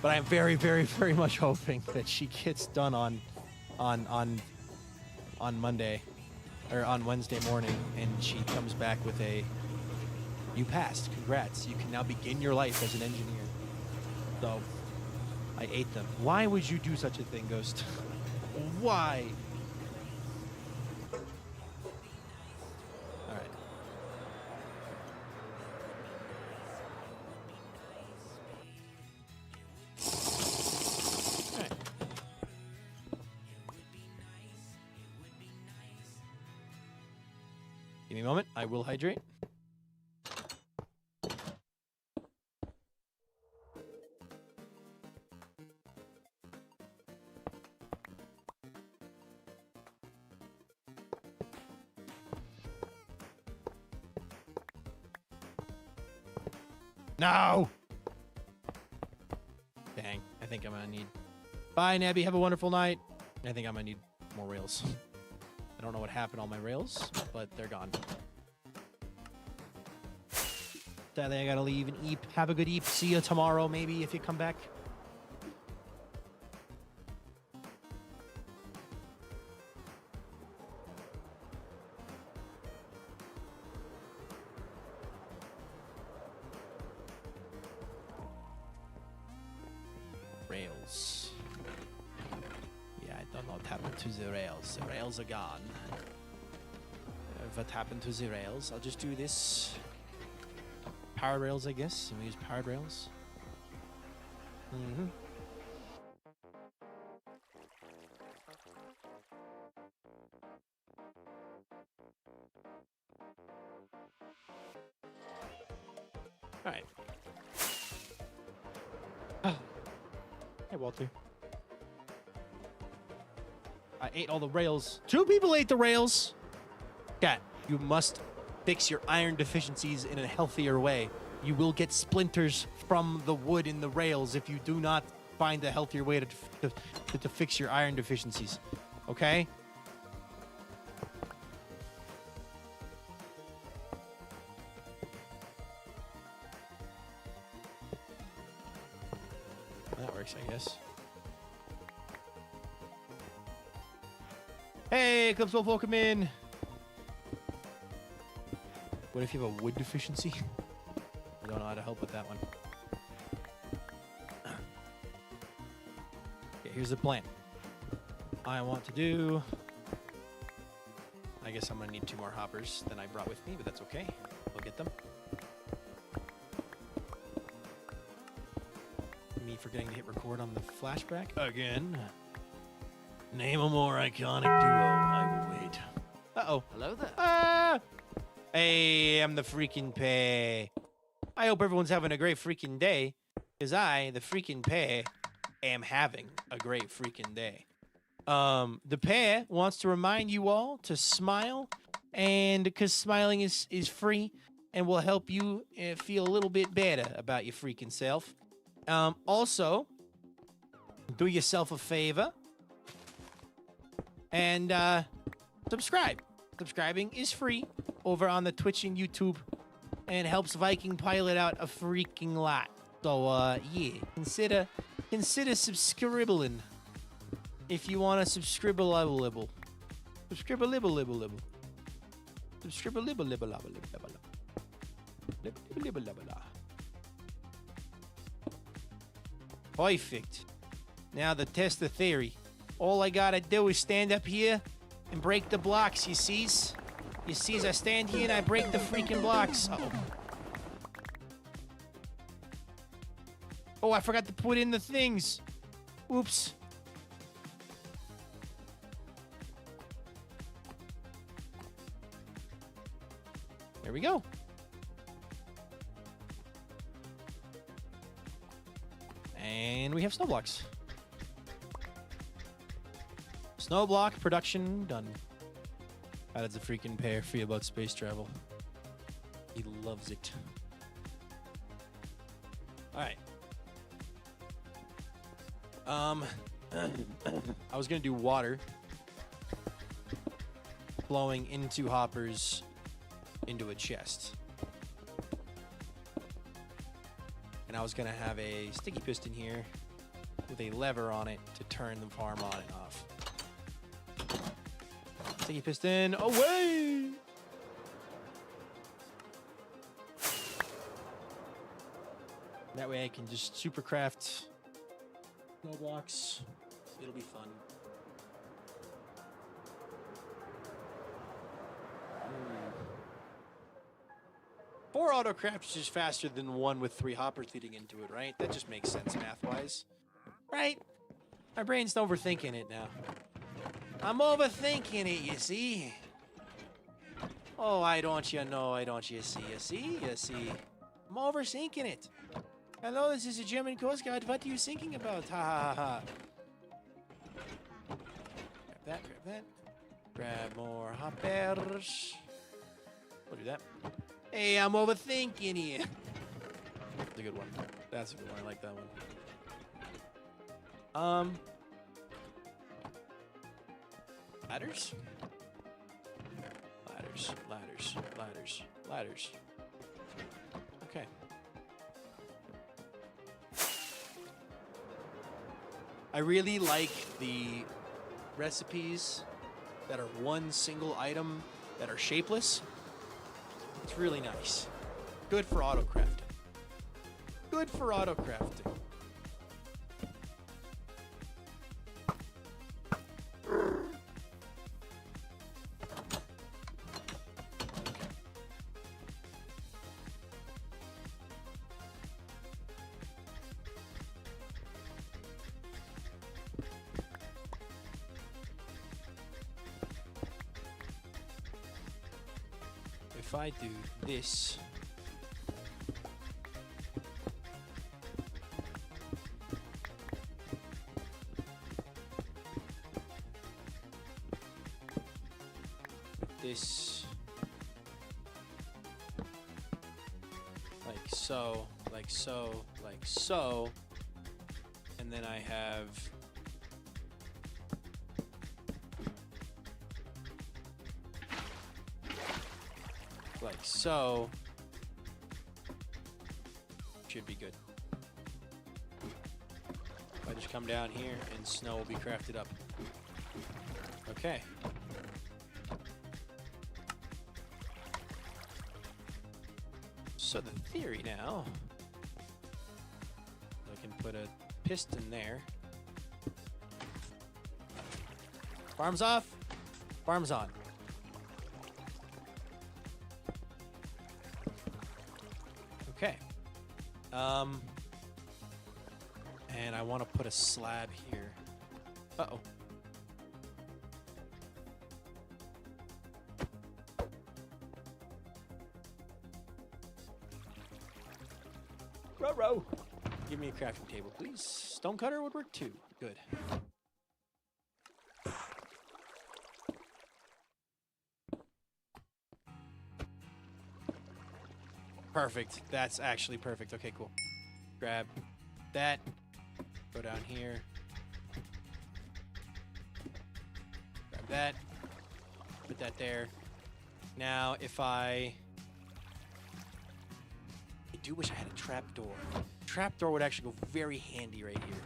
But I'm very, very, very much hoping that she gets done on Monday or on Wednesday morning, and she comes back with a, you passed, congrats. You can now begin your life as an engineer. So I ate them. Why would you do such a thing, Ghost? Why? All right. All right. Give me a moment. I will hydrate. No! Dang, I think I'm gonna need... Bye, Nabby, have a wonderful night. I think I'm gonna need more rails. I don't know what happened to all my rails, but they're gone. Sadly, I gotta leave and eep. Have a good eep. See you tomorrow, maybe, if you come back. Rails. Yeah, I don't know what happened to the rails. The rails are gone. What happened to the rails? I'll just do this. Powered rails, I guess. And we use powered rails. Mm-hmm. All right. Hey, Walter. I ate all the rails. 2 people ate the rails. Cat, you must fix your iron deficiencies in a healthier way. You will get splinters from the wood in the rails if you do not find a healthier way to fix your iron deficiencies. Okay? That works, I guess. Hey, Eclipse Wolf, welcome in. What if you have a wood deficiency? I don't know how to help with that one. Okay, here's the plan. I want to do... I guess I'm gonna need 2 more hoppers than I brought with me, but that's okay. We'll get them. Me forgetting to hit record on the flashback again. Name a more iconic duo. I will wait. Uh-oh. Hello there. Ah! Hey, I'm the freaking pay. I hope everyone's having a great freaking day, because I, the freaking pay, am having a great freaking day. The pay wants to remind you all to smile, and because smiling is free and will help you feel a little bit better about your freaking self. Also, do yourself a favor and subscribe. Subscribing is free over on the Twitch and YouTube and helps VikingPilot out a freaking lot. So, yeah, consider subscribbling if you want to subscribe-a-libble. Subscribe-a-libble-libble-libble. Subscribe-a-libble-libble-libble-libble. Perfect. Now to test the theory. All I gotta do is stand up here and break the blocks, you sees? You sees I stand here and I break the freaking blocks. Uh-oh. Oh, I forgot to put in the things. Oops. There we go. And we have snow blocks. Snow block production done. How does a freaking pair feel about space travel? He loves it. Alright. I was gonna do water flowing into hoppers into a chest. And I was gonna have a sticky piston here with a lever on it to turn the farm on and off. Sticky piston away! That way I can just supercraft snow blocks. It'll be fun. 4 autocrafts is faster than 1 with 3 hoppers leading into it, right? That just makes sense math-wise. Right? My brain's overthinking it now. I'm overthinking it, you see? Oh, I don't you know, I don't you see, you see, you see. I'm overthinking it. Hello, this is a German Coast Guard. What are you thinking about? Ha ha ha. Grab that, grab that. Grab more hoppers. We'll do that. Hey, I'm overthinking it. That's a good one. That's a good one. I like that one. Ladders? Ladders, ladders, ladders, ladders. Okay. I really like the recipes that are one single item that are shapeless. It's really nice. Good for autocrafting. Good for autocrafting. If I do this, this, like so, like so, like so, and then I have like so, should be good. If I just come down here and snow will be crafted up. Okay. So the theory now, I can put a piston there. Farm's off, farm's on. Okay. And I want to put a slab here. Uh-oh. Row. Give me a crafting table, please. Stonecutter would work too. Good. Perfect. That's actually perfect. Okay, cool. Grab that. Go down here. Grab that. Put that there. Now, if I do wish I had a trapdoor. Trapdoor would actually go very handy right here.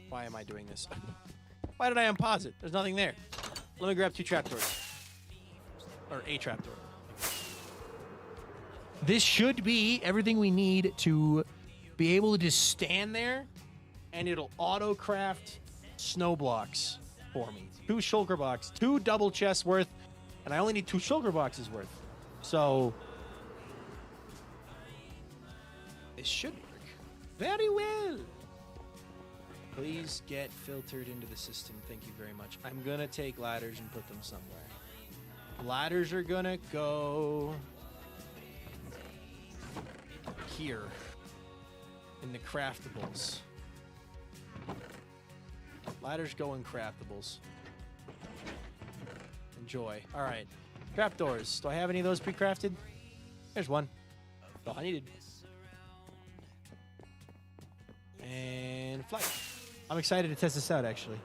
Why am I doing this? Why did I unpause it? There's nothing there. Let me grab 2 trapdoors. Or a trapdoor. this should be everything we need to be able to just stand there and it'll auto craft snow blocks for me. 2 shulker boxes, 2 double chests worth, and I only need 2 shulker boxes worth. So this should work very well. Please get filtered into the system. Thank you very much. I'm going to take ladders and put them somewhere. Ladders are going to go here in the craftables. Ladders go in craftables. Enjoy. All right. Trapdoors. Do I have any of those pre-crafted? There's one. That's all I needed. And flight. I'm excited to test this out, actually.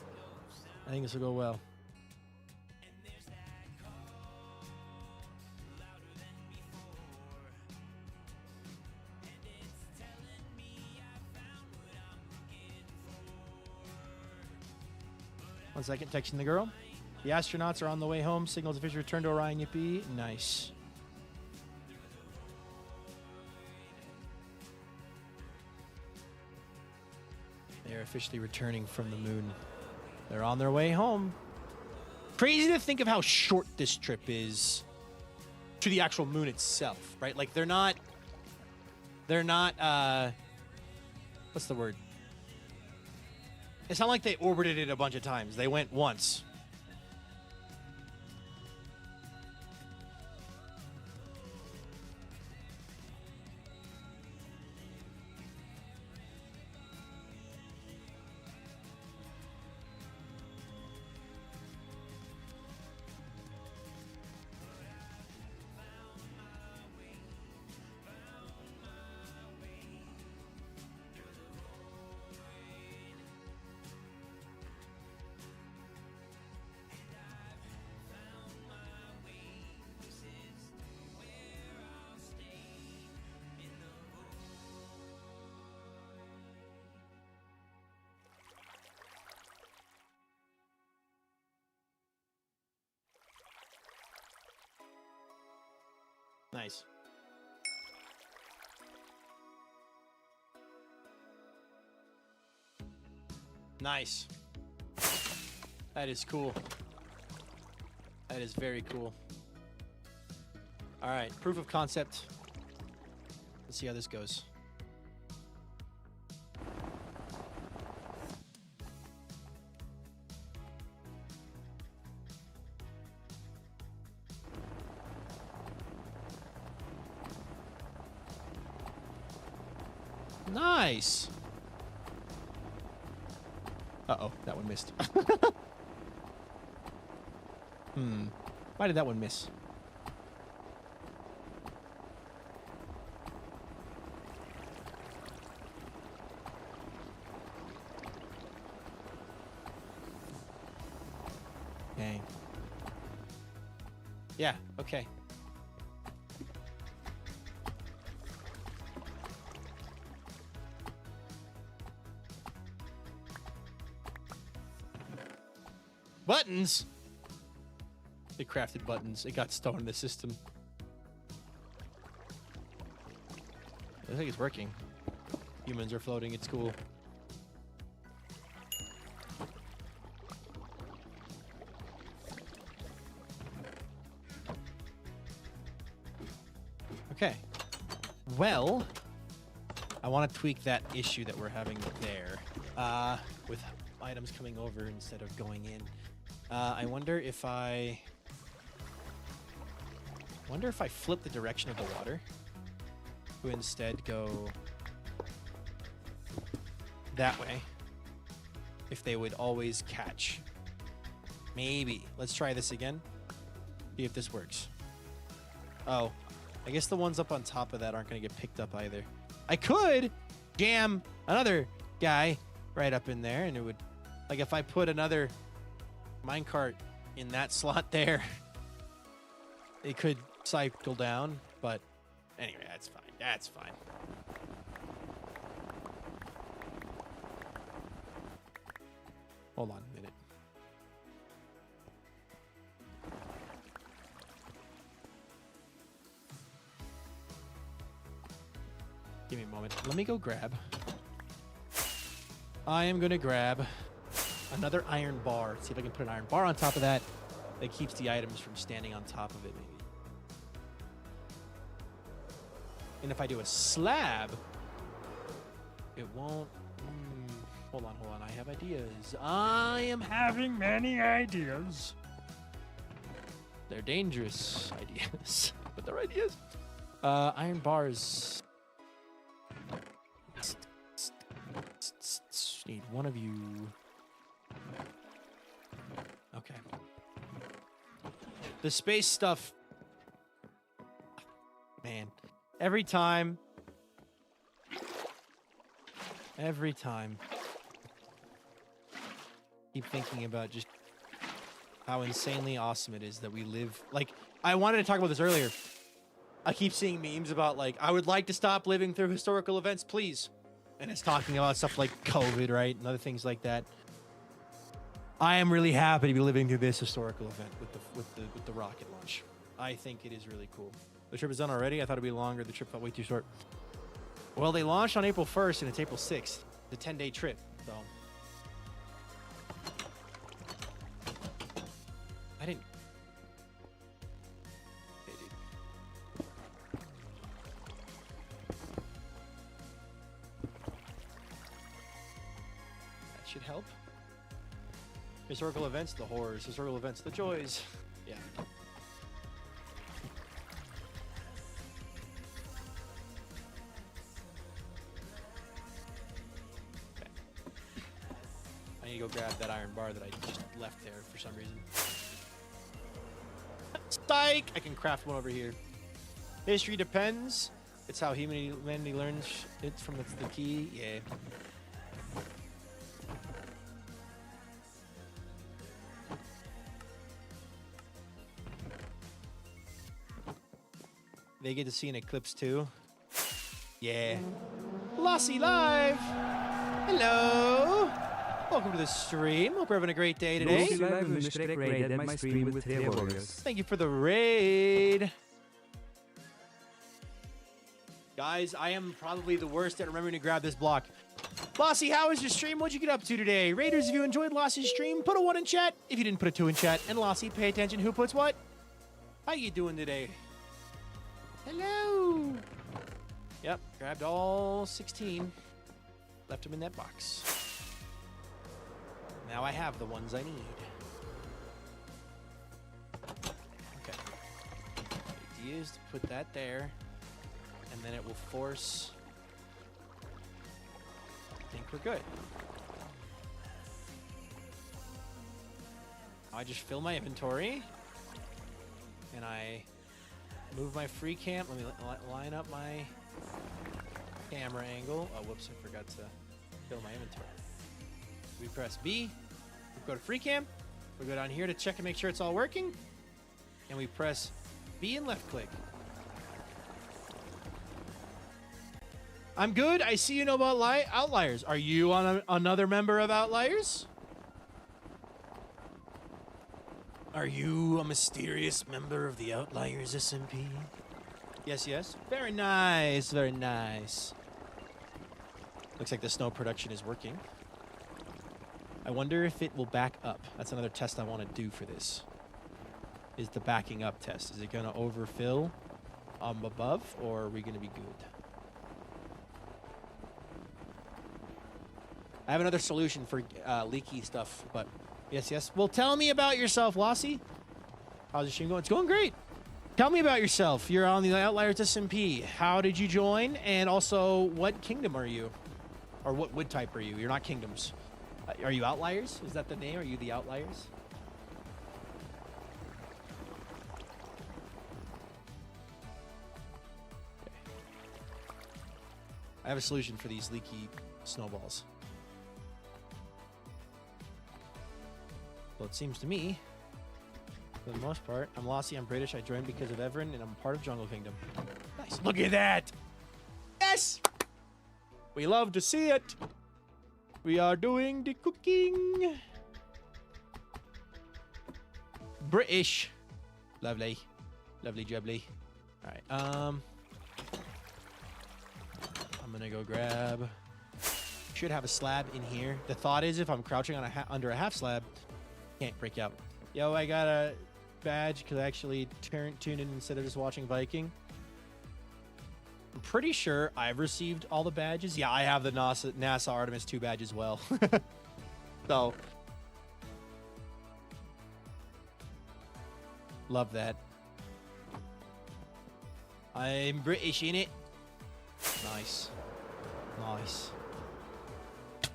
I think this will go well. One second, texting the girl. The astronauts are on the way home. Signals officially return to Orion. Yippee. Nice. They're officially returning from the moon. They're on their way home. Crazy to think of how short this trip is to the actual moon itself, right? Like they're not, what's the word? It's not like they orbited it a bunch of times. They went once. Nice. Nice. That is cool. That is very cool. All right, proof of concept. Let's see how this goes. Nice. Uh-oh, that one missed. Why did that one miss? Dang. Yeah, okay. Buttons? They crafted buttons. It got stolen in the system. I think it's working. Humans are floating. It's cool. Okay. Well, I want to tweak that issue that we're having there with items coming over instead of going in. I wonder if I flip the direction of the water to instead go that way. If they would always catch. Maybe. Let's try this again. See if this works. Oh, I guess the ones up on top of that aren't going to get picked up either. I could jam another guy right up in there and it would, like if I put another minecart in that slot there, it could cycle down, but anyway, that's fine. That's fine. Hold on a minute. let me go grab. I am gonna grab another iron bar. See if I can put an iron bar on top of that. That keeps the items from standing on top of it, maybe. And if I do a slab, it won't. Hold on. I have ideas. I am having many ideas. They're dangerous ideas, but they're ideas. Iron bars. Need one of you. Okay. The space stuff. Man. Every time. Keep thinking about just how insanely awesome it is that we live. Like, I wanted to talk about this earlier. I keep seeing memes about, like, I would like to stop living through historical events, please. And it's talking about stuff like COVID, right? And other things like that. I am really happy to be living through this historical event with the rocket launch. I think it is really cool. The trip is done already. I thought it'd be longer. The trip felt way too short. Well, they launched on April 1st and it's April 6th. It's a 10-day trip, so. I didn't. Hey, dude. That should help. Historical events, the horrors. Historical events, the joys. Yeah. Okay. I need to go grab that iron bar that I just left there for some reason. Psych! I can craft one over here. History depends. It's how humanity learns it from the key. Yeah. They get to see an eclipse too. Yeah. Lassie Live! Hello! Welcome to the stream. Hope you're having a great day today. Thank you for the raid. Guys, I am probably the worst at remembering to grab this block. Lassie, how was your stream? What'd you get up to today? Raiders, if you enjoyed Lassie's stream, put a 1 in chat. If you didn't put a 2 in chat. And Lassie, pay attention. Who puts what? How you doing today? Hello. Yep, grabbed all 16. Left them in that box. Now I have the ones I need. Okay. The idea is to put that there, and then it will force. I think we're good. I just fill my inventory, and I move my free cam. Let me line up my camera angle. Oh, whoops! I forgot to fill my inventory. We press B. We go to free cam. We go down here to check and make sure it's all working, and we press B and left click. I'm good. I see you know about Outliers. Are you on another member of Outliers? Are you a mysterious member of the Outliers SMP? Yes, yes. Very nice, very nice. Looks like the snow production is working. I wonder if it will back up. That's another test I want to do for this. Is the backing up test. Is it going to overfill above, or are we going to be good? I have another solution for leaky stuff, but yes, yes. Well, tell me about yourself, Lassie. How's the stream going? It's going great. Tell me about yourself. You're on the Outliers SMP. How did you join? And also, what kingdom are you? Or what wood type are you? You're not kingdoms. Are you Outliers? Is that the name? Are you the Outliers? Okay. I have a solution for these leaky snowballs. Well, it seems to me, for the most part, I'm Lassie, I'm British, I joined because of Everin, and I'm part of Jungle Kingdom. Nice. Look at that! Yes! We love to see it! We are doing the cooking! British. Lovely. Lovely jubbly. Alright, I'm I'm gonna go grab. Should have a slab in here. The thought is, if I'm crouching on under a half slab, can't break out. Yo, I got a badge because I actually tuned in instead of just watching Viking. I'm pretty sure I've received all the badges. Yeah, I have the NASA Artemis 2 badge as well. So, love that. I'm British in it. Nice. Nice.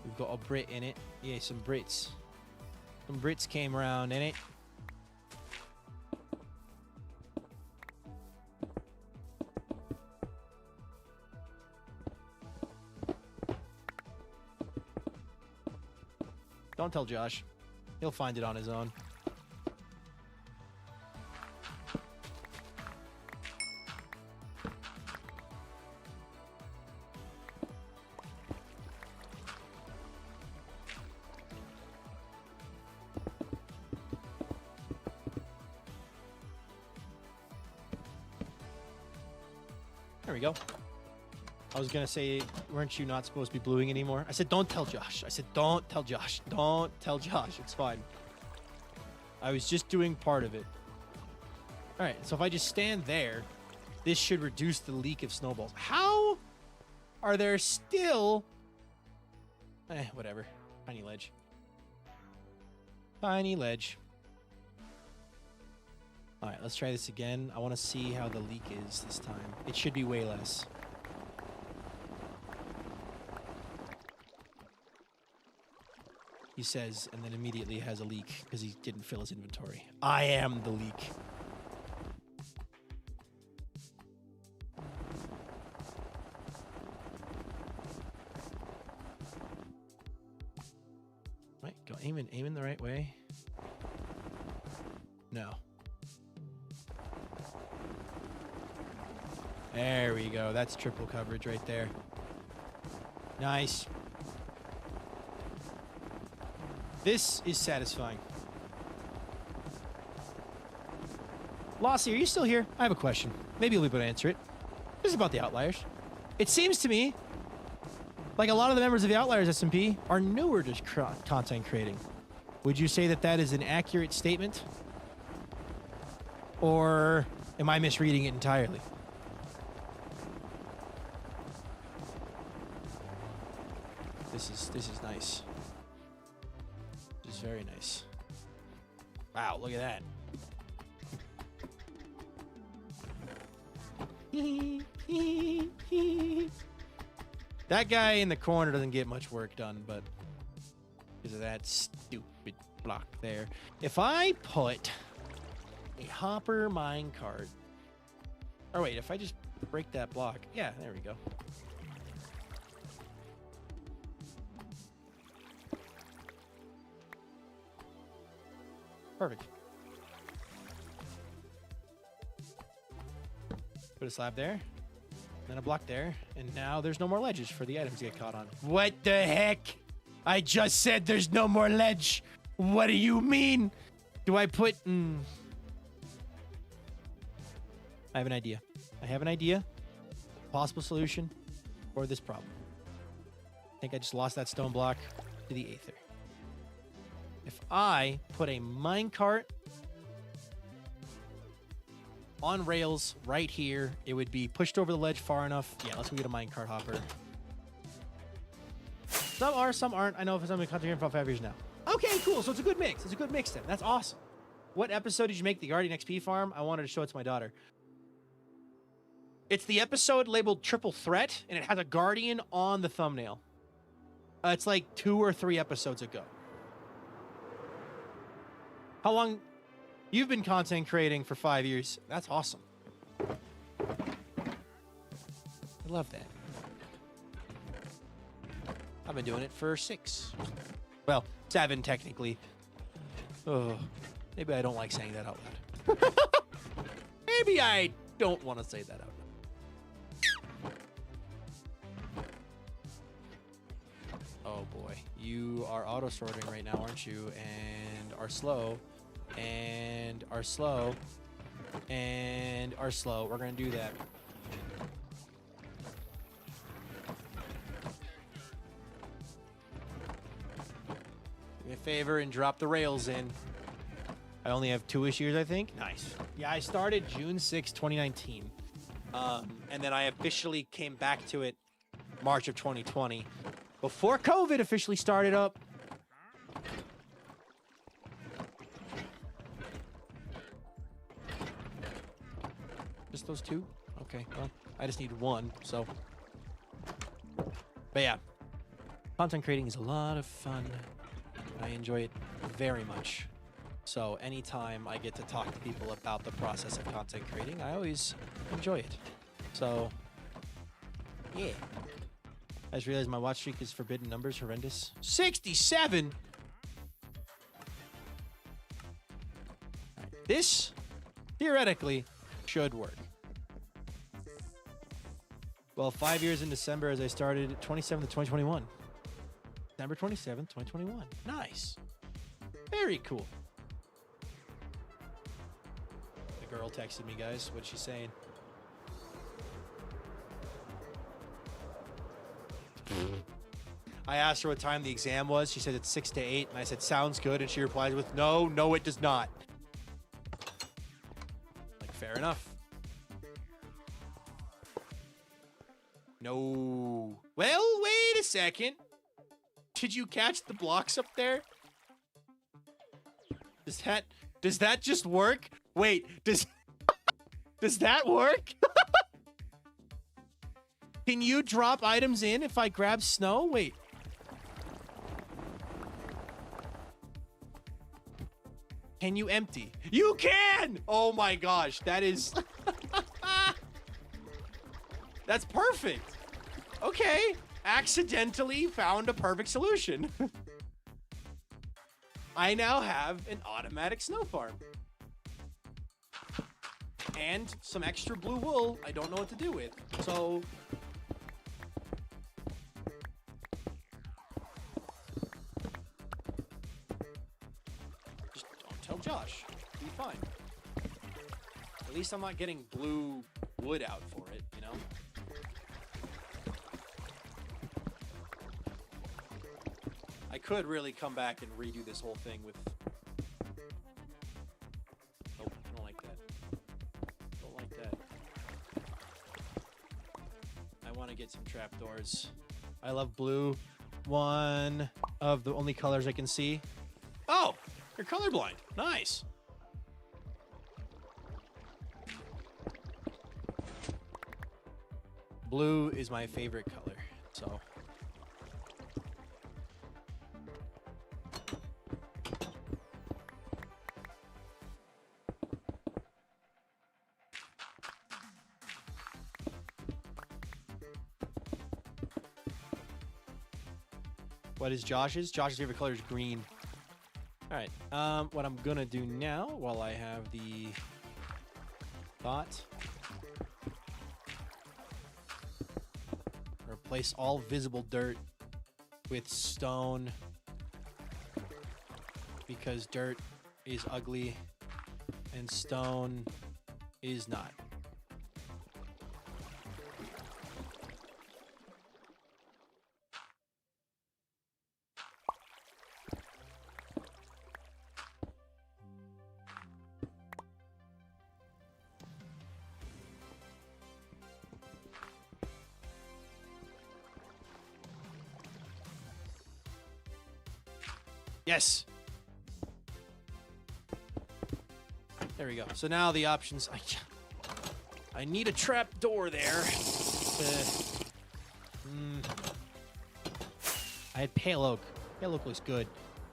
We've got a Brit in it. Yeah, some Brits. Some Brits came around in it. Don't tell Josh. He'll find it on his own. There we go. I was gonna say, weren't you not supposed to be bluing anymore? I said, don't tell Josh. I said, don't tell Josh. Don't tell Josh. It's fine. I was just doing part of it. All right, so if I just stand there, this should reduce the leak of snowballs. How are there still... whatever. Tiny ledge. Tiny ledge. All right, let's try this again. I want to see how the leak is this time. It should be way less. He says, and then immediately has a leak because he didn't fill his inventory. I am the leak. Right, go aim in the right way. No. There we go. That's triple coverage right there. Nice. This is satisfying. Lossie, are you still here? I have a question. Maybe you'll be able to answer it. This is about the Outliers. It seems to me like a lot of the members of the Outliers SMP are newer to content creating. Would you say that that is an accurate statement? Or am I misreading it entirely? This is nice. This is very nice. Wow, look at that. That guy in the corner doesn't get much work done, but because of that stupid block there. If I put a hopper minecart, or wait, if I just break that block, yeah, there we go. Perfect. Put a slab there, then a block there, and now there's no more ledges for the items to get caught on. What the heck? I just said there's no more ledge. What do you mean? Do I put... I have an idea. I have an idea. Possible solution for this problem. I think I just lost that stone block to the aether. If I put a minecart on rails right here, it would be pushed over the ledge far enough. Yeah, let's go get a minecart hopper. Some are, some aren't. I know if I'm in content here for about 5 years now. Okay, cool. So it's a good mix. It's a good mix then. That's awesome. What episode did you make the Guardian XP farm? I wanted to show it to my daughter. It's the episode labeled Triple Threat, and it has a Guardian on the thumbnail. It's like 2 or 3 episodes ago. How long? You've been content creating for 5 years. That's awesome. I love that. I've been doing it for 6. Well, 7 technically. Oh, maybe I don't like saying that out loud. Maybe I don't want to say that out loud. Oh boy, you are auto sorting right now, aren't you? And are slow. And are slow. And are slow. We're gonna do that. me a favor and drop the rails in. I only have 2-ish years, I think. Nice. Yeah, I started June 6, 2019. And then I officially came back to it March of 2020. Before COVID officially started up. Just those two? Okay, well, I just need one, so. But yeah, content creating is a lot of fun. I enjoy it very much. So anytime I get to talk to people about the process of content creating, I always enjoy it. So, yeah. I just realized my watch streak is forbidden numbers, horrendous. 67! Right. This, theoretically, should work. Well, 5 years in December as I started 27th of 2021. December 27th, 2021. Nice. Very cool. The girl texted me, guys. What's she saying? I asked her what time the exam was. She said it's 6 to 8. And I said, sounds good. And she replies with, no, it does not. Like, fair enough. No. Well, wait a second. Did you catch the blocks up there? Does that just work? Wait, does that work? Can you drop items in if I grab snow? Wait. Can you empty? You can! Oh my gosh, that is... That's perfect. Okay, accidentally found a perfect solution. I now have an automatic snow farm. And some extra blue wool I don't know what to do with. So... just don't tell Josh. Be fine. At least I'm not getting blue wood out for it, you know? I could really come back and redo this whole thing with... Nope, I don't like that. Don't like that. I want to get some trapdoors. I love blue. One of the only colors I can see. Oh, you're colorblind. Nice. Blue is my favorite color, so... What is Josh's? Josh's favorite color is green. All right. What I'm gonna do now, while I have the thought, replace all visible dirt with stone because dirt is ugly and stone is not. Yes. There we go. So now the options. I need a trap door there. I had pale oak. Pale oak looks good,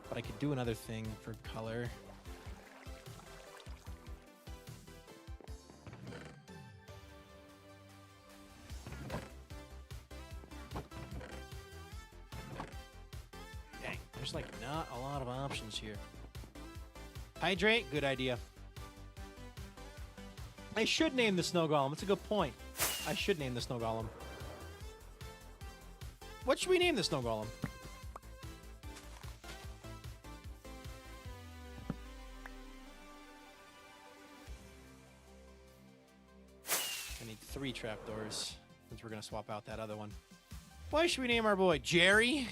but I could do another thing for color. There's like not a lot of options here. Hydrate, good idea. I should name the snow golem. It's a good point. I should name the snow golem. What should we name the snow golem? I need 3 trapdoors since we're gonna swap out that other one. Why should we name our boy Jerry?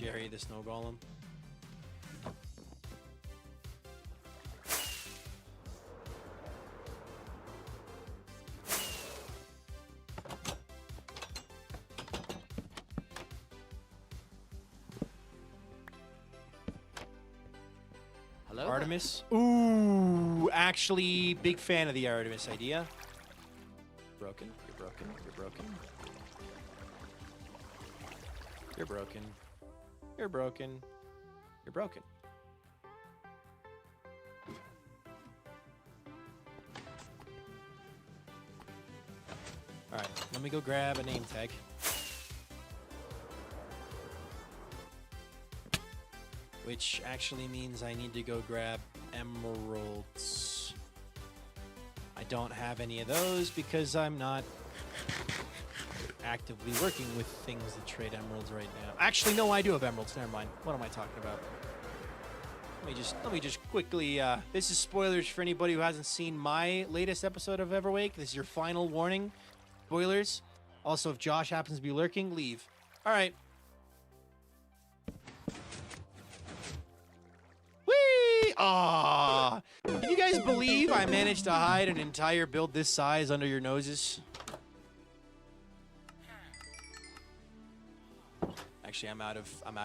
Jerry the snow golem. Hello. Artemis. Ooh, actually, big fan of the Artemis idea. Broken. You're broken. You're broken. You're broken. You're broken. You're broken. All right, let me go grab a name tag. Which actually means I need to go grab emeralds. I don't have any of those because I'm not actively working with things that trade emeralds right now. Actually, no, I do have emeralds. Never mind. What am I talking about? Let me just quickly. This is spoilers for anybody who hasn't seen my latest episode of Everwake. This is your final warning. Spoilers. Also, if Josh happens to be lurking, leave. All right. Whee! Ah! Can you guys believe I managed to hide an entire build this size under your noses? Actually, I'm out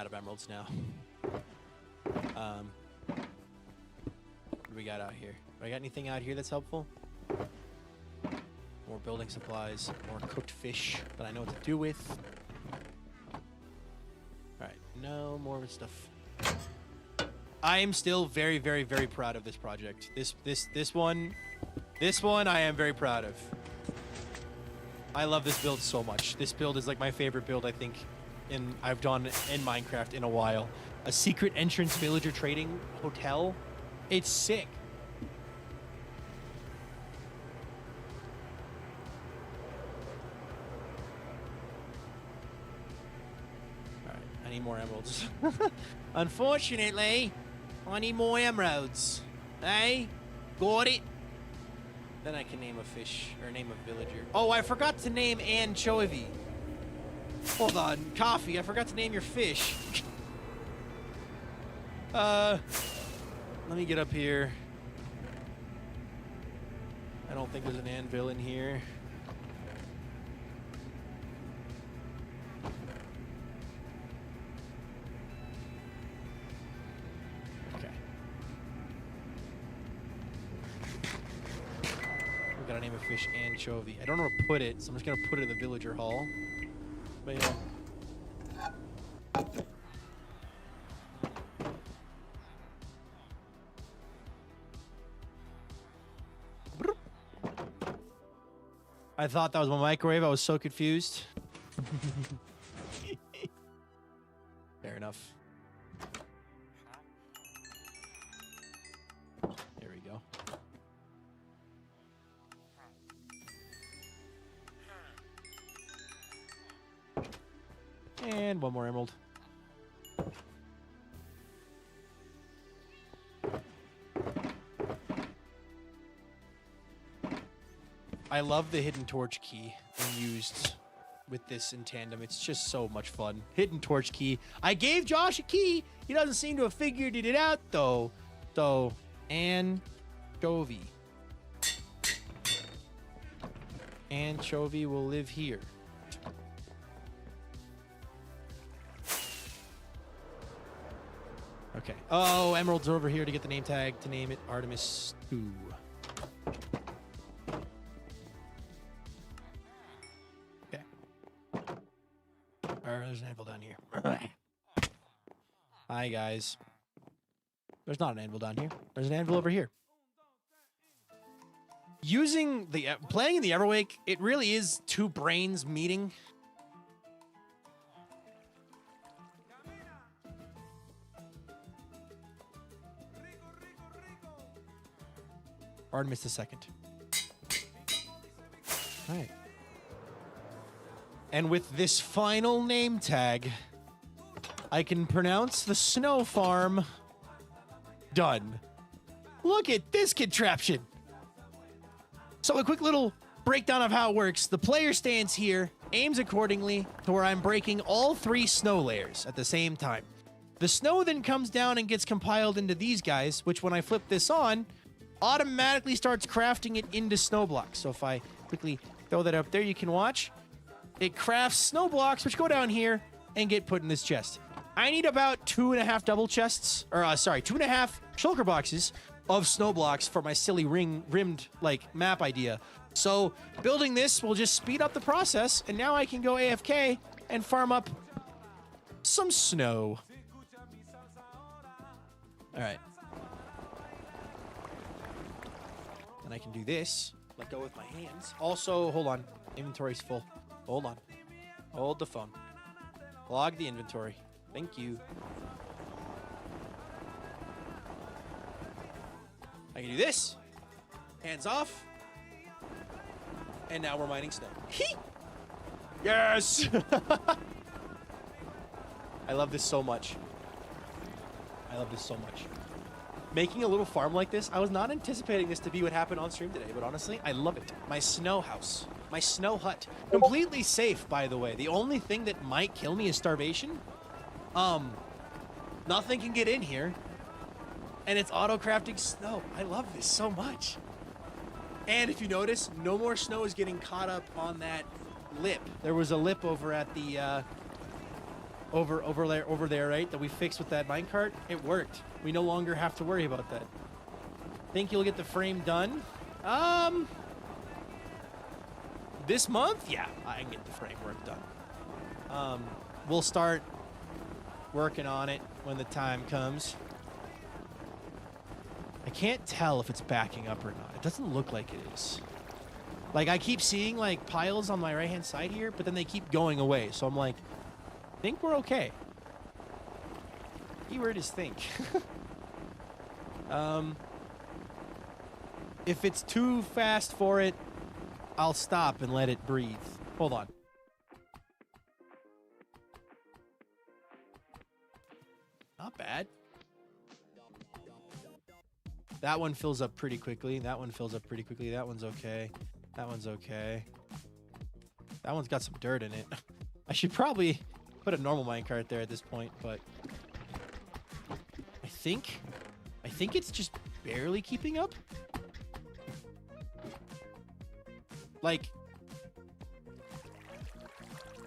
of emeralds now. What do we got out here? Do I got anything out here that's helpful? More building supplies, more cooked fish that I know what to do with. All right, no more stuff. I am still very, very, very proud of this project. This one I am very proud of. I love this build so much. This build is like my favorite build, I think, I've done in Minecraft in a while. A secret entrance villager trading hotel. It's sick. All right, I need more emeralds. Unfortunately, I need more emeralds. Hey, got it? Then I can name a fish, or name a villager. Oh, I forgot to name anchovy. Hold on, Coffee, I forgot to name your fish. Let me get up here. I don't think there's an anvil in here. Okay. We gotta name a fish anchovy. I don't know where to put it, so I'm just gonna put it in the villager hall. But yeah. I thought that was my microwave. I was so confused. Fair enough. There we go. And one more emerald. I love the hidden torch key when used with this in tandem. It's just so much fun. Hidden torch key. I gave Josh a key. He doesn't seem to have figured it out, though. So, anchovy. Anchovy will live here. Okay. Oh, emeralds are over here to get the name tag to name it Artemis 2. Okay. There's an anvil down here. Hi, guys. There's not an anvil down here. There's an anvil over here. Playing in the Everwake, it really is two brains meeting. Artemis II. All right. And with this final name tag, I can pronounce the snow farm done. Look at this contraption. So a quick little breakdown of how it works. The player stands here. aims accordingly to where I'm breaking all 3 snow layers at the same time. The snow then comes down and gets compiled into these guys, which when I flip this on, automatically starts crafting it into snow blocks. So if I quickly throw that up there, you can watch. It crafts snow blocks, which go down here and get put in this chest. I need about 2.5 double chests, or 2.5 shulker boxes of snow blocks for my silly rimmed like map idea. So building this will just speed up the process, and now I can go AFK and farm up some snow. All right. And I can do this. Let go with my hands. Also, hold on. Inventory's full. Hold on. Hold the phone. Log the inventory. Thank you. I can do this. Hands off. And now we're mining snow. Yes! I love this so much. I love this so much. Making a little farm like this, I was not anticipating this to be what happened on stream today, but honestly, I love it. My snow house. My snow hut. Completely safe, by the way. The only thing that might kill me is starvation. Nothing can get in here. And it's auto-crafting snow. I love this so much. And if you notice, no more snow is getting caught up on that lip. There was a lip over at the, over there, right? That we fixed with that minecart. It worked. We no longer have to worry about that. Think you'll get the frame done? This month? Yeah, I can get the framework done. We'll start working on it when the time comes. I can't tell if it's backing up or not. It doesn't look like it is. Like, I keep seeing, like, piles on my right-hand side here, but then they keep going away. So I'm like, I think we're okay. Keyword is think. If it's too fast for it, I'll stop and let it breathe. Hold on. Not bad. That one fills up pretty quickly. That one fills up pretty quickly. That one's okay. That one's okay. That one's got some dirt in it. I should probably put a normal minecart there at this point, but I think it's just barely keeping up. Like,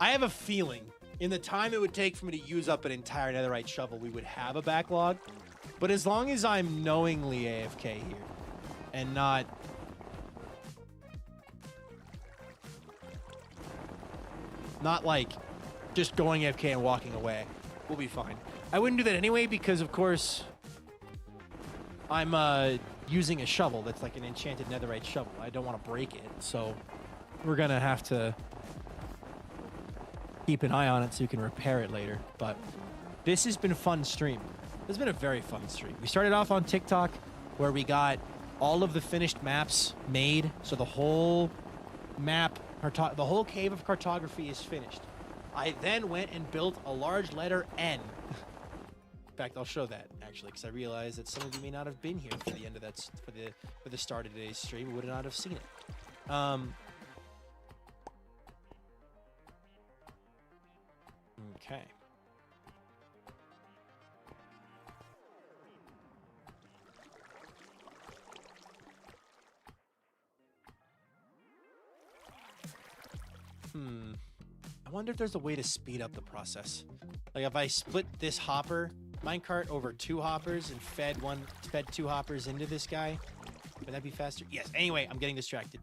I have a feeling in the time it would take for me to use up an entire netherite shovel, we would have a backlog. But as long as I'm knowingly AFK here and not like just going AFK and walking away, we'll be fine. I wouldn't do that anyway because, of course, I'm using a shovel that's like an enchanted netherite shovel. I don't want to break it, so we're going to have to keep an eye on it so you can repair it later. But this has been a fun stream. This has been a very fun stream. We started off on TikTok where we got all of the finished maps made. So the whole map, the whole Cave of Cartography is finished. I then went and built a large letter N. In fact, I'll show that actually, because I realized that some of you may not have been here for the end of that, for the start of today's stream, would not have seen it. Okay. I wonder if there's a way to speed up the process. Like if I split this hopper minecart over 2 hoppers and fed 2 hoppers into this guy, would that be faster? Yes. Anyway, I'm getting distracted.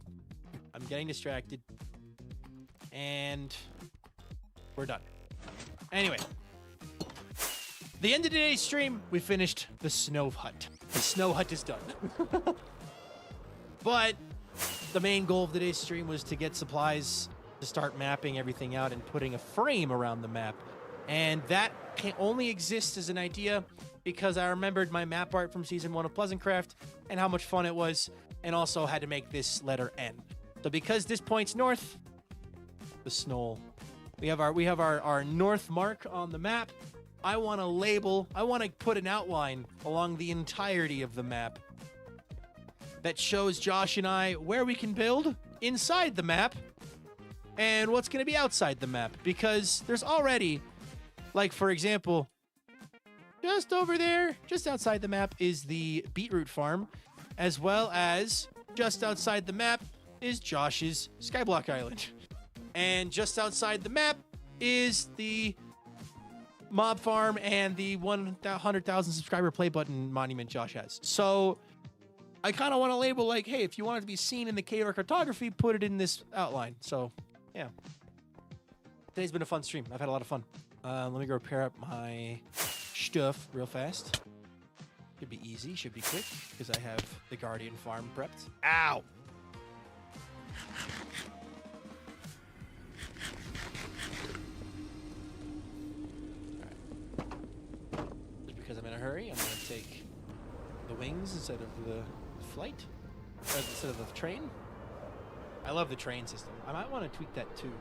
And we're done. Anyway, the end of today's stream, we finished the snow hut. The snow hut is done. But the main goal of today's stream was to get supplies to start mapping everything out and putting a frame around the map. And that can only exist as an idea because I remembered my map art from Season 1 of Pleasantcraft and how much fun it was, and also had to make this letter N. So because this points north, the snow, we have our north mark on the map. I want to put an outline along the entirety of the map that shows Josh and I where we can build inside the map and what's going to be outside the map, because there's already, like, for example, just over there, just outside the map is the beetroot farm, as well as just outside the map is Josh's Skyblock Island. And just outside the map is the mob farm and the 100,000 subscriber play button monument Josh has. So I kind of want to label like, hey, if you want it to be seen in the Cave of Cartography, put it in this outline. So yeah, today's been a fun stream. I've had a lot of fun. Let me go repair up my stuff real fast. Should be easy, should be quick, because I have the Guardian farm prepped. Ow! Just because I'm in a hurry, I'm going to take the wings instead of the flight, instead of the train. I love the train system. I might want to tweak that too.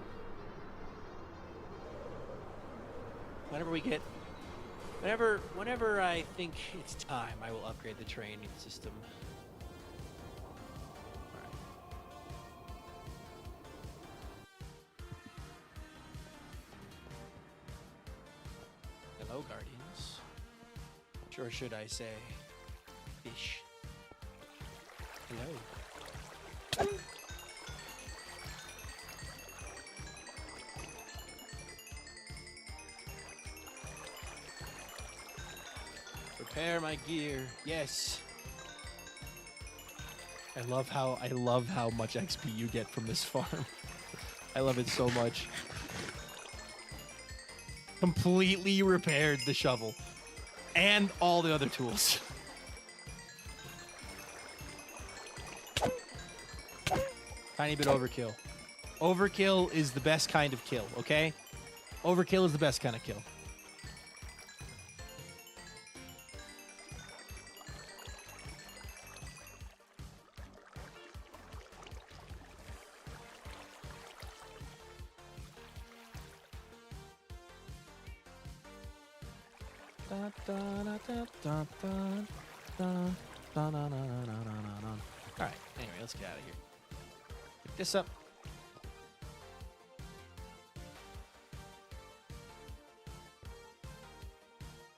Whenever I think it's time, I will upgrade the train system. Hello, Guardians. Or should I say, fish? Hello. Repair my gear. Yes. I love how much XP you get from this farm. I love it so much. Completely repaired the shovel and all the other tools. Tiny bit overkill. Overkill is the best kind of kill, okay? Overkill is the best kind of kill. Alright, anyway, let's get out of here. Pick this up.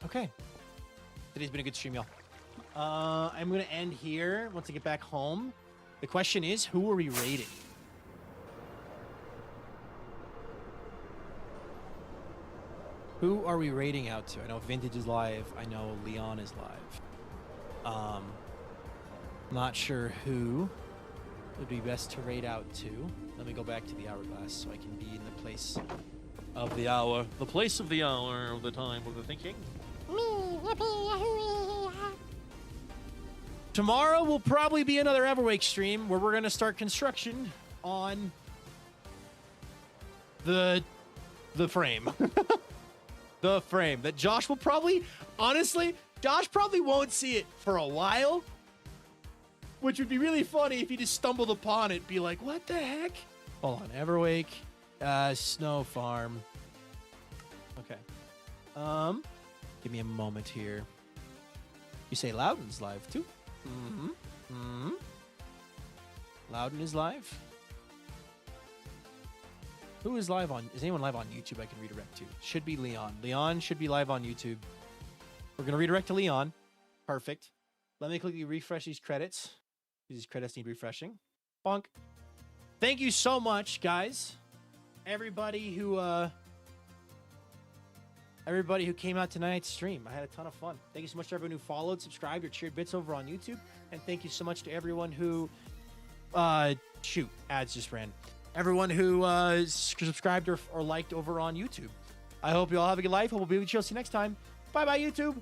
Okay. Today's been a good stream, y'all. I'm going to end here once I get back home. The question is, who are we raiding? Who are we raiding out to? I know Vintage is live. I know Leon is live. Not sure who would be best to raid out to. Let me go back to the hourglass so I can be in the place of the hour. The place of the hour, of the time of the thinking. Tomorrow will probably be another Everwake stream where we're going to start construction on the frame. The frame that Josh will probably, honestly, Josh probably won't see it for a while, which would be really funny if he just stumbled upon it, be like, what the heck? Hold on, Everwake, snow farm. Okay. Give me a moment here. You say Loudon's live too? Loudon is live. Who is live on? Is anyone live on YouTube I can redirect to? Should be Leon. Leon should be live on YouTube. We're going to redirect to Leon. Perfect. Let me quickly refresh these credits. These credits need refreshing. Bonk. Thank you so much, guys. Everybody who came out tonight's stream. I had a ton of fun. Thank you so much to everyone who followed, subscribed, or cheered bits over on YouTube. And thank you so much to everyone who shoot, ads just ran. Everyone who subscribed or liked over on YouTube. I hope you all have a good life. Hope we'll be with you. See you next time. Bye-bye, YouTube.